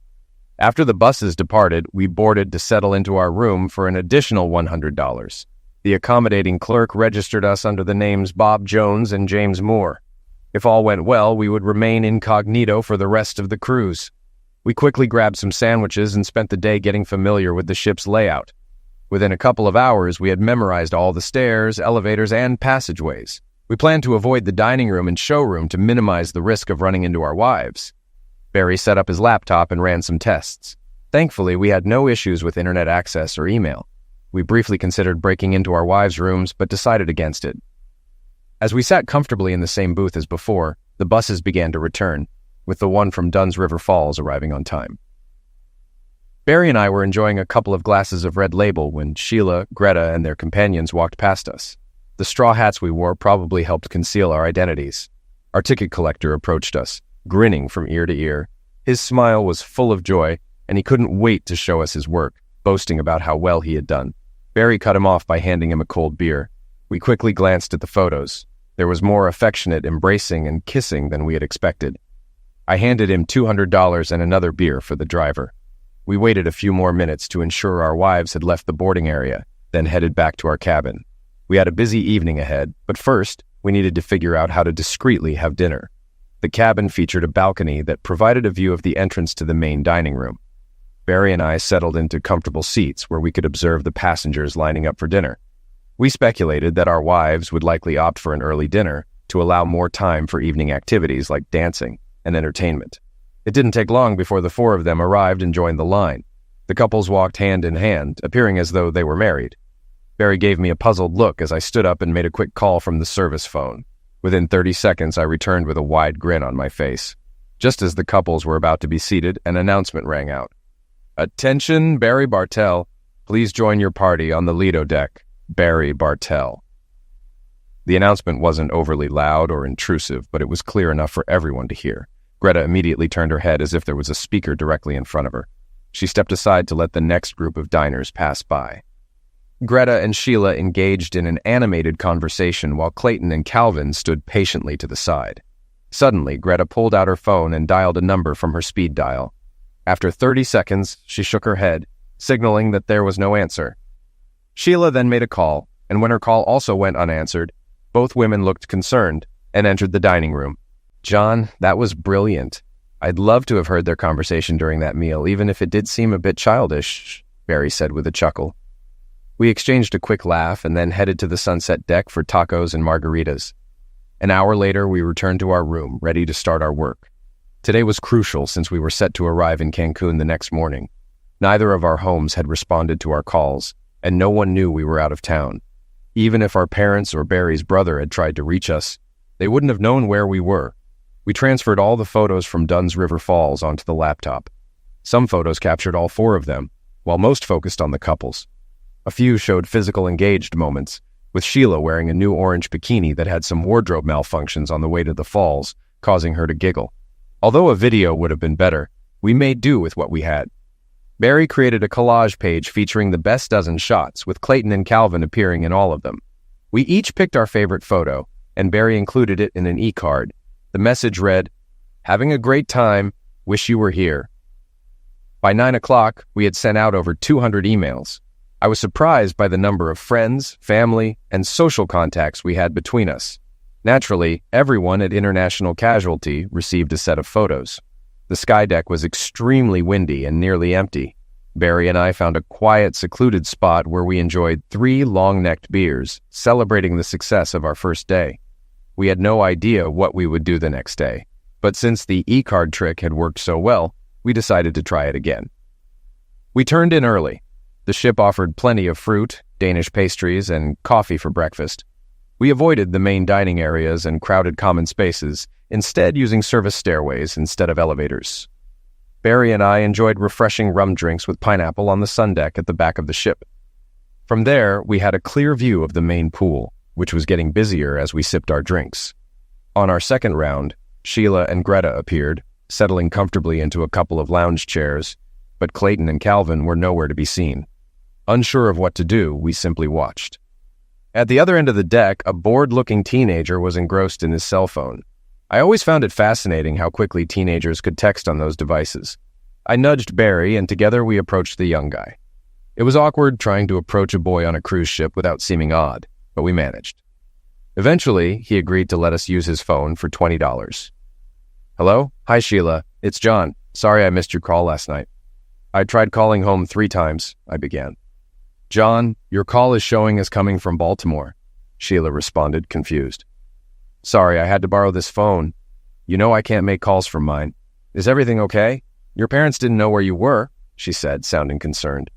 After the buses departed, we boarded to settle into our room for an additional $100. The accommodating clerk registered us under the names Bob Jones and James Moore. If all went well, we would remain incognito for the rest of the cruise. We quickly grabbed some sandwiches and spent the day getting familiar with the ship's layout. Within a couple of hours, we had memorized all the stairs, elevators, and passageways. We planned to avoid the dining room and showroom to minimize the risk of running into our wives. Barry set up his laptop and ran some tests. Thankfully, we had no issues with internet access or email. We briefly considered breaking into our wives' rooms, but decided against it. As we sat comfortably in the same booth as before, the buses began to return, with the one from Dunn's River Falls arriving on time. Barry and I were enjoying a couple of glasses of Red Label when Sheila, Greta, and their companions walked past us. The straw hats we wore probably helped conceal our identities. Our ticket collector approached us, grinning from ear to ear. His smile was full of joy, and he couldn't wait to show us his work, boasting about how well he had done. Barry cut him off by handing him a cold beer. We quickly glanced at the photos. There was more affectionate embracing and kissing than we had expected. I handed him $200 and another beer for the driver. We waited a few more minutes to ensure our wives had left the boarding area, then headed back to our cabin. We had a busy evening ahead, but first, we needed to figure out how to discreetly have dinner. The cabin featured a balcony that provided a view of the entrance to the main dining room. Barry and I settled into comfortable seats where we could observe the passengers lining up for dinner. We speculated that our wives would likely opt for an early dinner to allow more time for evening activities like dancing and entertainment. It didn't take long before the 4 of them arrived and joined the line. The couples walked hand in hand, appearing as though they were married. Barry gave me a puzzled look as I stood up and made a quick call from the service phone. Within 30 seconds, I returned with a wide grin on my face. Just as the couples were about to be seated, an announcement rang out. "Attention, Barry Bartell. Please join your party on the Lido deck. Barry Bartell." The announcement wasn't overly loud or intrusive, but it was clear enough for everyone to hear. Greta immediately turned her head as if there was a speaker directly in front of her. She stepped aside to let the next group of diners pass by. Greta and Sheila engaged in an animated conversation while Clayton and Calvin stood patiently to the side. Suddenly, Greta pulled out her phone and dialed a number from her speed dial. After 30 seconds, she shook her head, signaling that there was no answer. Sheila then made a call, and when her call also went unanswered, both women looked concerned and entered the dining room. "John, that was brilliant. I'd love to have heard their conversation during that meal, even if it did seem a bit childish," Barry said with a chuckle. We exchanged a quick laugh and then headed to the sunset deck for tacos and margaritas. An hour later, we returned to our room, ready to start our work. Today was crucial since we were set to arrive in Cancun the next morning. Neither of our homes had responded to our calls, and no one knew we were out of town. Even if our parents or Barry's brother had tried to reach us, they wouldn't have known where we were. We transferred all the photos from Dunn's River Falls onto the laptop. Some photos captured all 4 of them, while most focused on the couples. A few showed physical engaged moments, with Sheila wearing a new orange bikini that had some wardrobe malfunctions on the way to the falls, causing her to giggle. Although a video would have been better, we made do with what we had. Barry created a collage page featuring the best dozen shots, with Clayton and Calvin appearing in all of them. We each picked our favorite photo, and Barry included it in an e-card. The message read, "Having a great time, wish you were here." By 9 o'clock, we had sent out over 200 emails. I was surprised by the number of friends, family, and social contacts we had between us. Naturally, everyone at International Casualty received a set of photos. The sky deck was extremely windy and nearly empty. Barry and I found a quiet, secluded spot where we enjoyed 3 long-necked beers, celebrating the success of our first day. We had no idea what we would do the next day, but since the e-card trick had worked so well, we decided to try it again. We turned in early. The ship offered plenty of fruit, Danish pastries, and coffee for breakfast. We avoided the main dining areas and crowded common spaces, instead using service stairways instead of elevators. Barry and I enjoyed refreshing rum drinks with pineapple on the sun deck at the back of the ship. From there, we had a clear view of the main pool, which was getting busier as we sipped our drinks. On our second round, Sheila and Greta appeared, settling comfortably into a couple of lounge chairs, but Clayton and Calvin were nowhere to be seen. Unsure of what to do, we simply watched. At the other end of the deck, a bored-looking teenager was engrossed in his cell phone. I always found it fascinating how quickly teenagers could text on those devices. I nudged Barry, and together we approached the young guy. It was awkward trying to approach a boy on a cruise ship without seeming odd, but we managed. Eventually, he agreed to let us use his phone for $20. "Hello? Hi, Sheila. It's John. Sorry I missed your call last night. I tried calling home 3 times," I began. "John, your call is showing as coming from Baltimore," Sheila responded, confused. "Sorry, I had to borrow this phone. You know I can't make calls from mine. Is everything okay? Your parents didn't know where you were," she said, sounding concerned.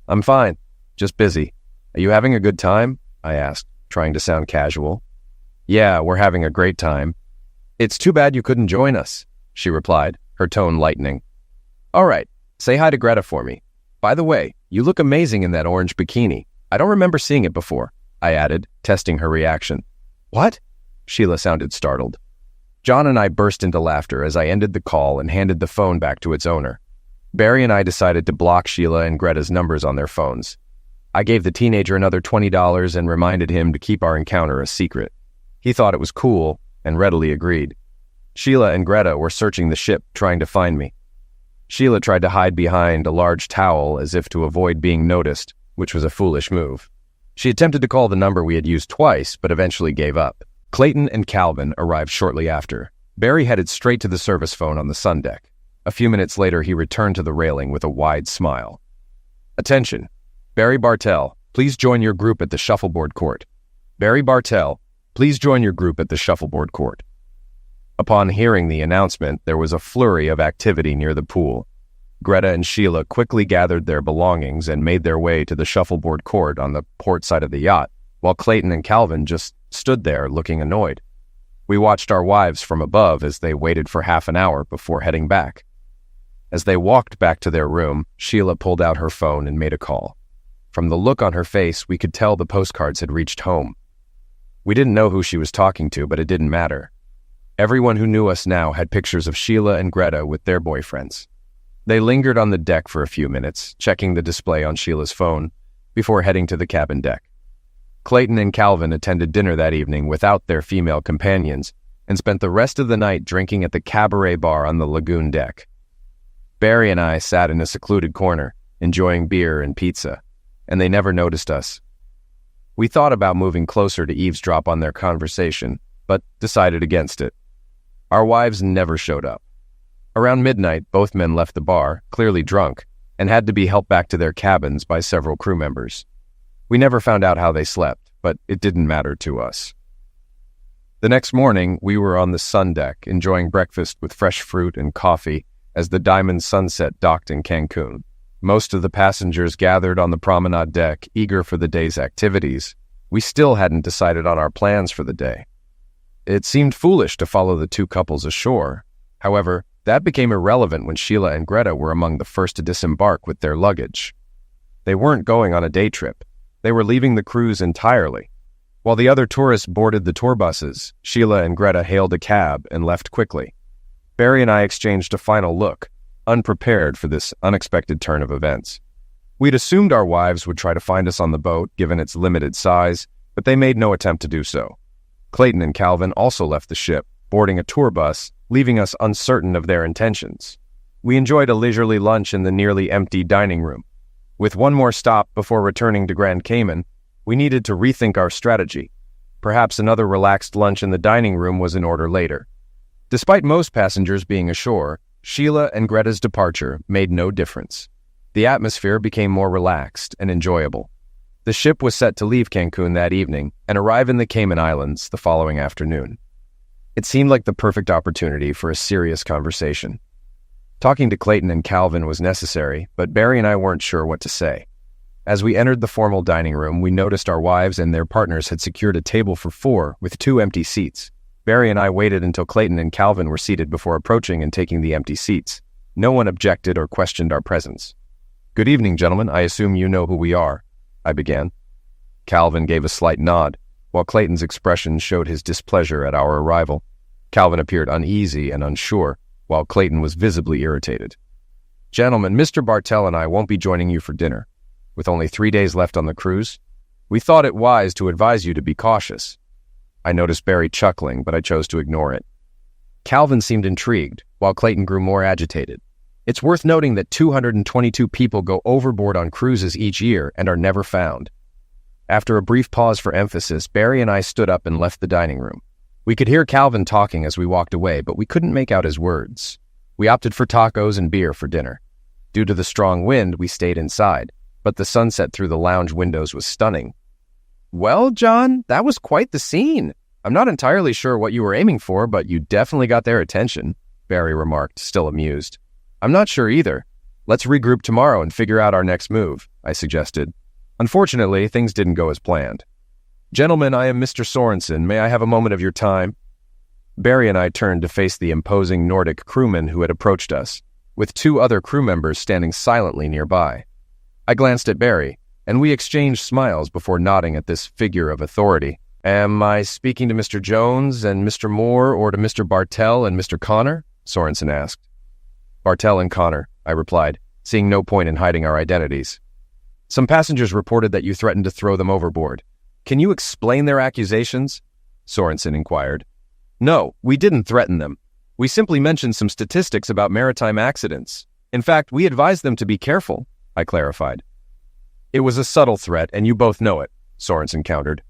"I'm fine. Just busy. Are you having a good time?" I asked, trying to sound casual. "Yeah, we're having a great time. It's too bad you couldn't join us," she replied, her tone lightening. "All right, say hi to Greta for me. By the way, you look amazing in that orange bikini. I don't remember seeing it before," I added, testing her reaction. "What?" Sheila sounded startled. John and I burst into laughter as I ended the call and handed the phone back to its owner. Barry and I decided to block Sheila and Greta's numbers on their phones. I gave the teenager another $20 and reminded him to keep our encounter a secret. He thought it was cool and readily agreed. Sheila and Greta were searching the ship, trying to find me. Sheila tried to hide behind a large towel as if to avoid being noticed, which was a foolish move. She attempted to call the number we had used twice, but eventually gave up. Clayton and Calvin arrived shortly after. Barry headed straight to the service phone on the sun deck. A few minutes later, he returned to the railing with a wide smile. "Attention. Barry Bartell, please join your group at the shuffleboard court. Barry Bartell, please join your group at the shuffleboard court." Upon hearing the announcement, there was a flurry of activity near the pool. Greta and Sheila quickly gathered their belongings and made their way to the shuffleboard court on the port side of the yacht, while Clayton and Calvin just stood there looking annoyed. We watched our wives from above as they waited for half an hour before heading back. As they walked back to their room, Sheila pulled out her phone and made a call. From the look on her face, we could tell the postcards had reached home. We didn't know who she was talking to, but it didn't matter. Everyone who knew us now had pictures of Sheila and Greta with their boyfriends. They lingered on the deck for a few minutes, checking the display on Sheila's phone, before heading to the cabin deck. Clayton and Calvin attended dinner that evening without their female companions and spent the rest of the night drinking at the cabaret bar on the lagoon deck. Barry and I sat in a secluded corner, enjoying beer and pizza, and they never noticed us. We thought about moving closer to eavesdrop on their conversation, but decided against it. Our wives never showed up. Around midnight, both men left the bar, clearly drunk, and had to be helped back to their cabins by several crew members. We never found out how they slept, but it didn't matter to us. The next morning, we were on the sun deck, enjoying breakfast with fresh fruit and coffee as the Diamond Sunset docked in Cancun. Most of the passengers gathered on the promenade deck, eager for the day's activities, We still hadn't decided on our plans for the day. It seemed foolish to follow the two couples ashore. However, that became irrelevant when Sheila and Greta were among the first to disembark with their luggage. They weren't going on a day trip. They were leaving the cruise entirely. While the other tourists boarded the tour buses, Sheila and Greta hailed a cab and left quickly. Barry and I exchanged a final look, unprepared for this unexpected turn of events. We'd assumed our wives would try to find us on the boat, given its limited size, but they made no attempt to do so. Clayton and Calvin also left the ship, boarding a tour bus, leaving us uncertain of their intentions. We enjoyed a leisurely lunch in the nearly empty dining room. With one more stop before returning to Grand Cayman, we needed to rethink our strategy. Perhaps another relaxed lunch in the dining room was in order later. Despite most passengers being ashore, Sheila and Greta's departure made no difference. The atmosphere became more relaxed and enjoyable. The ship was set to leave Cancun that evening and arrive in the Cayman Islands the following afternoon. It seemed like the perfect opportunity for a serious conversation. Talking to Clayton and Calvin was necessary, but Barry and I weren't sure what to say. As we entered the formal dining room, we noticed our wives and their partners had secured a table for 4 with 2 empty seats. Barry and I waited until Clayton and Calvin were seated before approaching and taking the empty seats. No one objected or questioned our presence. "Good evening, gentlemen. I assume you know who we are," I began. Calvin gave a slight nod, while Clayton's expression showed his displeasure at our arrival. Calvin appeared uneasy and unsure, while Clayton was visibly irritated. "Gentlemen, Mr. Bartell and I won't be joining you for dinner. With only 3 days left on the cruise, we thought it wise to advise you to be cautious." I noticed Barry chuckling, but I chose to ignore it. Calvin seemed intrigued, while Clayton grew more agitated. It's worth noting that 222 people go overboard on cruises each year and are never found. After a brief pause for emphasis, Barry and I stood up and left the dining room. We could hear Calvin talking as we walked away, but we couldn't make out his words. We opted for tacos and beer for dinner. Due to the strong wind, we stayed inside, but the sunset through the lounge windows was stunning. "Well, John, that was quite the scene. I'm not entirely sure what you were aiming for, but you definitely got their attention," Barry remarked, still amused. "I'm not sure either. Let's regroup tomorrow and figure out our next move," I suggested. Unfortunately, things didn't go as planned. "Gentlemen, I am Mr. Sorensen. May I have a moment of your time?" Barry and I turned to face the imposing Nordic crewman who had approached us, with 2 other crew members standing silently nearby. I glanced at Barry, and we exchanged smiles before nodding at this figure of authority. "Am I speaking to Mr. Jones and Mr. Moore, or to Mr. Bartell and Mr. Connor?" Sorensen asked. "Bartell and Connor," I replied, seeing no point in hiding our identities. "Some passengers reported that you threatened to throw them overboard. Can you explain their accusations?" Sorensen inquired. "No, we didn't threaten them. We simply mentioned some statistics about maritime accidents. In fact, we advised them to be careful," I clarified. "It was a subtle threat, and you both know it," Sorensen countered.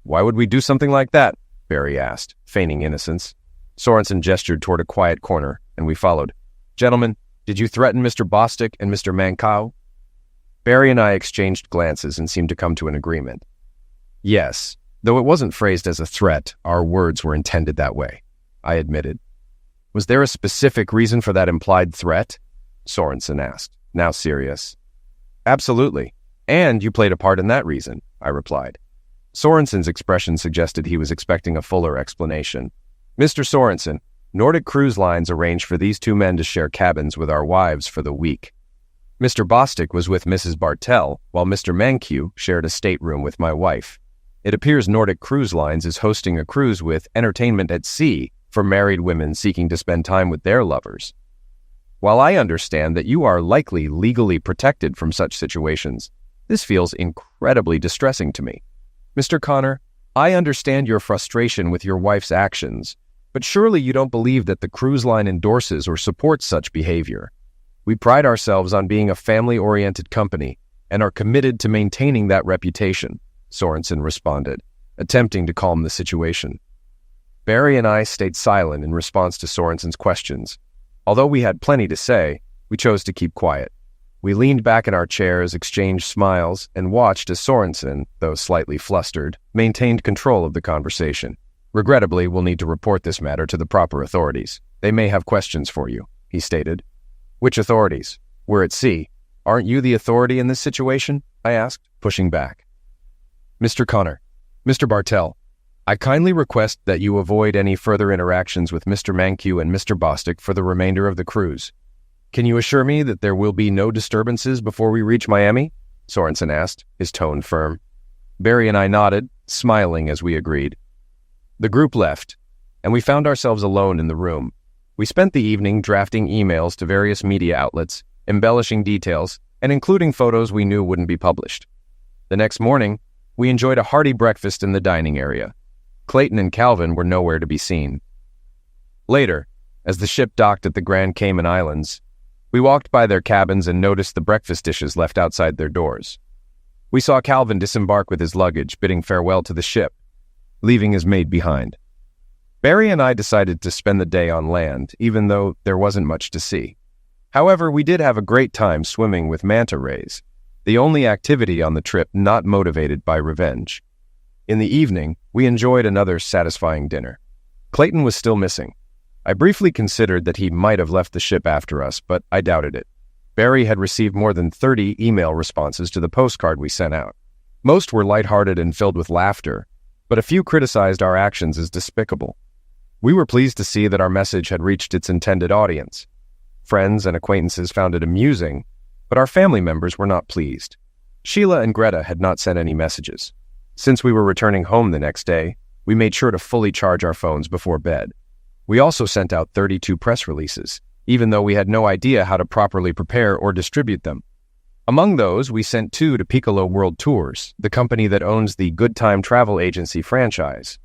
"Why would we do something like that?" Barry asked, feigning innocence. Sorensen gestured toward a quiet corner, and we followed. "Gentlemen, did you threaten Mr. Bostic and Mr. Mankau?" Barry and I exchanged glances and seemed to come to an agreement. "Yes, though it wasn't phrased as a threat, our words were intended that way," I admitted. "Was there a specific reason for that implied threat?" Sorensen asked, now serious. "Absolutely, and you played a part in that reason," I replied. Sorensen's expression suggested he was expecting a fuller explanation. "Mr. Sorensen, Nordic Cruise Lines arranged for these 2 men to share cabins with our wives for the week. Mr. Bostic was with Mrs. Bartell, while Mr. Mankiw shared a stateroom with my wife. It appears Nordic Cruise Lines is hosting a cruise with entertainment at sea for married women seeking to spend time with their lovers. While I understand that you are likely legally protected from such situations, this feels incredibly distressing to me. Mr. Connor, I understand your frustration with your wife's actions, but surely you don't believe that the cruise line endorses or supports such behavior. We pride ourselves on being a family-oriented company and are committed to maintaining that reputation," Sorensen responded, attempting to calm the situation. Barry and I stayed silent in response to Sorensen's questions. Although we had plenty to say, we chose to keep quiet. We leaned back in our chairs, exchanged smiles, and watched as Sorensen, though slightly flustered, maintained control of the conversation. "Regrettably, we'll need to report this matter to the proper authorities. They may have questions for you," he stated. "Which authorities? We're at sea. Aren't you the authority in this situation?" I asked, pushing back. "Mr. Connor, Mr. Bartel, I kindly request that you avoid any further interactions with Mr. Mankiw and Mr. Bostic for the remainder of the cruise. Can you assure me that there will be no disturbances before we reach Miami? Sorensen asked, his tone firm. Barry and I nodded, smiling as we agreed. The group left, and we found ourselves alone in the room. We spent the evening drafting emails to various media outlets, embellishing details, and including photos we knew wouldn't be published. The next morning, we enjoyed a hearty breakfast in the dining area. Clayton and Calvin were nowhere to be seen. Later, as the ship docked at the Grand Cayman Islands, we walked by their cabins and noticed the breakfast dishes left outside their doors. We saw Calvin disembark with his luggage, bidding farewell to the ship, leaving his maid behind. Barry and I decided to spend the day on land, even though there wasn't much to see. However, we did have a great time swimming with manta rays, the only activity on the trip not motivated by revenge. In the evening, we enjoyed another satisfying dinner. Clayton was still missing. I briefly considered that he might have left the ship after us, but I doubted it. Barry had received more than 30 email responses to the postcard we sent out. Most were lighthearted and filled with laughter, but a few criticized our actions as despicable. We were pleased to see that our message had reached its intended audience. Friends and acquaintances found it amusing, but our family members were not pleased. Sheila and Greta had not sent any messages. Since we were returning home the next day, we made sure to fully charge our phones before bed. We also sent out 32 press releases, even though we had no idea how to properly prepare or distribute them. Among those, we sent 2 to Piccolo World Tours, the company that owns the Good Time Travel Agency franchise.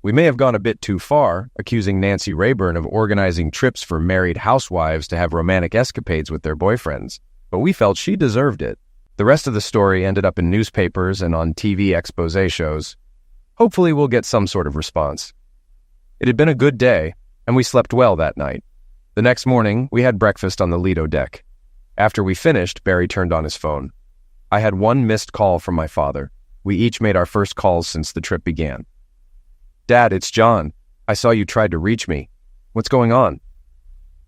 We may have gone a bit too far, accusing Nancy Rayburn of organizing trips for married housewives to have romantic escapades with their boyfriends, but we felt she deserved it. The rest of the story ended up in newspapers and on TV expose shows. Hopefully we'll get some sort of response. It had been a good day, and we slept well that night. The next morning, we had breakfast on the Lido deck. After we finished, Barry turned on his phone. I had 1 missed call from my father. We each made our first calls since the trip began. Dad, it's John. I saw you tried to reach me. What's going on?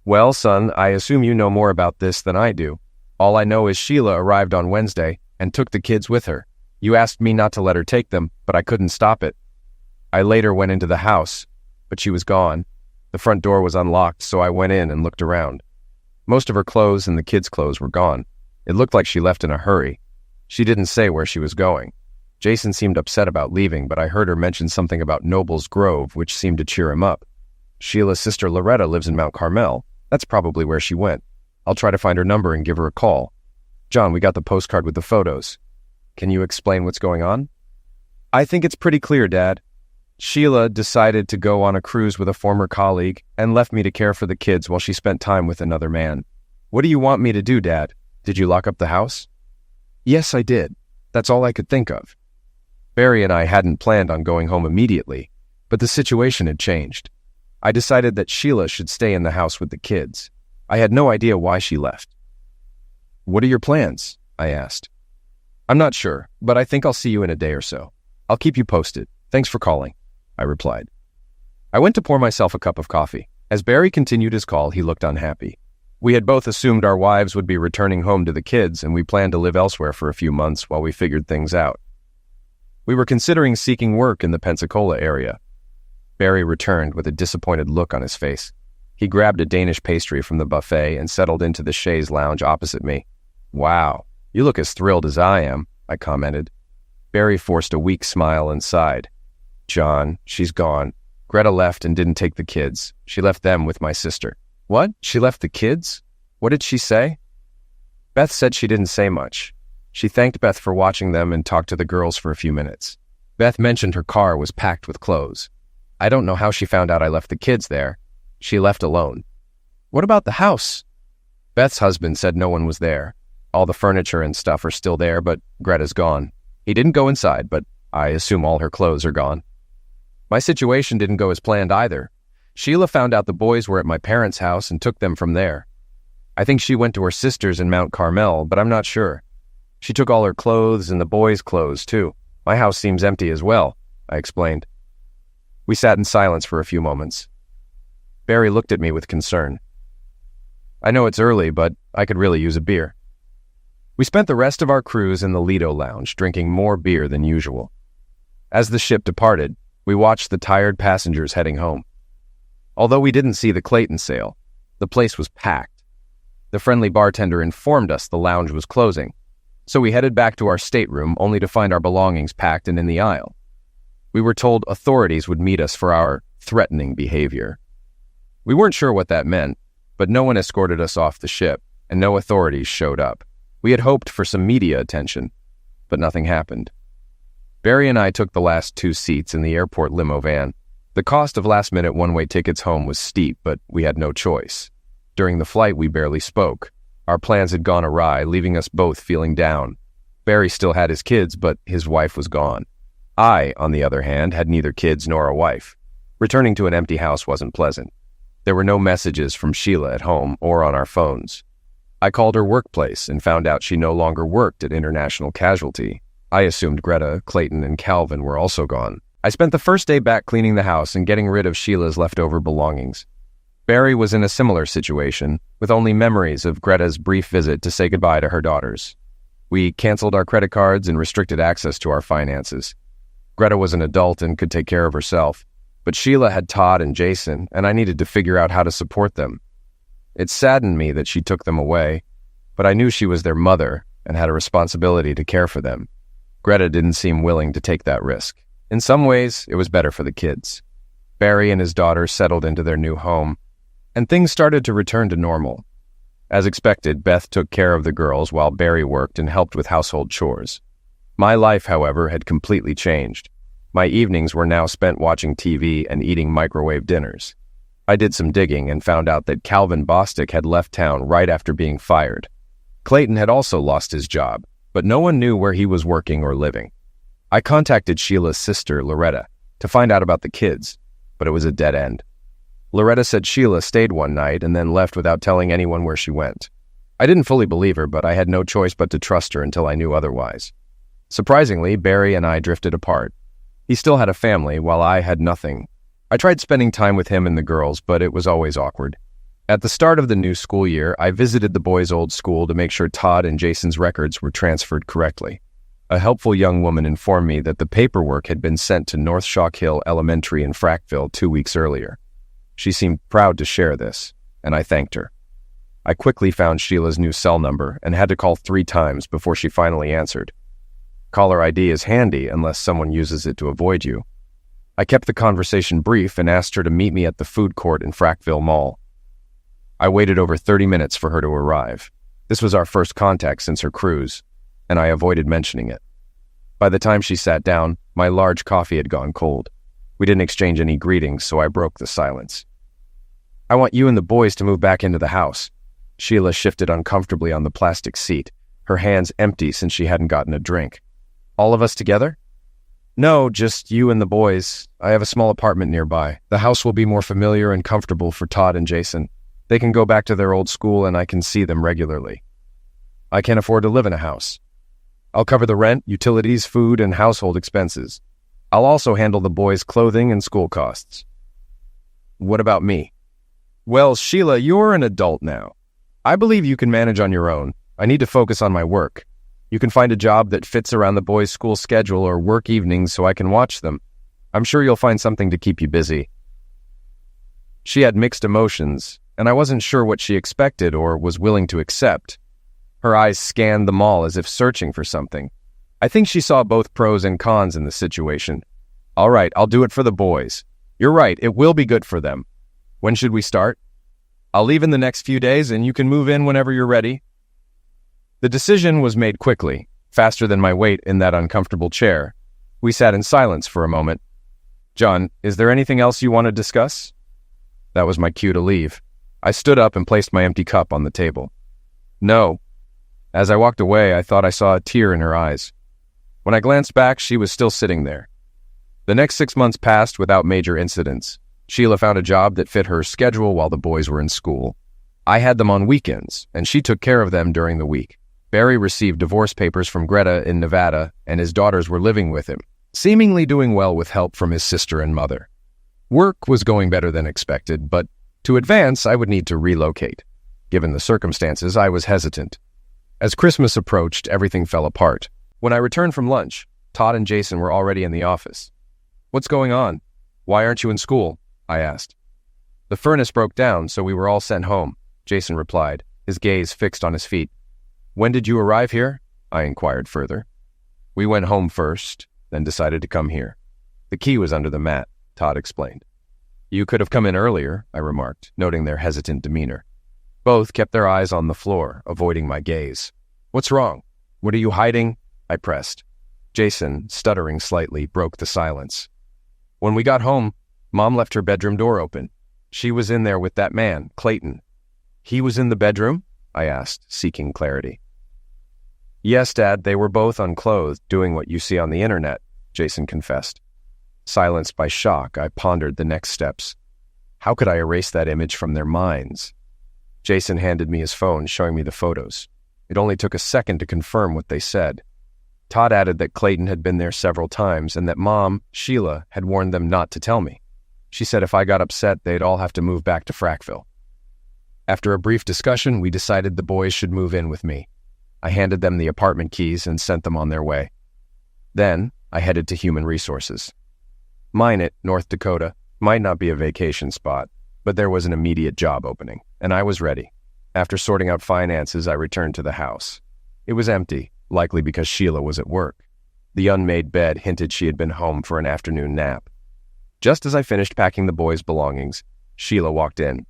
Well, son, I assume you know more about this than I do. All I know is Sheila arrived on Wednesday and took the kids with her. You asked me not to let her take them, but I couldn't stop it. I later went into the house, but she was gone. The front door was unlocked, so I went in and looked around. Most of her clothes and the kids' clothes were gone. It looked like she left in a hurry. She didn't say where she was going. Jason seemed upset about leaving, but I heard her mention something about Noble's Grove, which seemed to cheer him up. Sheila's sister Loretta lives in Mount Carmel. That's probably where she went. I'll try to find her number and give her a call. John, we got the postcard with the photos. Can you explain what's going on? I think it's pretty clear, Dad. Sheila decided to go on a cruise with a former colleague and left me to care for the kids while she spent time with another man. What do you want me to do, Dad? Did you lock up the house? Yes, I did. That's all I could think of. Barry and I hadn't planned on going home immediately, but the situation had changed. I decided that Sheila should stay in the house with the kids. I had no idea why she left. What are your plans? I asked. I'm not sure, but I think I'll see you in a day or so. I'll keep you posted. Thanks for calling, I replied. I went to pour myself a cup of coffee. As Barry continued his call, he looked unhappy. We had both assumed our wives would be returning home to the kids, and we planned to live elsewhere for a few months while we figured things out. We were considering seeking work in the Pensacola area. Barry returned with a disappointed look on his face. He grabbed a Danish pastry from the buffet and settled into the chaise lounge opposite me. Wow, you look as thrilled as I am, I commented. Barry forced a weak smile and sighed. John, she's gone. Greta left and didn't take the kids. She left them with my sister. What? She left the kids? What did she say? Beth said she didn't say much. She thanked Beth for watching them and talked to the girls for a few minutes. Beth mentioned her car was packed with clothes. I don't know how she found out I left the kids there. She left alone. What about the house? Beth's husband said no one was there. All the furniture and stuff are still there, but Greta's gone. He didn't go inside, but I assume all her clothes are gone. My situation didn't go as planned either. Sheila found out the boys were at my parents' house and took them from there. I think she went to her sister's in Mount Carmel, but I'm not sure. She took all her clothes and the boys' clothes, too. My house seems empty as well, I explained. We sat in silence for a few moments. Barry looked at me with concern. I know it's early, but I could really use a beer. We spent the rest of our cruise in the Lido lounge, drinking more beer than usual. As the ship departed, we watched the tired passengers heading home. Although we didn't see the Clayton sail, the place was packed. The friendly bartender informed us the lounge was closing, so we headed back to our stateroom only to find our belongings packed and in the aisle. We were told authorities would meet us for our threatening behavior. We weren't sure what that meant, but no one escorted us off the ship, and no authorities showed up. We had hoped for some media attention, but nothing happened. Barry and I took the last 2 seats in the airport limo van. The cost of last-minute one-way tickets home was steep, but we had no choice. During the flight, we barely spoke. Our plans had gone awry, leaving us both feeling down. Barry still had his kids, but his wife was gone. I, on the other hand, had neither kids nor a wife. Returning to an empty house wasn't pleasant. There were no messages from Sheila at home or on our phones. I called her workplace and found out she no longer worked at International Casualty. I assumed Greta, Clayton, and Calvin were also gone. I spent the first day back cleaning the house and getting rid of Sheila's leftover belongings. Barry was in a similar situation, with only memories of Greta's brief visit to say goodbye to her daughters. We canceled our credit cards and restricted access to our finances. Greta was an adult and could take care of herself, but Sheila had Todd and Jason, and I needed to figure out how to support them. It saddened me that she took them away, but I knew she was their mother and had a responsibility to care for them. Greta didn't seem willing to take that risk. In some ways, it was better for the kids. Barry and his daughter settled into their new home, and things started to return to normal. As expected, Beth took care of the girls while Barry worked and helped with household chores. My life, however, had completely changed. My evenings were now spent watching TV and eating microwave dinners. I did some digging and found out that Calvin Bostic had left town right after being fired. Clayton had also lost his job, but no one knew where he was working or living. I contacted Sheila's sister, Loretta, to find out about the kids, but it was a dead end. Loretta said Sheila stayed one night and then left without telling anyone where she went. I didn't fully believe her, but I had no choice but to trust her until I knew otherwise. Surprisingly, Barry and I drifted apart. He still had a family, while I had nothing. I tried spending time with him and the girls, but it was always awkward. At the start of the new school year, I visited the boys' old school to make sure Todd and Jason's records were transferred correctly. A helpful young woman informed me that the paperwork had been sent to North Shock Hill Elementary in Frackville 2 weeks earlier. She seemed proud to share this, and I thanked her. I quickly found Sheila's new cell number and had to call 3 times before she finally answered. Caller ID is handy unless someone uses it to avoid you. I kept the conversation brief and asked her to meet me at the food court in Frackville Mall. I waited over 30 minutes for her to arrive. This was our first contact since her cruise, and I avoided mentioning it. By the time she sat down, my large coffee had gone cold. We didn't exchange any greetings, so I broke the silence. I want you and the boys to move back into the house. Sheila shifted uncomfortably on the plastic seat, her hands empty since she hadn't gotten a drink. All of us together? No, just you and the boys. I have a small apartment nearby. The house will be more familiar and comfortable for Todd and Jason. They can go back to their old school and I can see them regularly. I can't afford to live in a house. I'll cover the rent, utilities, food, and household expenses. I'll also handle the boys' clothing and school costs. What about me? Well, Sheila, you're an adult now. I believe you can manage on your own. I need to focus on my work. You can find a job that fits around the boys' school schedule or work evenings so I can watch them. I'm sure you'll find something to keep you busy. She had mixed emotions, and I wasn't sure what she expected or was willing to accept. Her eyes scanned the mall as if searching for something. I think she saw both pros and cons in the situation. All right, I'll do it for the boys. You're right, it will be good for them. When should we start? I'll leave in the next few days and you can move in whenever you're ready. The decision was made quickly, faster than my weight in that uncomfortable chair. We sat in silence for a moment. John, is there anything else you want to discuss? That was my cue to leave. I stood up and placed my empty cup on the table. No. As I walked away, I thought I saw a tear in her eyes. When I glanced back, she was still sitting there. The next 6 months passed without major incidents. Sheila found a job that fit her schedule while the boys were in school. I had them on weekends, and she took care of them during the week. Barry received divorce papers from Greta in Nevada, and his daughters were living with him, seemingly doing well with help from his sister and mother. Work was going better than expected, but to advance, I would need to relocate. Given the circumstances, I was hesitant. As Christmas approached, everything fell apart. When I returned from lunch, Todd and Jason were already in the office. "What's going on? Why aren't you in school?" I asked. "The furnace broke down, so we were all sent home," Jason replied, his gaze fixed on his feet. "When did you arrive here?" I inquired further. "We went home first, then decided to come here. The key was under the mat," Todd explained. "You could have come in earlier," I remarked, noting their hesitant demeanor. Both kept their eyes on the floor, avoiding my gaze. "What's wrong? What are you hiding?" I pressed. Jason, stuttering slightly, broke the silence. "When we got home, Mom left her bedroom door open. She was in there with that man, Clayton." "He was in the bedroom?" I asked, seeking clarity. "Yes, Dad, they were both unclothed, doing what you see on the internet," Jason confessed. Silenced by shock, I pondered the next steps. How could I erase that image from their minds? Jason handed me his phone, showing me the photos. It only took a second to confirm what they said. Todd added that Clayton had been there several times and that Mom, Sheila, had warned them not to tell me. She said if I got upset, they'd all have to move back to Frackville. After a brief discussion, we decided the boys should move in with me. I handed them the apartment keys and sent them on their way. Then, I headed to Human Resources. Minot, North Dakota, might not be a vacation spot, but there was an immediate job opening, and I was ready. After sorting out finances, I returned to the house. It was empty, likely because Sheila was at work. The unmade bed hinted she had been home for an afternoon nap. Just as I finished packing the boys' belongings, Sheila walked in.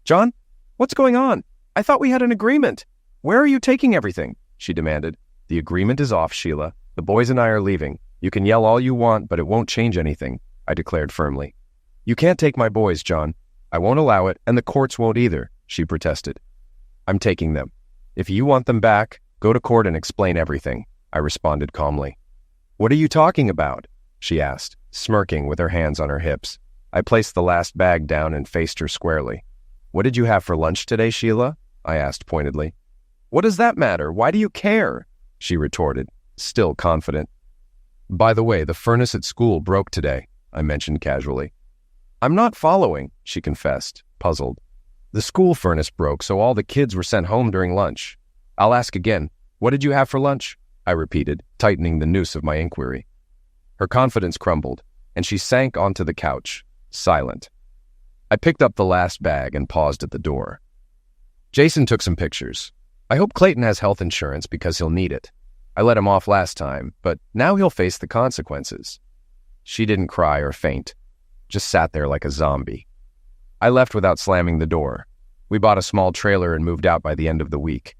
"John, what's going on? I thought we had an agreement. Where are you taking everything?" she demanded. "The agreement is off, Sheila. The boys and I are leaving. You can yell all you want, but it won't change anything," I declared firmly. "You can't take my boys, John. I won't allow it, and the courts won't either," she protested. "I'm taking them. If you want them back, go to court and explain everything," I responded calmly. "What are you talking about?" she asked, smirking with her hands on her hips. I placed the last bag down and faced her squarely. "What did you have for lunch today, Sheila?" I asked pointedly. "What does that matter? Why do you care?" she retorted, still confident. "By the way, the furnace at school broke today," I mentioned casually. "I'm not following," she confessed, puzzled. "The school furnace broke, so all the kids were sent home during lunch. I'll ask again. What did you have for lunch?" I repeated, tightening the noose of my inquiry. Her confidence crumbled, and she sank onto the couch, silent. I picked up the last bag and paused at the door. Jason took some pictures. I hope Clayton has health insurance because he'll need it. I let him off last time, but now he'll face the consequences. She didn't cry or faint, just sat there like a zombie. I left without slamming the door. We bought a small trailer and moved out by the end of the week.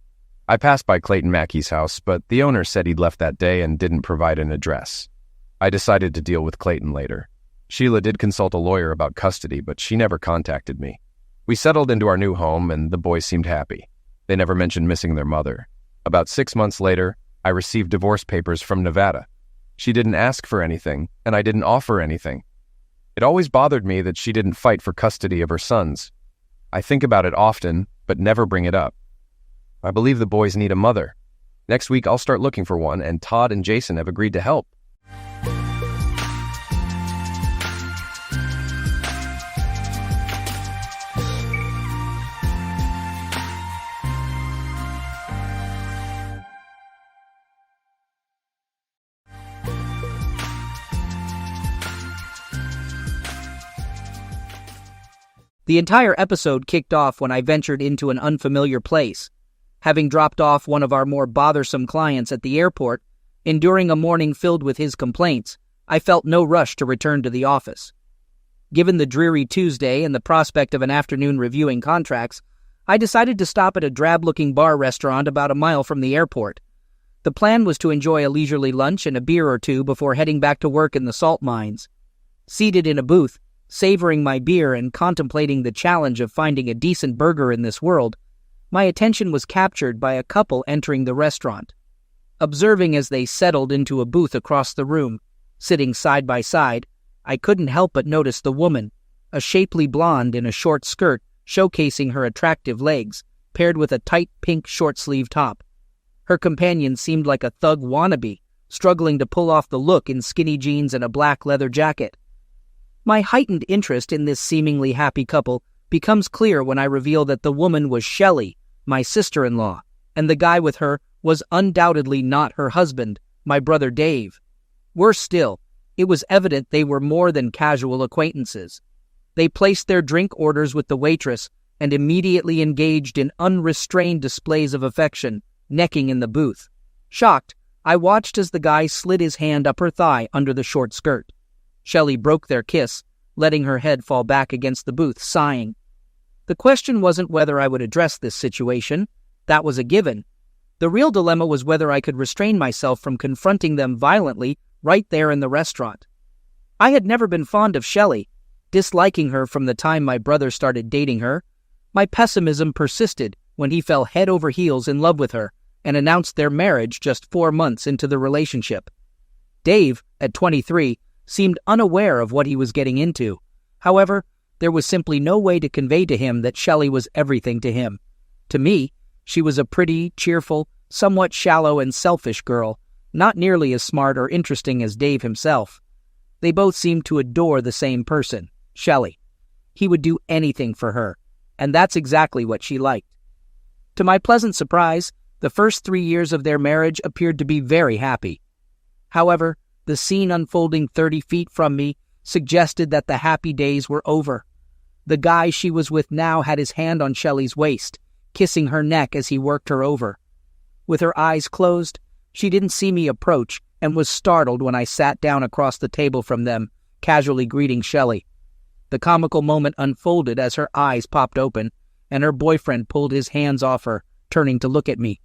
I passed by Clayton Mackey's house, but the owner said he'd left that day and didn't provide an address. I decided to deal with Clayton later. Sheila did consult a lawyer about custody, but she never contacted me. We settled into our new home, and the boys seemed happy. They never mentioned missing their mother. About 6 months later, I received divorce papers from Nevada. She didn't ask for anything, and I didn't offer anything. It always bothered me that she didn't fight for custody of her sons. I think about it often, but never bring it up. I believe the boys need a mother. Next week, I'll start looking for one, and Todd and Jason have agreed to help. The entire episode kicked off when I ventured into an unfamiliar place. Having dropped off one of our more bothersome clients at the airport, enduring a morning filled with his complaints, I felt no rush to return to the office. Given the dreary Tuesday and the prospect of an afternoon reviewing contracts, I decided to stop at a drab-looking bar restaurant about a mile from the airport. The plan was to enjoy a leisurely lunch and a beer or two before heading back to work in the salt mines. Seated in a booth, savoring my beer and contemplating the challenge of finding a decent burger in this world, my attention was captured by a couple entering the restaurant. Observing as they settled into a booth across the room, sitting side by side, I couldn't help but notice the woman, a shapely blonde in a short skirt showcasing her attractive legs, paired with a tight pink short-sleeve top. Her companion seemed like a thug wannabe, struggling to pull off the look in skinny jeans and a black leather jacket. My heightened interest in this seemingly happy couple becomes clear when I reveal that the woman was Shelley, my sister-in-law, and the guy with her was undoubtedly not her husband, my brother Dave. Worse still, it was evident they were more than casual acquaintances. They placed their drink orders with the waitress and immediately engaged in unrestrained displays of affection, necking in the booth. Shocked, I watched as the guy slid his hand up her thigh under the short skirt. Shelley broke their kiss, letting her head fall back against the booth, sighing. The question wasn't whether I would address this situation. That was a given. The real dilemma was whether I could restrain myself from confronting them violently right there in the restaurant. I had never been fond of Shelley, disliking her from the time my brother started dating her. My pessimism persisted when he fell head over heels in love with her and announced their marriage just 4 months into the relationship. Dave, at 23, seemed unaware of what he was getting into. However, there was simply no way to convey to him that Shelley was everything to him. To me, she was a pretty, cheerful, somewhat shallow and selfish girl, not nearly as smart or interesting as Dave himself. They both seemed to adore the same person, Shelley. He would do anything for her, and that's exactly what she liked. To my pleasant surprise, the first 3 years of their marriage appeared to be very happy. However, the scene unfolding 30 feet from me suggested that the happy days were over. The guy she was with now had his hand on Shelley's waist, kissing her neck as he worked her over. With her eyes closed, she didn't see me approach and was startled when I sat down across the table from them, casually greeting Shelley. The comical moment unfolded as her eyes popped open, and her boyfriend pulled his hands off her, turning to look at me.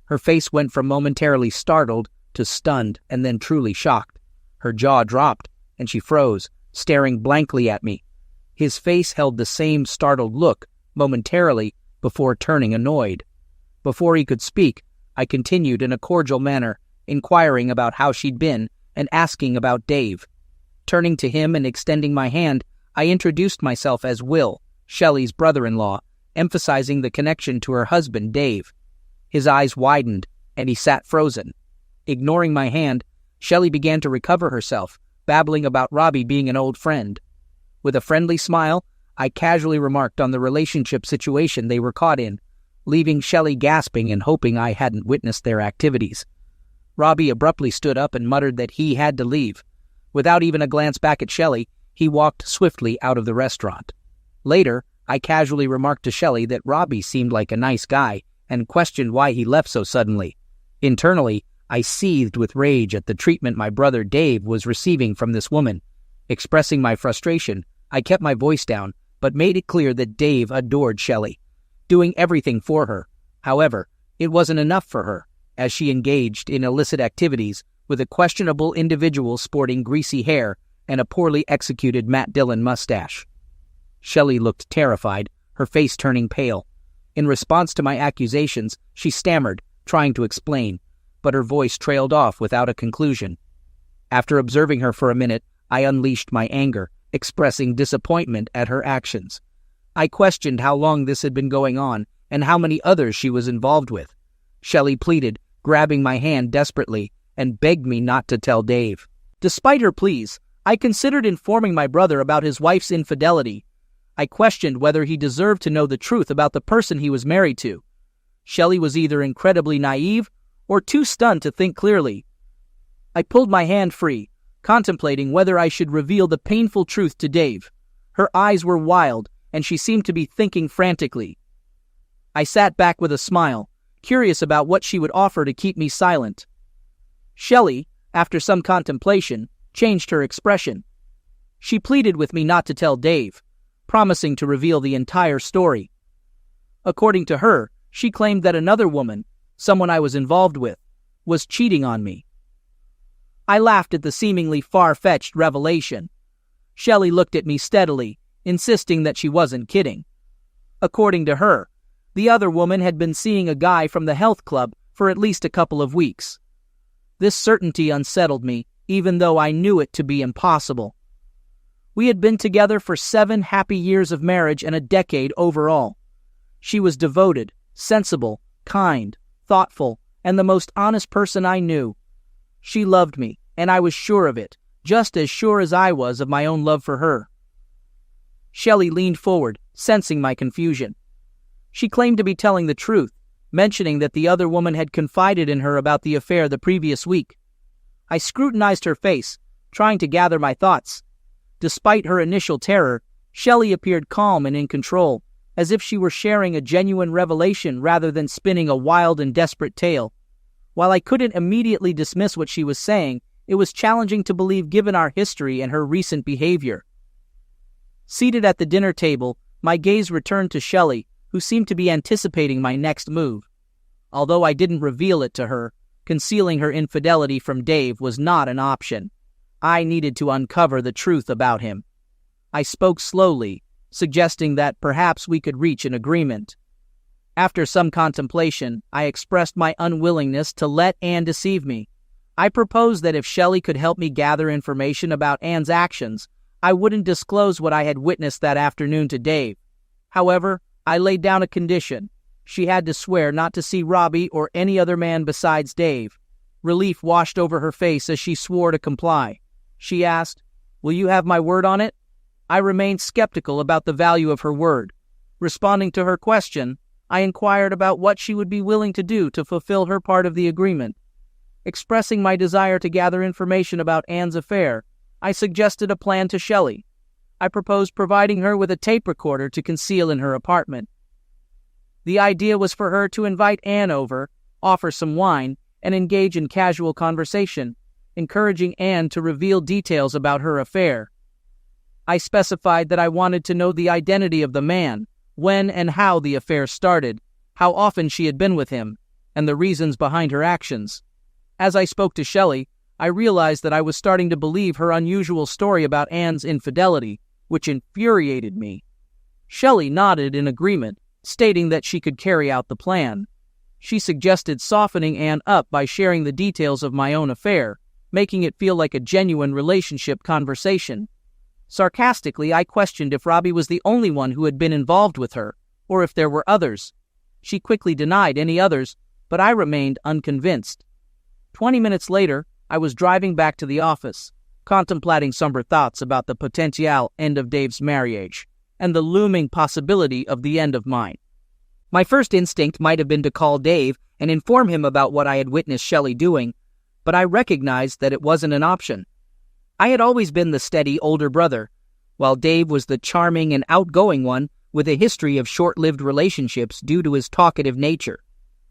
Her face went from momentarily startled to stunned and then truly shocked. Her jaw dropped, and she froze, staring blankly at me. His face held the same startled look, momentarily, before turning annoyed. Before he could speak, I continued in a cordial manner, inquiring about how she'd been and asking about Dave. Turning to him and extending my hand, I introduced myself as Will, Shelley's brother-in-law, emphasizing the connection to her husband, Dave. His eyes widened, and he sat frozen. Ignoring my hand, Shelley began to recover herself, babbling about Robbie being an old friend. With a friendly smile, I casually remarked on the relationship situation they were caught in, leaving Shelley gasping and hoping I hadn't witnessed their activities. Robbie abruptly stood up and muttered that he had to leave. Without even a glance back at Shelley, he walked swiftly out of the restaurant. Later, I casually remarked to Shelley that Robbie seemed like a nice guy and questioned why he left so suddenly. Internally, I seethed with rage at the treatment my brother Dave was receiving from this woman. Expressing my frustration, I kept my voice down, but made it clear that Dave adored Shelley, doing everything for her. However, it wasn't enough for her, as she engaged in illicit activities with a questionable individual sporting greasy hair and a poorly executed Matt Dillon mustache. Shelley looked terrified, her face turning pale. In response to my accusations, she stammered, trying to explain, but her voice trailed off without a conclusion. After observing her for a minute, I unleashed my anger, expressing disappointment at her actions. I questioned how long this had been going on and how many others she was involved with. Shelley pleaded, grabbing my hand desperately, and begged me not to tell Dave. Despite her pleas, I considered informing my brother about his wife's infidelity. I questioned whether he deserved to know the truth about the person he was married to. Shelley was either incredibly naive or too stunned to think clearly. I pulled my hand free, contemplating whether I should reveal the painful truth to Dave. Her eyes were wild, and she seemed to be thinking frantically. I sat back with a smile, curious about what she would offer to keep me silent. Shelley, after some contemplation, changed her expression. She pleaded with me not to tell Dave, promising to reveal the entire story. According to her, she claimed that another woman, someone I was involved with, was cheating on me. I laughed at the seemingly far-fetched revelation. Shelley looked at me steadily, insisting that she wasn't kidding. According to her, the other woman had been seeing a guy from the health club for at least a couple of weeks. This certainty unsettled me, even though I knew it to be impossible. We had been together for 7 happy years of marriage and a decade overall. She was devoted, sensible, kind, thoughtful, and the most honest person I knew. She loved me, and I was sure of it, just as sure as I was of my own love for her. Shelley leaned forward, sensing my confusion. She claimed to be telling the truth, mentioning that the other woman had confided in her about the affair the previous week. I scrutinized her face, trying to gather my thoughts. Despite her initial terror, Shelley appeared calm and in control, as if she were sharing a genuine revelation rather than spinning a wild and desperate tale. While I couldn't immediately dismiss what she was saying, it was challenging to believe given our history and her recent behavior. Seated at the dinner table, my gaze returned to Shelley, who seemed to be anticipating my next move. Although I didn't reveal it to her, concealing her infidelity from Dave was not an option. I needed to uncover the truth about him. I spoke slowly, suggesting that perhaps we could reach an agreement. After some contemplation, I expressed my unwillingness to let Anne deceive me. I proposed that if Shelley could help me gather information about Anne's actions, I wouldn't disclose what I had witnessed that afternoon to Dave. However, I laid down a condition. She had to swear not to see Robbie or any other man besides Dave. Relief washed over her face as she swore to comply. She asked, "Will you have my word on it?" I remained skeptical about the value of her word. Responding to her question, I inquired about what she would be willing to do to fulfill her part of the agreement. Expressing my desire to gather information about Anne's affair, I suggested a plan to Shelley. I proposed providing her with a tape recorder to conceal in her apartment. The idea was for her to invite Anne over, offer some wine, and engage in casual conversation, encouraging Anne to reveal details about her affair. I specified that I wanted to know the identity of the man, when and how the affair started, how often she had been with him, and the reasons behind her actions. As I spoke to Shelley, I realized that I was starting to believe her unusual story about Anne's infidelity, which infuriated me. Shelley nodded in agreement, stating that she could carry out the plan. She suggested softening Anne up by sharing the details of my own affair, making it feel like a genuine relationship conversation. Sarcastically, I questioned if Robbie was the only one who had been involved with her, or if there were others. She quickly denied any others, but I remained unconvinced. 20 minutes later, I was driving back to the office, contemplating somber thoughts about the potential end of Dave's marriage, and the looming possibility of the end of mine. My first instinct might have been to call Dave and inform him about what I had witnessed Shelley doing, but I recognized that it wasn't an option. I had always been the steady older brother, while Dave was the charming and outgoing one with a history of short-lived relationships due to his talkative nature.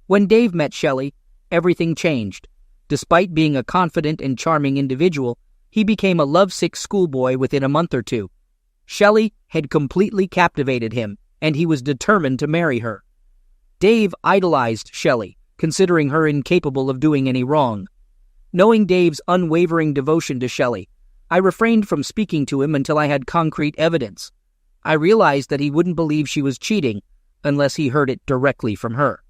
When Dave met Shelley, everything changed. Despite being a confident and charming individual, he became a lovesick schoolboy within a month or two. Shelley had completely captivated him, and he was determined to marry her. Dave idolized Shelley, considering her incapable of doing any wrong. Knowing Dave's unwavering devotion to Shelley, I refrained from speaking to him until I had concrete evidence. I realized that he wouldn't believe she was cheating unless he heard it directly from her.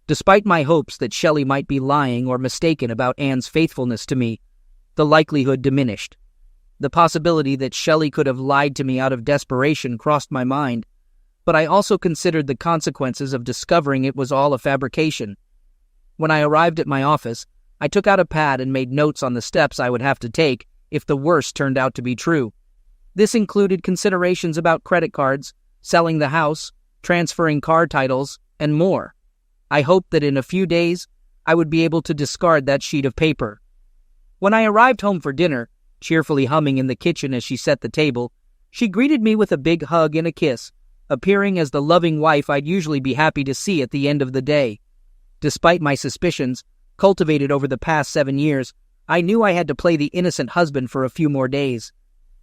Despite my hopes that Shelley might be lying or mistaken about Anne's faithfulness to me, the likelihood diminished. The possibility that Shelley could have lied to me out of desperation crossed my mind, but I also considered the consequences of discovering it was all a fabrication. When I arrived at my office, I took out a pad and made notes on the steps I would have to take if the worst turned out to be true. This included considerations about credit cards, selling the house, transferring car titles, and more. I hoped that in a few days, I would be able to discard that sheet of paper. When I arrived home for dinner, cheerfully humming in the kitchen as she set the table, she greeted me with a big hug and a kiss, appearing as the loving wife I'd usually be happy to see at the end of the day. Despite my suspicions, cultivated over the past 7 years, I knew I had to play the innocent husband for a few more days.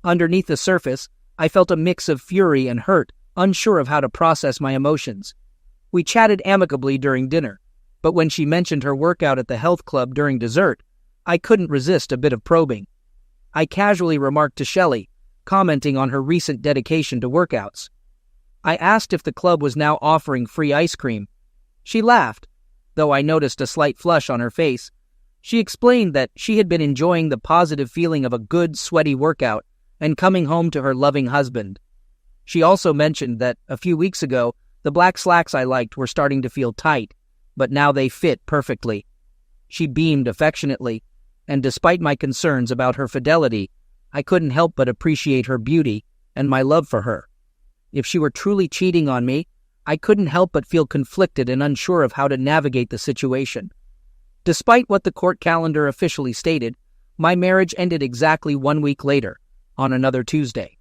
Underneath the surface, I felt a mix of fury and hurt, unsure of how to process my emotions. We chatted amicably during dinner, but when she mentioned her workout at the health club during dessert, I couldn't resist a bit of probing. I casually remarked to Shelley, commenting on her recent dedication to workouts. I asked if the club was now offering free ice cream. She laughed, though I noticed a slight flush on her face. She explained that she had been enjoying the positive feeling of a good, sweaty workout and coming home to her loving husband. She also mentioned that a few weeks ago, the black slacks I liked were starting to feel tight, but now they fit perfectly. She beamed affectionately, and despite my concerns about her fidelity, I couldn't help but appreciate her beauty and my love for her. If she were truly cheating on me, I couldn't help but feel conflicted and unsure of how to navigate the situation. Despite what the court calendar officially stated, my marriage ended exactly 1 week later, on another Tuesday.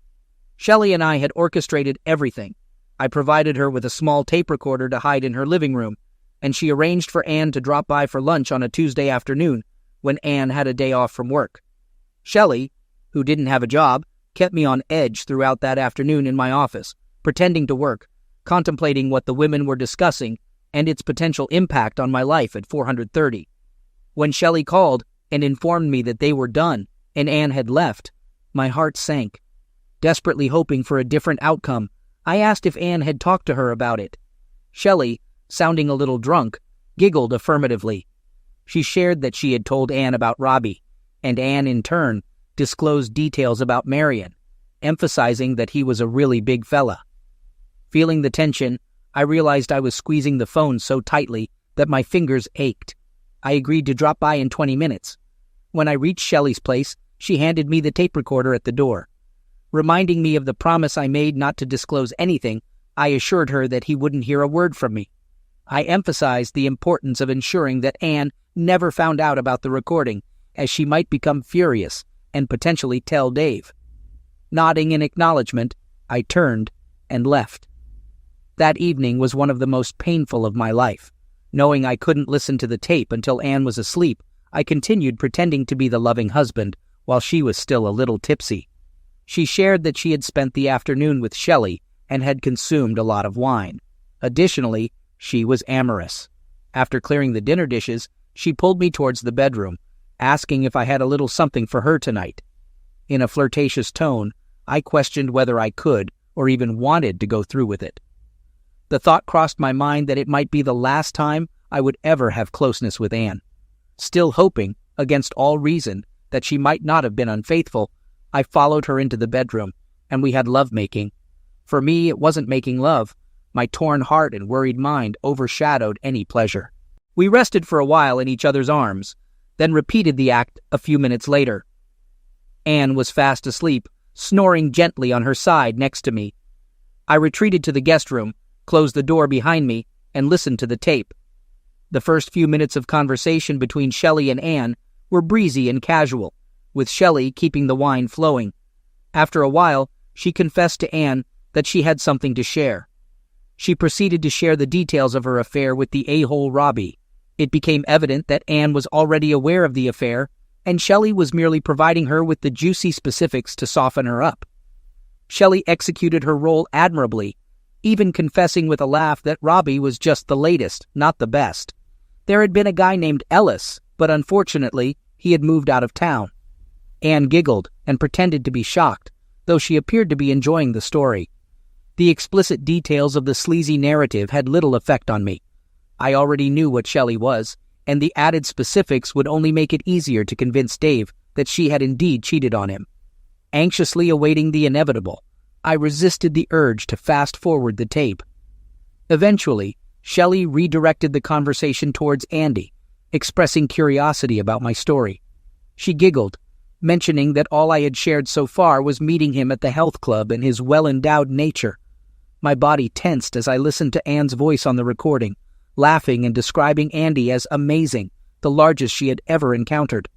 Shelley and I had orchestrated everything. I provided her with a small tape recorder to hide in her living room, and she arranged for Anne to drop by for lunch on a Tuesday afternoon when Anne had a day off from work. Shelley, who didn't have a job, kept me on edge throughout that afternoon in my office, pretending to work, contemplating what the women were discussing and its potential impact on my life at 430. When Shelley called and informed me that they were done and Anne had left, my heart sank. Desperately hoping for a different outcome, I asked if Anne had talked to her about it. Shelley, sounding a little drunk, giggled affirmatively. She shared that she had told Anne about Robbie, and Anne, in turn, disclosed details about Marion, emphasizing that he was a really big fella. Feeling the tension, I realized I was squeezing the phone so tightly that my fingers ached. I agreed to drop by in 20 minutes. When I reached Shelley's place, she handed me the tape recorder at the door. Reminding me of the promise I made not to disclose anything, I assured her that he wouldn't hear a word from me. I emphasized the importance of ensuring that Anne never found out about the recording, as she might become furious and potentially tell Dave. Nodding in acknowledgement, I turned and left. That evening was one of the most painful of my life. Knowing I couldn't listen to the tape until Anne was asleep, I continued pretending to be the loving husband while she was still a little tipsy. She shared that she had spent the afternoon with Shelley and had consumed a lot of wine. Additionally, she was amorous. After clearing the dinner dishes, she pulled me towards the bedroom, asking if I had a little something for her tonight. In a flirtatious tone, I questioned whether I could or even wanted to go through with it. The thought crossed my mind that it might be the last time I would ever have closeness with Anne. Still hoping, against all reason, that she might not have been unfaithful, I followed her into the bedroom, and we had lovemaking. For me, it wasn't making love. My torn heart and worried mind overshadowed any pleasure. We rested for a while in each other's arms, then repeated the act a few minutes later. Anne was fast asleep, snoring gently on her side next to me. I retreated to the guest room, closed the door behind me, and listened to the tape. The first few minutes of conversation between Shelley and Anne were breezy and casual, with Shelley keeping the wine flowing. After a while, she confessed to Anne that she had something to share. She proceeded to share the details of her affair with the a-hole Robbie. It became evident that Anne was already aware of the affair, and Shelley was merely providing her with the juicy specifics to soften her up. Shelley executed her role admirably, even confessing with a laugh that Robbie was just the latest, not the best. There had been a guy named Ellis, but unfortunately, he had moved out of town. Anne giggled and pretended to be shocked, though she appeared to be enjoying the story. The explicit details of the sleazy narrative had little effect on me. I already knew what Shelley was, and the added specifics would only make it easier to convince Dave that she had indeed cheated on him. Anxiously awaiting the inevitable, I resisted the urge to fast-forward the tape. Eventually, Shelley redirected the conversation towards Andy, expressing curiosity about my story. She giggled, mentioning that all I had shared so far was meeting him at the health club and his well-endowed nature. My body tensed as I listened to Anne's voice on the recording, laughing and describing Andy as amazing, the largest she had ever encountered.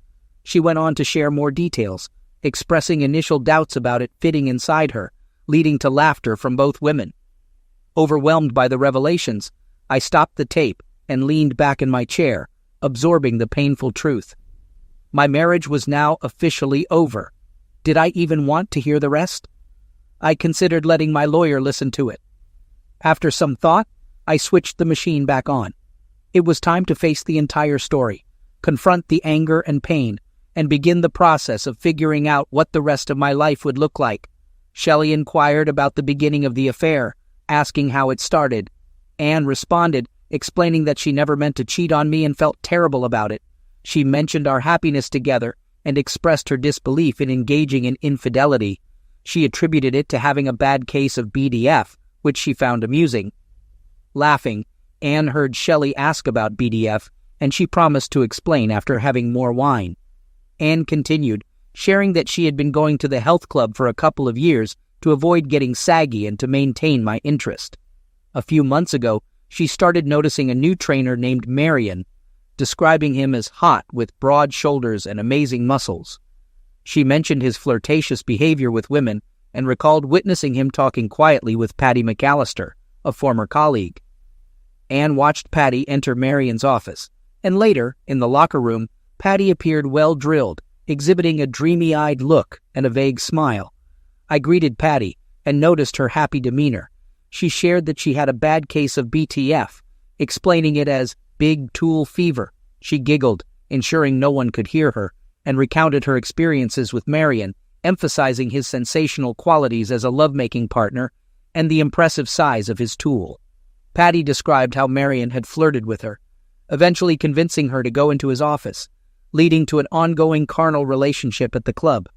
She went on to share more details, expressing initial doubts about it fitting inside her, leading to laughter from both women. Overwhelmed by the revelations, I stopped the tape and leaned back in my chair, absorbing the painful truth. My marriage was now officially over. Did I even want to hear the rest? I considered letting my lawyer listen to it. After some thought, I switched the machine back on. It was time to face the entire story, confront the anger and pain, and begin the process of figuring out what the rest of my life would look like. Shelley inquired about the beginning of the affair, asking how it started. Anne responded, explaining that she never meant to cheat on me and felt terrible about it. She mentioned our happiness together and expressed her disbelief in engaging in infidelity. She attributed it to having a bad case of BDF, which she found amusing. Laughing, Anne heard Shelley ask about BDF, and she promised to explain after having more wine. Anne continued, sharing that she had been going to the health club for a couple of years to avoid getting saggy and to maintain my interest. A few months ago, she started noticing a new trainer named Marion. describing him as hot with broad shoulders and amazing muscles. She mentioned his flirtatious behavior with women and recalled witnessing him talking quietly with Patty McAllister, a former colleague. Anne watched Patty enter Marion's office, and later, in the locker room, Patty appeared well-drilled, exhibiting a dreamy-eyed look and a vague smile. I greeted Patty and noticed her happy demeanor. She shared that she had a bad case of BTF, explaining it as big tool fever. She giggled, ensuring no one could hear her, and recounted her experiences with Marion, emphasizing his sensational qualities as a lovemaking partner and the impressive size of his tool. Patty described how Marion had flirted with her, eventually convincing her to go into his office, leading to an ongoing carnal relationship at the club.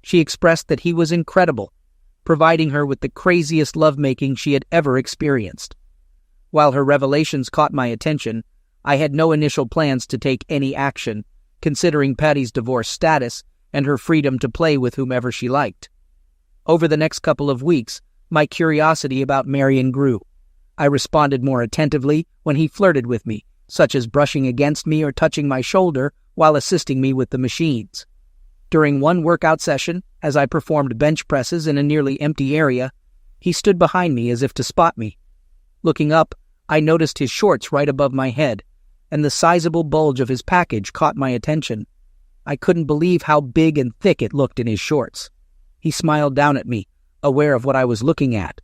She expressed that he was incredible, providing her with the craziest lovemaking she had ever experienced. While her revelations caught my attention, I had no initial plans to take any action, considering Patty's divorce status and her freedom to play with whomever she liked. Over the next couple of weeks, my curiosity about Marion grew. I responded more attentively when he flirted with me, such as brushing against me or touching my shoulder while assisting me with the machines. During one workout session, as I performed bench presses in a nearly empty area, he stood behind me as if to spot me. Looking up, I noticed his shorts right above my head, and the sizable bulge of his package caught my attention. I couldn't believe how big and thick it looked in his shorts. He smiled down at me, aware of what I was looking at.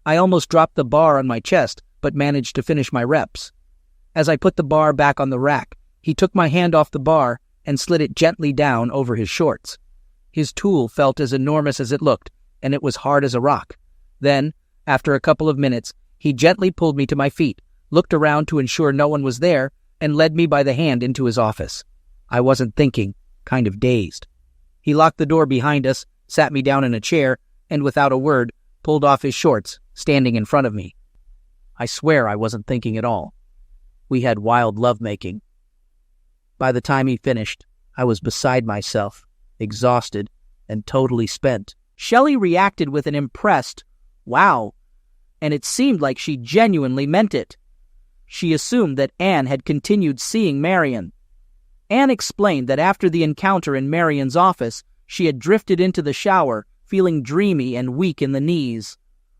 I almost dropped the bar on my chest, but managed to finish my reps. As I put the bar back on the rack, he took my hand off the bar and slid it gently down over his shorts. His tool felt as enormous as it looked, and it was hard as a rock. Then, after a couple of minutes, he gently pulled me to my feet, looked around to ensure no one was there, and led me by the hand into his office. I wasn't thinking, kind of dazed. He locked the door behind us, sat me down in a chair, and without a word, pulled off his shorts, standing in front of me. I swear I wasn't thinking at all. We had wild lovemaking. By the time he finished, I was beside myself, exhausted, and totally spent. Shelley reacted with an impressed, "Wow," and it seemed like she genuinely meant it. She assumed that Anne had continued seeing Marion. Anne explained that after the encounter in Marion's office, she had drifted into the shower, feeling dreamy and weak in the knees.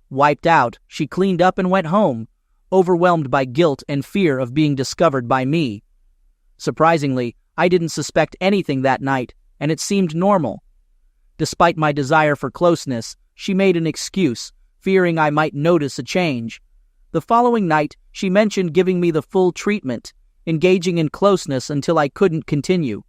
Wiped out, she cleaned up and went home, overwhelmed by guilt and fear of being discovered by me. Surprisingly, I didn't suspect anything that night, and it seemed normal. Despite my desire for closeness, she made an excuse, fearing I might notice a change. The following night, she mentioned giving me the full treatment, engaging in closeness until I couldn't continue.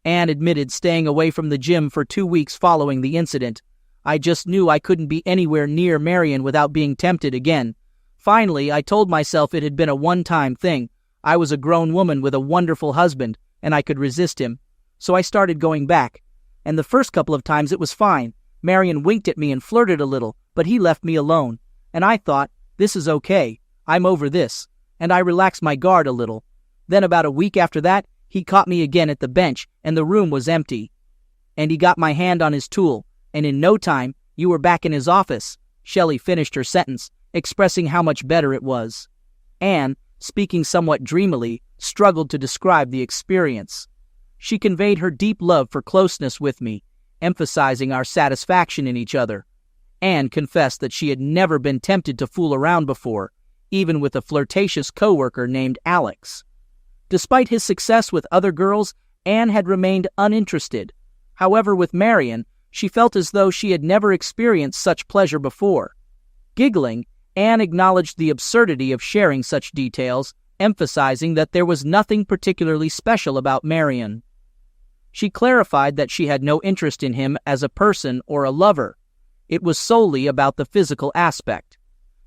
Anne admitted staying away from the gym for 2 weeks following the incident. I just knew I couldn't be anywhere near Marion without being tempted again. Finally, I told myself it had been a one-time thing. I was a grown woman with a wonderful husband, and I could resist him. So I started going back. And the first couple of times it was fine. Marion winked at me and flirted a little, but he left me alone. And I thought, this is okay. I'm over this. And I relaxed my guard a little. Then about a week after that, he caught me again at the bench, and the room was empty. And he got my hand on his tool, and in no time, you were back in his office. Shelley finished her sentence, expressing how much better it was. Anne, speaking somewhat dreamily, struggled to describe the experience. She conveyed her deep love for closeness with me, emphasizing our satisfaction in each other. Anne confessed that she had never been tempted to fool around before, even with a flirtatious coworker named Alex. Despite his success with other girls, Anne had remained uninterested. However, with Marion, she felt as though she had never experienced such pleasure before. Giggling, Anne acknowledged the absurdity of sharing such details, emphasizing that there was nothing particularly special about Marion. She clarified that she had no interest in him as a person or a lover. It was solely about the physical aspect.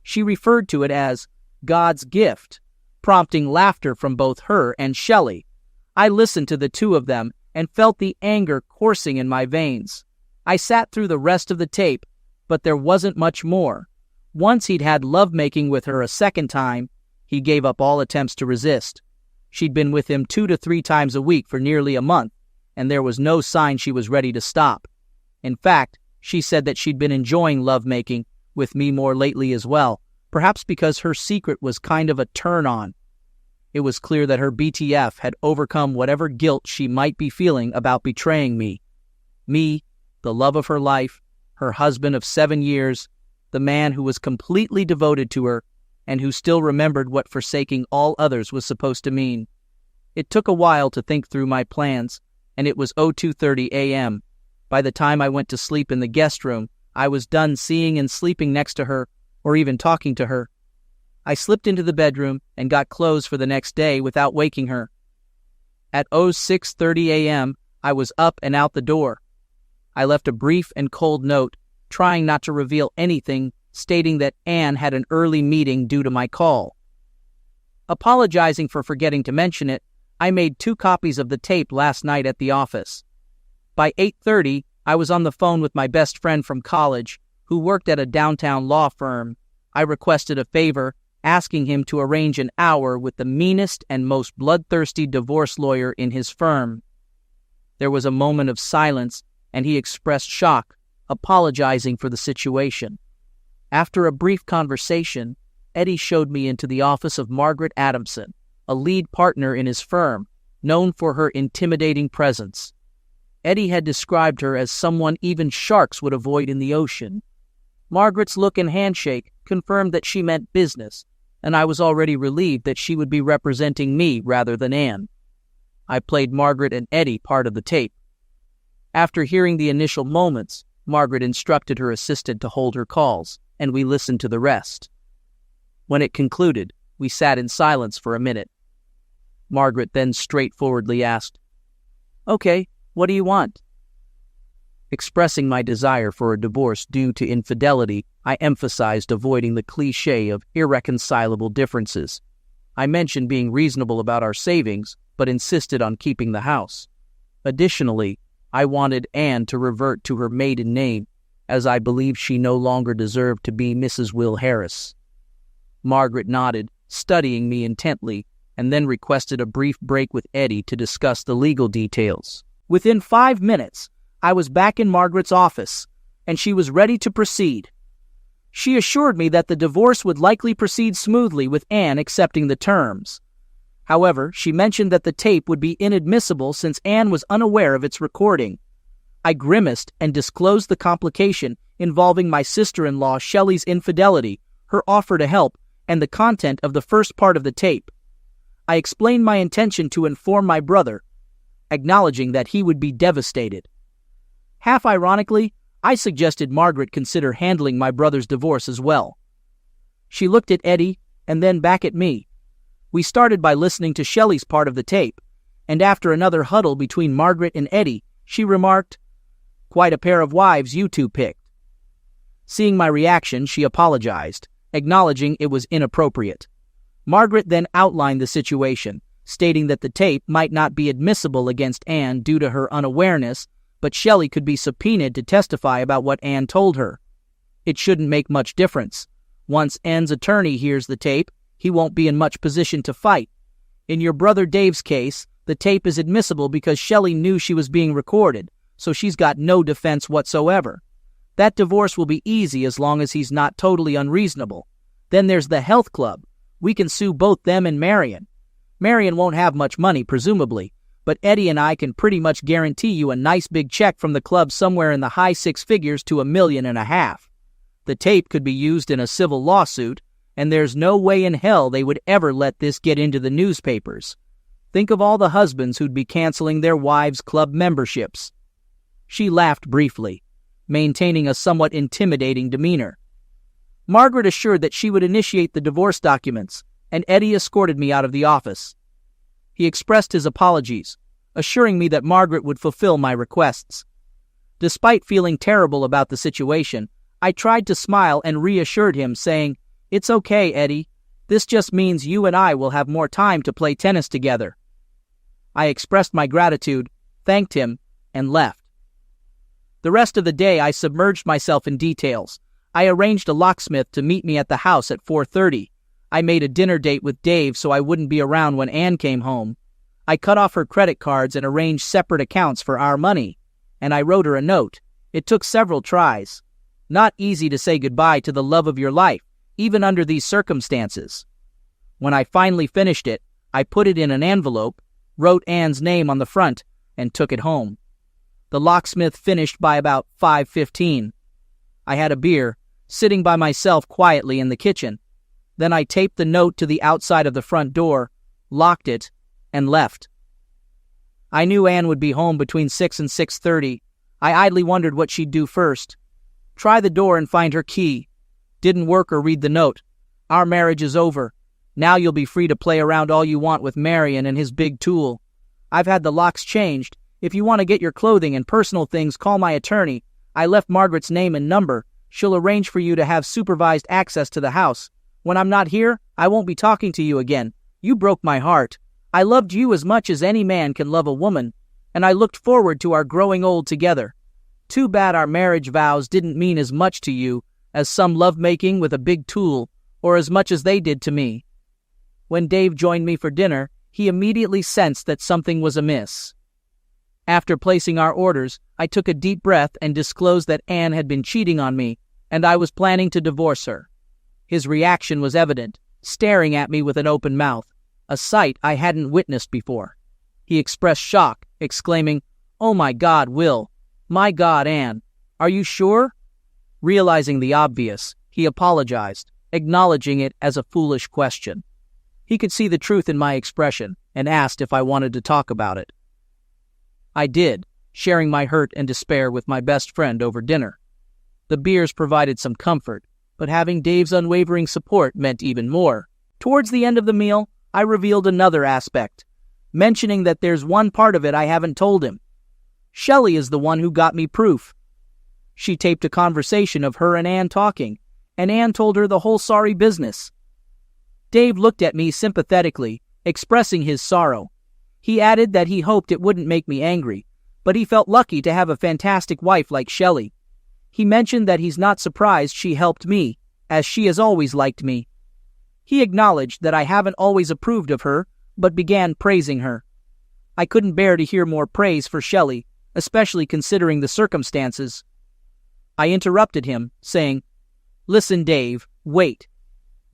She referred to it as God's gift, prompting laughter from both her and Shelley. I listened to the two of them and felt the anger coursing in my veins. I sat through the rest of the tape, but there wasn't much more. Once he'd had lovemaking with her a second time, he gave up all attempts to resist. She'd been with him 2 to 3 times a week for nearly a month, and there was no sign she was ready to stop. In fact, she said that she'd been enjoying lovemaking with me more lately as well, perhaps because her secret was kind of a turn-on. It was clear that her BTF had overcome whatever guilt she might be feeling about betraying me. Me, the love of her life, her husband of 7 years, the man who was completely devoted to her, and who still remembered what forsaking all others was supposed to mean. It took a while to think through my plans, and it was 02:30 a.m. By the time I went to sleep in the guest room, I was done seeing and sleeping next to her, or even talking to her. I slipped into the bedroom and got clothes for the next day without waking her. At 06:30 a.m., I was up and out the door. I left a brief and cold note, trying not to reveal anything, stating that Anne had an early meeting due to my call. Apologizing for forgetting to mention it, I made 2 copies of the tape last night at the office. By 8:30, I was on the phone with my best friend from college, who worked at a downtown law firm. I requested a favor, asking him to arrange an hour with the meanest and most bloodthirsty divorce lawyer in his firm. There was a moment of silence, and he expressed shock, apologizing for the situation. After a brief conversation, Eddie showed me into the office of Margaret Adamson, a lead partner in his firm, known for her intimidating presence. Eddie had described her as someone even sharks would avoid in the ocean. Margaret's look and handshake confirmed that she meant business, and I was already relieved that she would be representing me rather than Anne. I played Margaret and Eddie part of the tape. After hearing the initial moments, Margaret instructed her assistant to hold her calls, and we listened to the rest. When it concluded, we sat in silence for a minute. Margaret then straightforwardly asked, "Okay, what do you want?" Expressing my desire for a divorce due to infidelity, I emphasized avoiding the cliché of irreconcilable differences. I mentioned being reasonable about our savings, but insisted on keeping the house. Additionally, I wanted Anne to revert to her maiden name, as I believed she no longer deserved to be Mrs. Will Harris. Margaret nodded, studying me intently, and then requested a brief break with Eddie to discuss the legal details. Within 5 minutes, I was back in Margaret's office, and she was ready to proceed. She assured me that the divorce would likely proceed smoothly with Anne accepting the terms. However, she mentioned that the tape would be inadmissible since Anne was unaware of its recording. I grimaced and disclosed the complication involving my sister-in-law Shelley's infidelity, her offer to help, and the content of the first part of the tape. I explained my intention to inform my brother, acknowledging that he would be devastated. Half ironically, I suggested Margaret consider handling my brother's divorce as well. She looked at Eddie and then back at me. We started by listening to Shelley's part of the tape, and after another huddle between Margaret and Eddie, she remarked, "Quite a pair of wives you two picked." Seeing my reaction, she apologized, acknowledging it was inappropriate. Margaret then outlined the situation, stating that the tape might not be admissible against Anne due to her unawareness, but Shelley could be subpoenaed to testify about what Anne told her. It shouldn't make much difference. Once Anne's attorney hears the tape, he won't be in much position to fight. In your brother Dave's case, the tape is admissible because Shelley knew she was being recorded, so she's got no defense whatsoever. That divorce will be easy as long as he's not totally unreasonable. Then there's the health club. We can sue both them and Marion. Marion won't have much money, presumably, but Eddie and I can pretty much guarantee you a nice big check from the club somewhere in the high 6 figures to $1.5 million. The tape could be used in a civil lawsuit, and there's no way in hell they would ever let this get into the newspapers. Think of all the husbands who'd be canceling their wives' club memberships. She laughed briefly, maintaining a somewhat intimidating demeanor. Margaret assured that she would initiate the divorce documents, and Eddie escorted me out of the office. He expressed his apologies, assuring me that Margaret would fulfill my requests. Despite feeling terrible about the situation, I tried to smile and reassured him, saying, "It's okay, Eddie. This just means you and I will have more time to play tennis together." I expressed my gratitude, thanked him, and left. The rest of the day I submerged myself in details. I arranged a locksmith to meet me at the house at 4:30. I made a dinner date with Dave so I wouldn't be around when Anne came home. I cut off her credit cards and arranged separate accounts for our money. And I wrote her a note. It took several tries. Not easy to say goodbye to the love of your life, even under these circumstances. When I finally finished it, I put it in an envelope, wrote Anne's name on the front, and took it home. The locksmith finished by about 5:15. I had a beer, sitting by myself quietly in the kitchen. Then I taped the note to the outside of the front door, locked it, and left. I knew Anne would be home between 6 and 6:30. I idly wondered what she'd do first. Try the door and find her key. Didn't work or read the note. Our marriage is over. Now you'll be free to play around all you want with Marion and his big tool. I've had the locks changed. If you want to get your clothing and personal things, call my attorney. I left Margaret's name and number. She'll arrange for you to have supervised access to the house. When I'm not here, I won't be talking to you again. You broke my heart. I loved you as much as any man can love a woman, and I looked forward to our growing old together. Too bad our marriage vows didn't mean as much to you as some lovemaking with a big tool, or as much as they did to me. When Dave joined me for dinner, he immediately sensed that something was amiss. After placing our orders, I took a deep breath and disclosed that Anne had been cheating on me, and I was planning to divorce her. His reaction was evident, staring at me with an open mouth, a sight I hadn't witnessed before. He expressed shock, exclaiming, "Oh my God, Will! My God, Anne! Are you sure?" Realizing the obvious, he apologized, acknowledging it as a foolish question. He could see the truth in my expression and asked if I wanted to talk about it. I did, sharing my hurt and despair with my best friend over dinner. The beers provided some comfort, but having Dave's unwavering support meant even more. Towards the end of the meal, I revealed another aspect, mentioning that there's one part of it I haven't told him. Shelley is the one who got me proof. She taped a conversation of her and Anne talking, and Anne told her the whole sorry business. Dave looked at me sympathetically, expressing his sorrow. He added that he hoped it wouldn't make me angry, but he felt lucky to have a fantastic wife like Shelley. He mentioned that he's not surprised she helped me, as she has always liked me. He acknowledged that I haven't always approved of her, but began praising her. I couldn't bear to hear more praise for Shelley, especially considering the circumstances. I interrupted him, saying, "Listen, Dave, wait.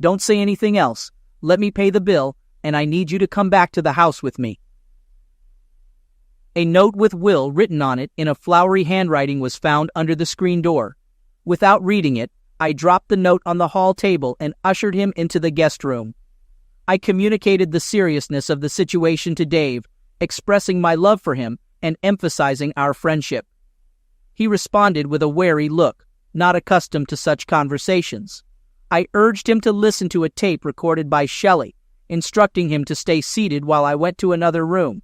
Don't say anything else. Let me pay the bill, and I need you to come back to the house with me." A note with Will written on it in a flowery handwriting was found under the screen door. Without reading it, I dropped the note on the hall table and ushered him into the guest room. I communicated the seriousness of the situation to Dave, expressing my love for him and emphasizing our friendship. He responded with a wary look, not accustomed to such conversations. I urged him to listen to a tape recorded by Shelley, instructing him to stay seated while I went to another room.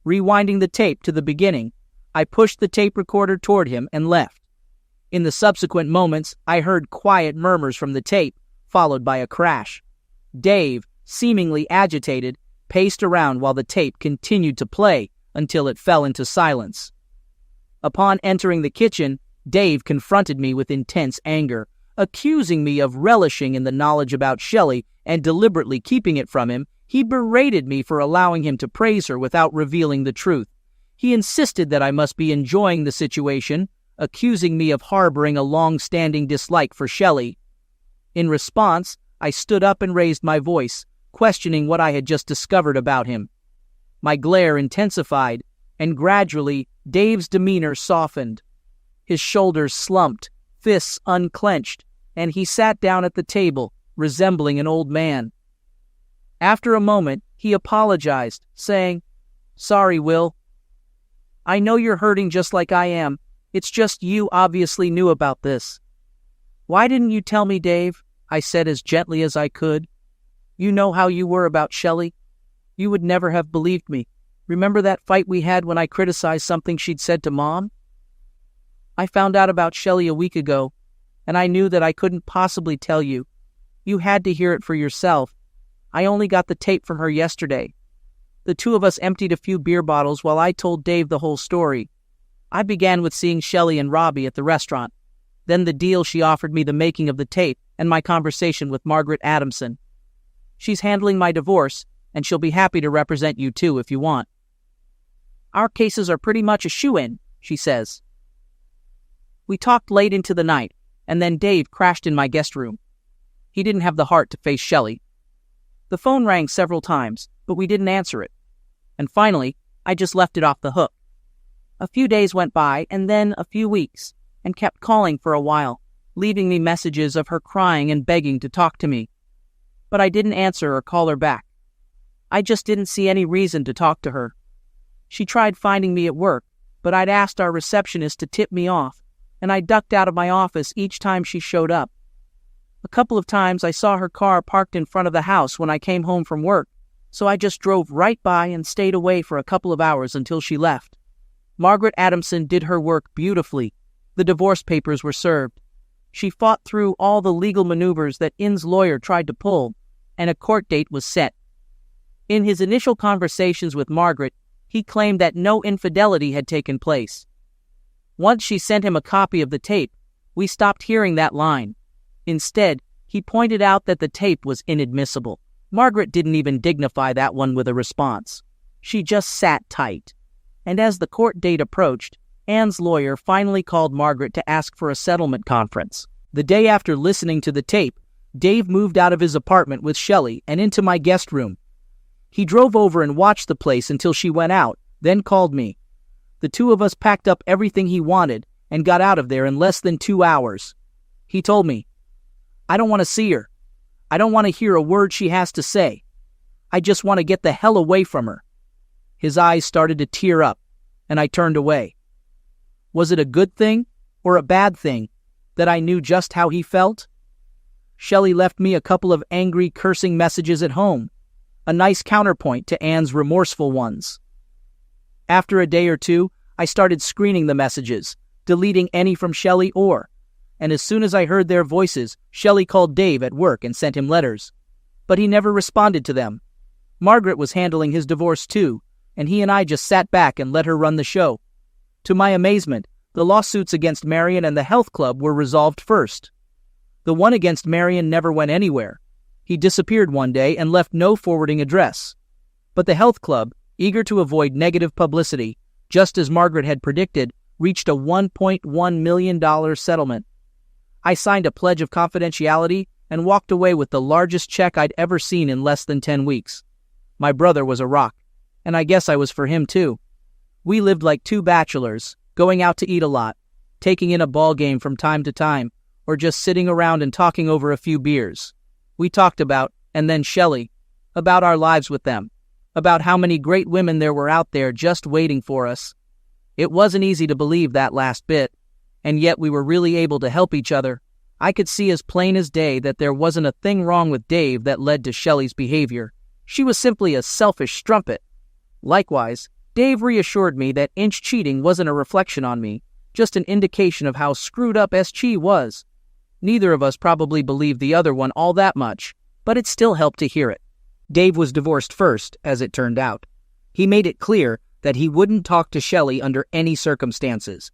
Rewinding the tape to the beginning, I pushed the tape recorder toward him and left. In the subsequent moments, I heard quiet murmurs from the tape, followed by a crash. Dave, seemingly agitated, paced around while the tape continued to play until it fell into silence. Upon entering the kitchen, Dave confronted me with intense anger, accusing me of relishing in the knowledge about Shelley and deliberately keeping it from him. He berated me for allowing him to praise her without revealing the truth. He insisted that I must be enjoying the situation, accusing me of harboring a long-standing dislike for Shelley. In response, I stood up and raised my voice, questioning what I had just discovered about him. My glare intensified, and gradually, Dave's demeanor softened. His shoulders slumped, fists unclenched, and he sat down at the table, resembling an old man. After a moment, he apologized, saying, "Sorry, Will. I know you're hurting just like I am. It's just you obviously knew about this." "Why didn't you tell me, Dave?" I said as gently as I could. "You know how you were about Shelley. You would never have believed me. Remember that fight we had when I criticized something she'd said to Mom? I found out about Shelley a week ago, and I knew that I couldn't possibly tell you. You had to hear it for yourself. I only got the tape from her yesterday. The two of us emptied a few beer bottles while I told Dave the whole story. I began with seeing Shelley and Robbie at the restaurant, then the deal she offered me, the making of the tape, and my conversation with Margaret Adamson. She's handling my divorce, and she'll be happy to represent you too if you want. Our cases are pretty much a shoo-in, she says. We talked late into the night, and then Dave crashed in my guest room. He didn't have the heart to face Shelley. The phone rang several times, but we didn't answer it. And finally, I just left it off the hook. A few days went by, and then a few weeks, and kept calling for a while, leaving me messages of her crying and begging to talk to me. But I didn't answer or call her back. I just didn't see any reason to talk to her. She tried finding me at work, but I'd asked our receptionist to tip me off, and I ducked out of my office each time she showed up. A couple of times I saw her car parked in front of the house when I came home from work, so I just drove right by and stayed away for a couple of hours until she left. Margaret Adamson did her work beautifully. The divorce papers were served. She fought through all the legal maneuvers that Inn's lawyer tried to pull, and a court date was set. In his initial conversations with Margaret, he claimed that no infidelity had taken place. Once she sent him a copy of the tape, we stopped hearing that line. Instead, he pointed out that the tape was inadmissible. Margaret didn't even dignify that one with a response. She just sat tight. And as the court date approached, Anne's lawyer finally called Margaret to ask for a settlement conference. The day after listening to the tape, Dave moved out of his apartment with Shelley and into my guest room. He drove over and watched the place until she went out, then called me. The two of us packed up everything he wanted and got out of there in less than 2 hours. He told me, "I don't want to see her. I don't want to hear a word she has to say. I just want to get the hell away from her." His eyes started to tear up, and I turned away. Was it a good thing or a bad thing that I knew just how he felt? Shelley left me a couple of angry, cursing messages at home, a nice counterpoint to Anne's remorseful ones. After a day or two, I started screening the messages, deleting any from Shelley and as soon as I heard their voices, Shelley called Dave at work and sent him letters. But he never responded to them. Margaret was handling his divorce too, and he and I just sat back and let her run the show. To my amazement, the lawsuits against Marion and the health club were resolved first. The one against Marion never went anywhere. He disappeared one day and left no forwarding address. But the health club, eager to avoid negative publicity, just as Margaret had predicted, reached a $1.1 million settlement. I signed a pledge of confidentiality and walked away with the largest check I'd ever seen in less than 10 weeks. My brother was a rock, and I guess I was for him too. We lived like two bachelors, going out to eat a lot, taking in a ball game from time to time, or just sitting around and talking over a few beers. We talked about, and then Shelley, about our lives with them, about how many great women there were out there just waiting for us. It wasn't easy to believe that last bit, and yet we were really able to help each other. I could see as plain as day that there wasn't a thing wrong with Dave that led to Shelley's behavior. She was simply a selfish strumpet. Likewise, Dave reassured me that Inch cheating wasn't a reflection on me, just an indication of how screwed up SG was. Neither of us probably believed the other one all that much, but it still helped to hear it. Dave was divorced first, as it turned out. He made it clear that he wouldn't talk to Shelley under any circumstances.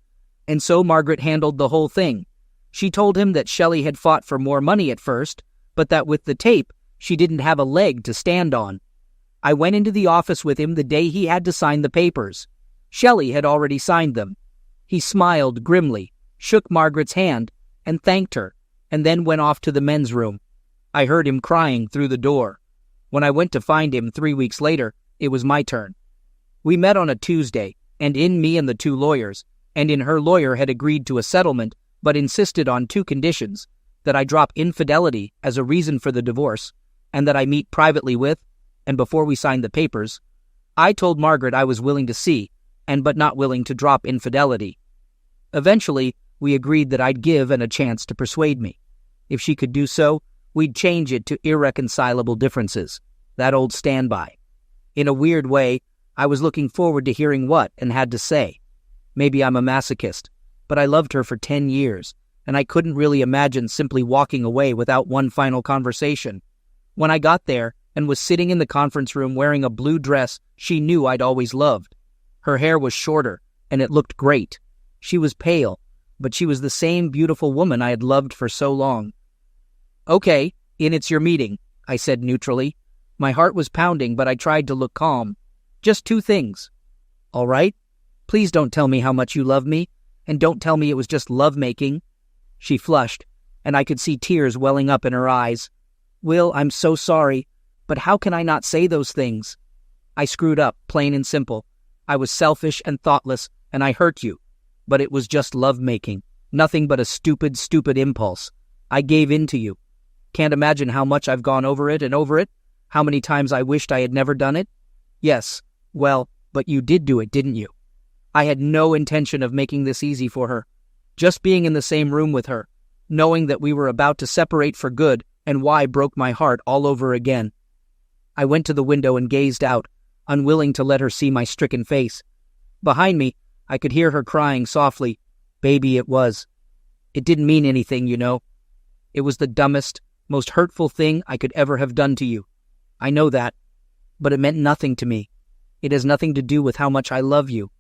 And so Margaret handled the whole thing. She told him that Shelley had fought for more money at first, but that with the tape, she didn't have a leg to stand on. I went into the office with him the day he had to sign the papers. Shelley had already signed them. He smiled grimly, shook Margaret's hand, and thanked her, and then went off to the men's room. I heard him crying through the door. When I went to find him 3 weeks later, it was my turn. We met on a Tuesday, and in me and the two lawyers, and in her lawyer had agreed to a settlement, but insisted on 2 conditions: that I drop infidelity as a reason for the divorce, and that I meet privately with, and before we signed the papers, I told Margaret I was willing to see, but not willing to drop infidelity. Eventually, we agreed that I'd give Anne a chance to persuade me. If she could do so, we'd change it to irreconcilable differences, that old standby. In a weird way, I was looking forward to hearing what Anne had to say. Maybe I'm a masochist, but I loved her for 10 years, and I couldn't really imagine simply walking away without one final conversation. When I got there and was sitting in the conference room wearing a blue dress she knew I'd always loved. Her hair was shorter, and it looked great. She was pale, but she was the same beautiful woman I had loved for so long. "Okay, Anne, it's your meeting," I said neutrally. My heart was pounding, but I tried to look calm. "Just 2 things. All right? Please don't tell me how much you love me, and don't tell me it was just love-making." She flushed, and I could see tears welling up in her eyes. "Will, I'm so sorry, but how can I not say those things? I screwed up, plain and simple. I was selfish and thoughtless, and I hurt you. But it was just love-making. Nothing but a stupid, stupid impulse. I gave in to you. Can't imagine how much I've gone over it and over it. How many times I wished I had never done it. Yes, well, but you did do it, didn't you? I had no intention of making this easy for her. Just being in the same room with her, knowing that we were about to separate for good, and why broke my heart all over again. I went to the window and gazed out, unwilling to let her see my stricken face. Behind me, I could hear her crying softly. Baby, it was. It didn't mean anything, you know. It was the dumbest, most hurtful thing I could ever have done to you. I know that, but it meant nothing to me. It has nothing to do with how much I love you.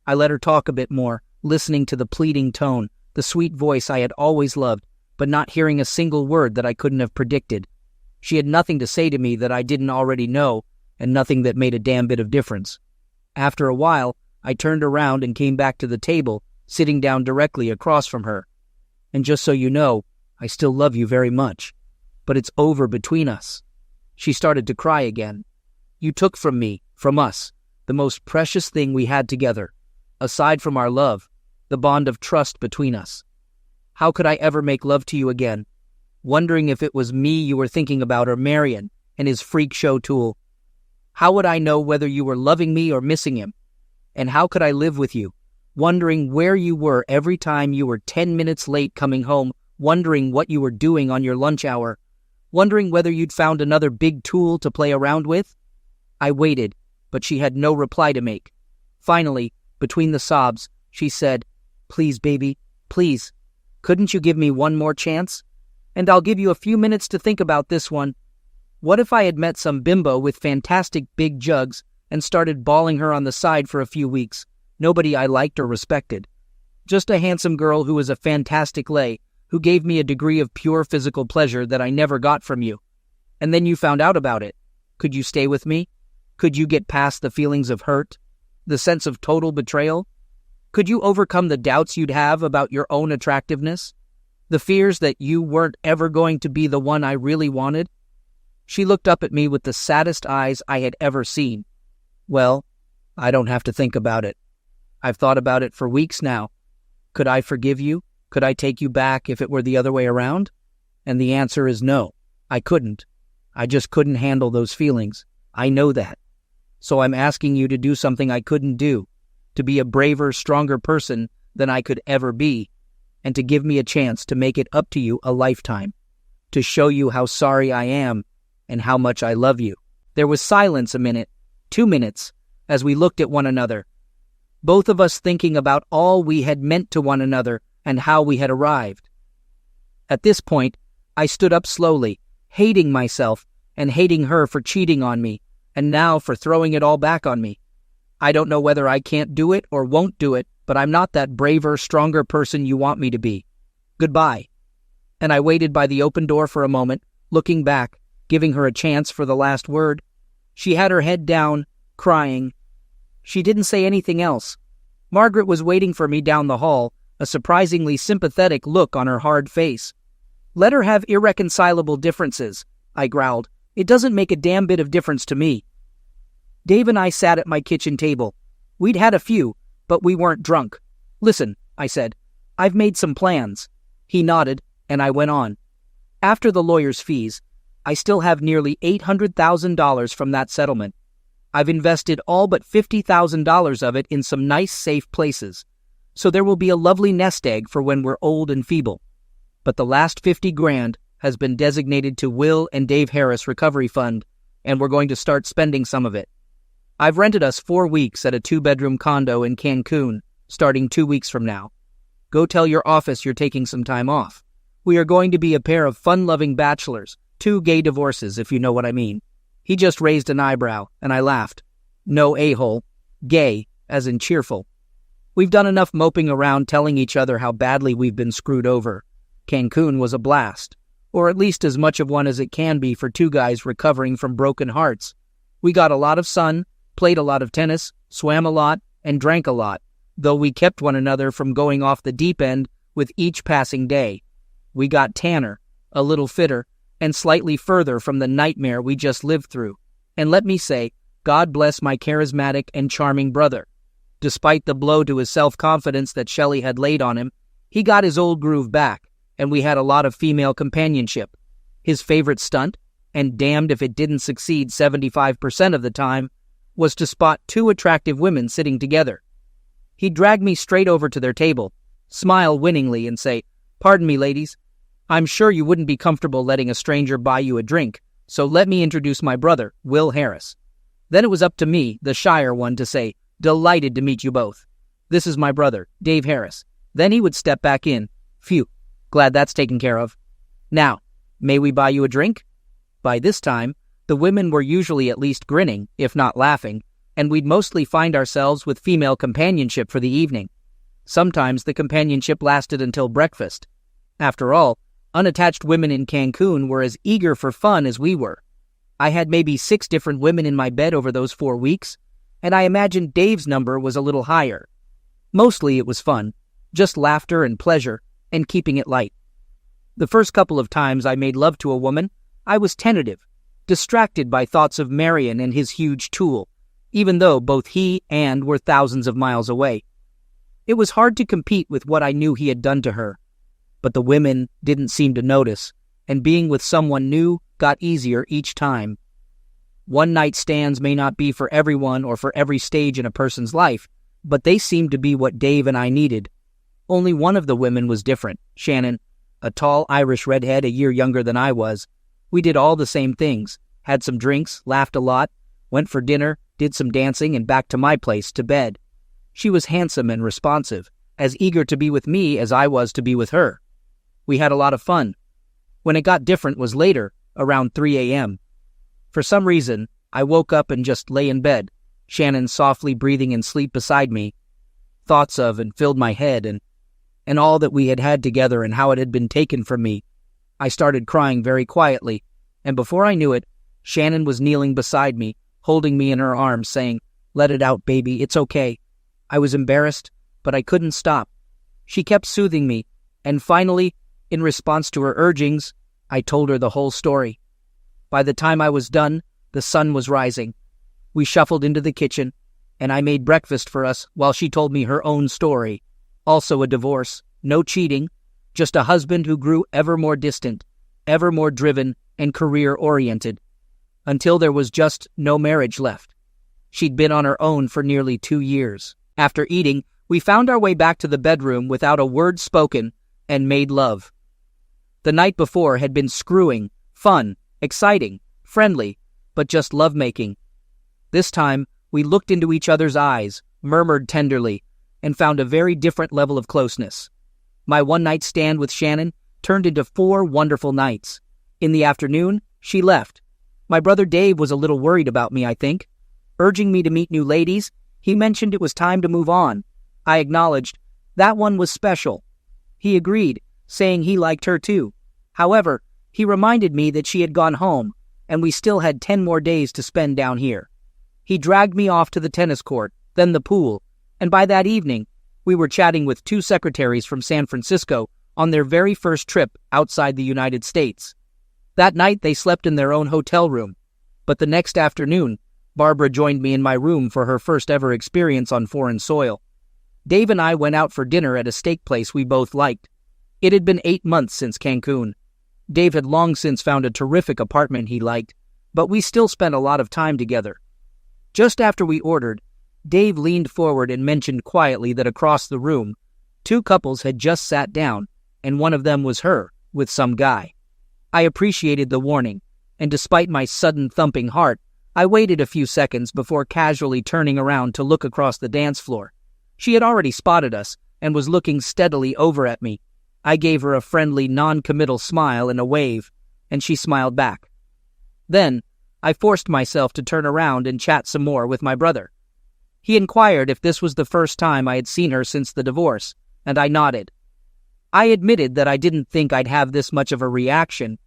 I let her talk a bit more, listening to the pleading tone, the sweet voice I had always loved, but not hearing a single word that I couldn't have predicted. She had nothing to say to me that I didn't already know, and nothing that made a damn bit of difference. After a while, I turned around and came back to the table, sitting down directly across from her. And just so you know, I still love you very much. But it's over between us. She started to cry again. You took from me, from us, the most precious thing we had together, aside from our love, the bond of trust between us. How could I ever make love to you again? Wondering if it was me you were thinking about or Marion and his freak show tool. How would I know whether you were loving me or missing him? And how could I live with you, wondering where you were every time you were 10 minutes late coming home, wondering what you were doing on your lunch hour, wondering whether you'd found another big tool to play around with? I waited, but she had no reply to make. Finally, between the sobs, she said, Please, baby, please. Couldn't you give me one more chance? And I'll give you a few minutes to think about this one. What if I had met some bimbo with fantastic big jugs and started bawling her on the side for a few weeks? Nobody I liked or respected. Just a handsome girl who was a fantastic lay, who gave me a degree of pure physical pleasure that I never got from you. And then you found out about it. Could you stay with me? Could you get past the feelings of hurt? The sense of total betrayal? Could you overcome the doubts you'd have about your own attractiveness? The fears that you weren't ever going to be the one I really wanted? She looked up at me with the saddest eyes I had ever seen. Well, I don't have to think about it. I've thought about it for weeks now. Could I forgive you? Could I take you back if it were the other way around? And the answer is no, I couldn't. I just couldn't handle those feelings. I know that. So I'm asking you to do something I couldn't do, to be a braver, stronger person than I could ever be, and to give me a chance to make it up to you a lifetime, to show you how sorry I am and how much I love you. There was silence a minute, 2 minutes, as we looked at one another, both of us thinking about all we had meant to one another and how we had arrived. At this point, I stood up slowly, hating myself and hating her for cheating on me, and now for throwing it all back on me. I don't know whether I can't do it or won't do it, but I'm not that braver, stronger person you want me to be. Goodbye. And I waited by the open door for a moment, looking back, giving her a chance for the last word. She had her head down, crying. She didn't say anything else. Margaret was waiting for me down the hall, a surprisingly sympathetic look on her hard face. Let her have irreconcilable differences, I growled. It doesn't make a damn bit of difference to me. Dave and I sat at my kitchen table. We'd had a few, but we weren't drunk. Listen, I said, I've made some plans. He nodded, and I went on. After the lawyer's fees, I still have nearly $800,000 from that settlement. I've invested all but $50,000 of it in some nice, safe places, so there will be a lovely nest egg for when we're old and feeble. But the last $50,000 has been designated to Will and Dave Harris Recovery Fund, and we're going to start spending some of it. I've rented us 4 weeks at a 2-bedroom condo in Cancun, starting 2 weeks from now. Go tell your office you're taking some time off. We are going to be a pair of fun-loving bachelors, 2 gay divorces, if you know what I mean. He just raised an eyebrow, and I laughed. No a-hole. Gay, as in cheerful. We've done enough moping around telling each other how badly we've been screwed over. Cancun was a blast, or at least as much of one as it can be for 2 guys recovering from broken hearts. We got a lot of sun, played a lot of tennis, swam a lot, and drank a lot, though we kept one another from going off the deep end with each passing day. We got tanner, a little fitter, and slightly further from the nightmare we just lived through. And let me say, God bless my charismatic and charming brother. Despite the blow to his self-confidence that Shelley had laid on him, he got his old groove back, and we had a lot of female companionship. His favorite stunt, and damned if it didn't succeed 75% of the time, was to spot two attractive women sitting together. He'd drag me straight over to their table, smile winningly, and say, "Pardon me, ladies. I'm sure you wouldn't be comfortable letting a stranger buy you a drink, so let me introduce my brother, Will Harris." Then it was up to me, the shyer one, to say, "Delighted to meet you both. This is my brother, Dave Harris." Then he would step back in. "Phew, glad that's taken care of. Now, may we buy you a drink?" By this time, the women were usually at least grinning, if not laughing, and we'd mostly find ourselves with female companionship for the evening. Sometimes the companionship lasted until breakfast. After all, unattached women in Cancun were as eager for fun as we were. I had maybe 6 different women in my bed over those 4 weeks, and I imagine Dave's number was a little higher. Mostly it was fun, just laughter and pleasure, and keeping it light. The first couple of times I made love to a woman, I was tentative, distracted by thoughts of Marion and his huge tool, even though both he and were thousands of miles away. It was hard to compete with what I knew he had done to her, but the women didn't seem to notice, and being with someone new got easier each time. One-night stands may not be for everyone or for every stage in a person's life, but they seemed to be what Dave and I needed. Only one of the women was different, Shannon, a tall Irish redhead a year younger than I was. We did all the same things, had some drinks, laughed a lot, went for dinner, did some dancing, and back to my place to bed. She was handsome and responsive, as eager to be with me as I was to be with her. We had a lot of fun. When it got different was later, around 3 a.m. For some reason, I woke up and just lay in bed, Shannon softly breathing in sleep beside me. Thoughts of and filled my head, and all that we had had together and how it had been taken from me. I started crying very quietly, and before I knew it, Shannon was kneeling beside me, holding me in her arms, saying, "Let it out, baby, it's okay." I was embarrassed, but I couldn't stop. She kept soothing me, and finally, in response to her urgings, I told her the whole story. By the time I was done, the sun was rising. We shuffled into the kitchen, and I made breakfast for us while she told me her own story. Also a divorce, no cheating, just a husband who grew ever more distant, ever more driven and career-oriented, until there was just no marriage left. She'd been on her own for nearly 2 years. After eating, we found our way back to the bedroom without a word spoken and made love. The night before had been screwing, fun, exciting, friendly, but just lovemaking. This time, we looked into each other's eyes, murmured tenderly, and found a very different level of closeness. My one-night stand with Shannon turned into 4 wonderful nights. In the afternoon, she left. My brother Dave was a little worried about me, I think. Urging me to meet new ladies, he mentioned it was time to move on. I acknowledged that one was special. He agreed, saying he liked her too. However, he reminded me that she had gone home, and we still had 10 more days to spend down here. He dragged me off to the tennis court, then the pool, and by that evening, we were chatting with 2 secretaries from San Francisco on their very first trip outside the United States. That night, they slept in their own hotel room, but the next afternoon, Barbara joined me in my room for her first ever experience on foreign soil. Dave and I went out for dinner at a steak place we both liked. It had been 8 months since Cancun. Dave had long since found a terrific apartment he liked, but we still spent a lot of time together. Just after we ordered, Dave leaned forward and mentioned quietly that across the room, 2 couples had just sat down, and one of them was her, with some guy. I appreciated the warning, and despite my sudden thumping heart, I waited a few seconds before casually turning around to look across the dance floor. She had already spotted us and was looking steadily over at me. I gave her a friendly, non-committal smile and a wave, and she smiled back. Then, I forced myself to turn around and chat some more with my brother. He inquired if this was the first time I had seen her since the divorce, and I nodded. I admitted that I didn't think I'd have this much of a reaction,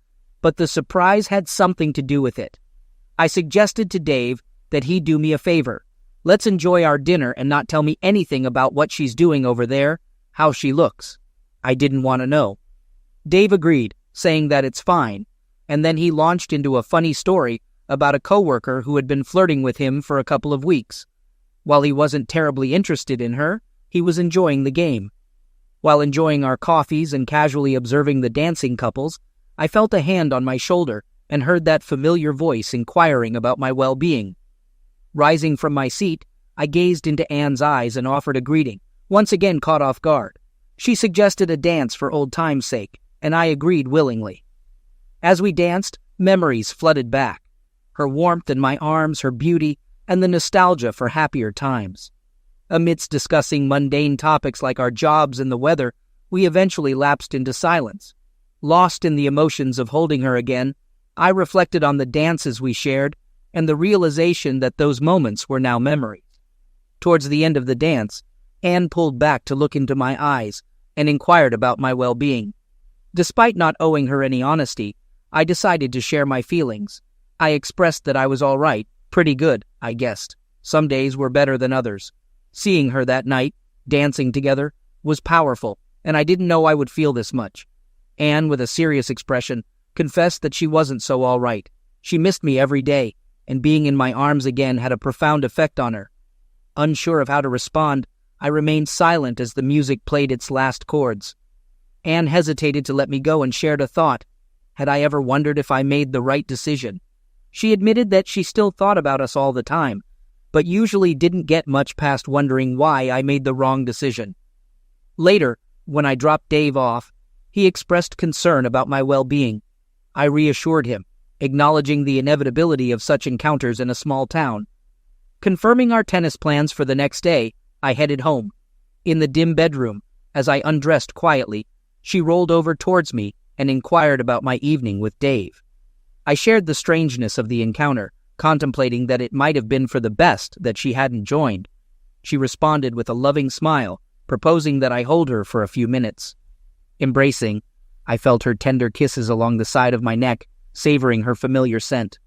but the surprise had something to do with it. I suggested to Dave that he do me a favor. Let's enjoy our dinner and not tell me anything about what she's doing over there, how she looks. I didn't want to know. Dave agreed, saying that it's fine, and then he launched into a funny story about a coworker who had been flirting with him for a couple of weeks. While he wasn't terribly interested in her, he was enjoying the game. While enjoying our coffees and casually observing the dancing couples, I felt a hand on my shoulder and heard that familiar voice inquiring about my well-being. Rising from my seat, I gazed into Anne's eyes and offered a greeting, once again caught off guard. She suggested a dance for old time's sake, and I agreed willingly. As we danced, memories flooded back. Her warmth in my arms, her beauty, and the nostalgia for happier times. Amidst discussing mundane topics like our jobs and the weather, we eventually lapsed into silence. Lost in the emotions of holding her again, I reflected on the dances we shared and the realization that those moments were now memories. Towards the end of the dance, Anne pulled back to look into my eyes and inquired about my well-being. Despite not owing her any honesty, I decided to share my feelings. I expressed that I was all right, pretty good, I guessed. Some days were better than others. Seeing her that night, dancing together, was powerful, and I didn't know I would feel this much. Anne, with a serious expression, confessed that she wasn't so all right. She missed me every day, and being in my arms again had a profound effect on her. Unsure of how to respond, I remained silent as the music played its last chords. Anne hesitated to let me go and shared a thought. Had I ever wondered if I made the right decision? She admitted that she still thought about us all the time, but usually didn't get much past wondering why I made the wrong decision. Later, when I dropped Dave off, he expressed concern about my well-being. I reassured him, acknowledging the inevitability of such encounters in a small town. Confirming our tennis plans for the next day, I headed home. In the dim bedroom, as I undressed quietly, she rolled over towards me and inquired about my evening with Dave. I shared the strangeness of the encounter, contemplating that it might have been for the best that she hadn't joined. She responded with a loving smile, proposing that I hold her for a few minutes. Embracing, I felt her tender kisses along the side of my neck, savoring her familiar scent.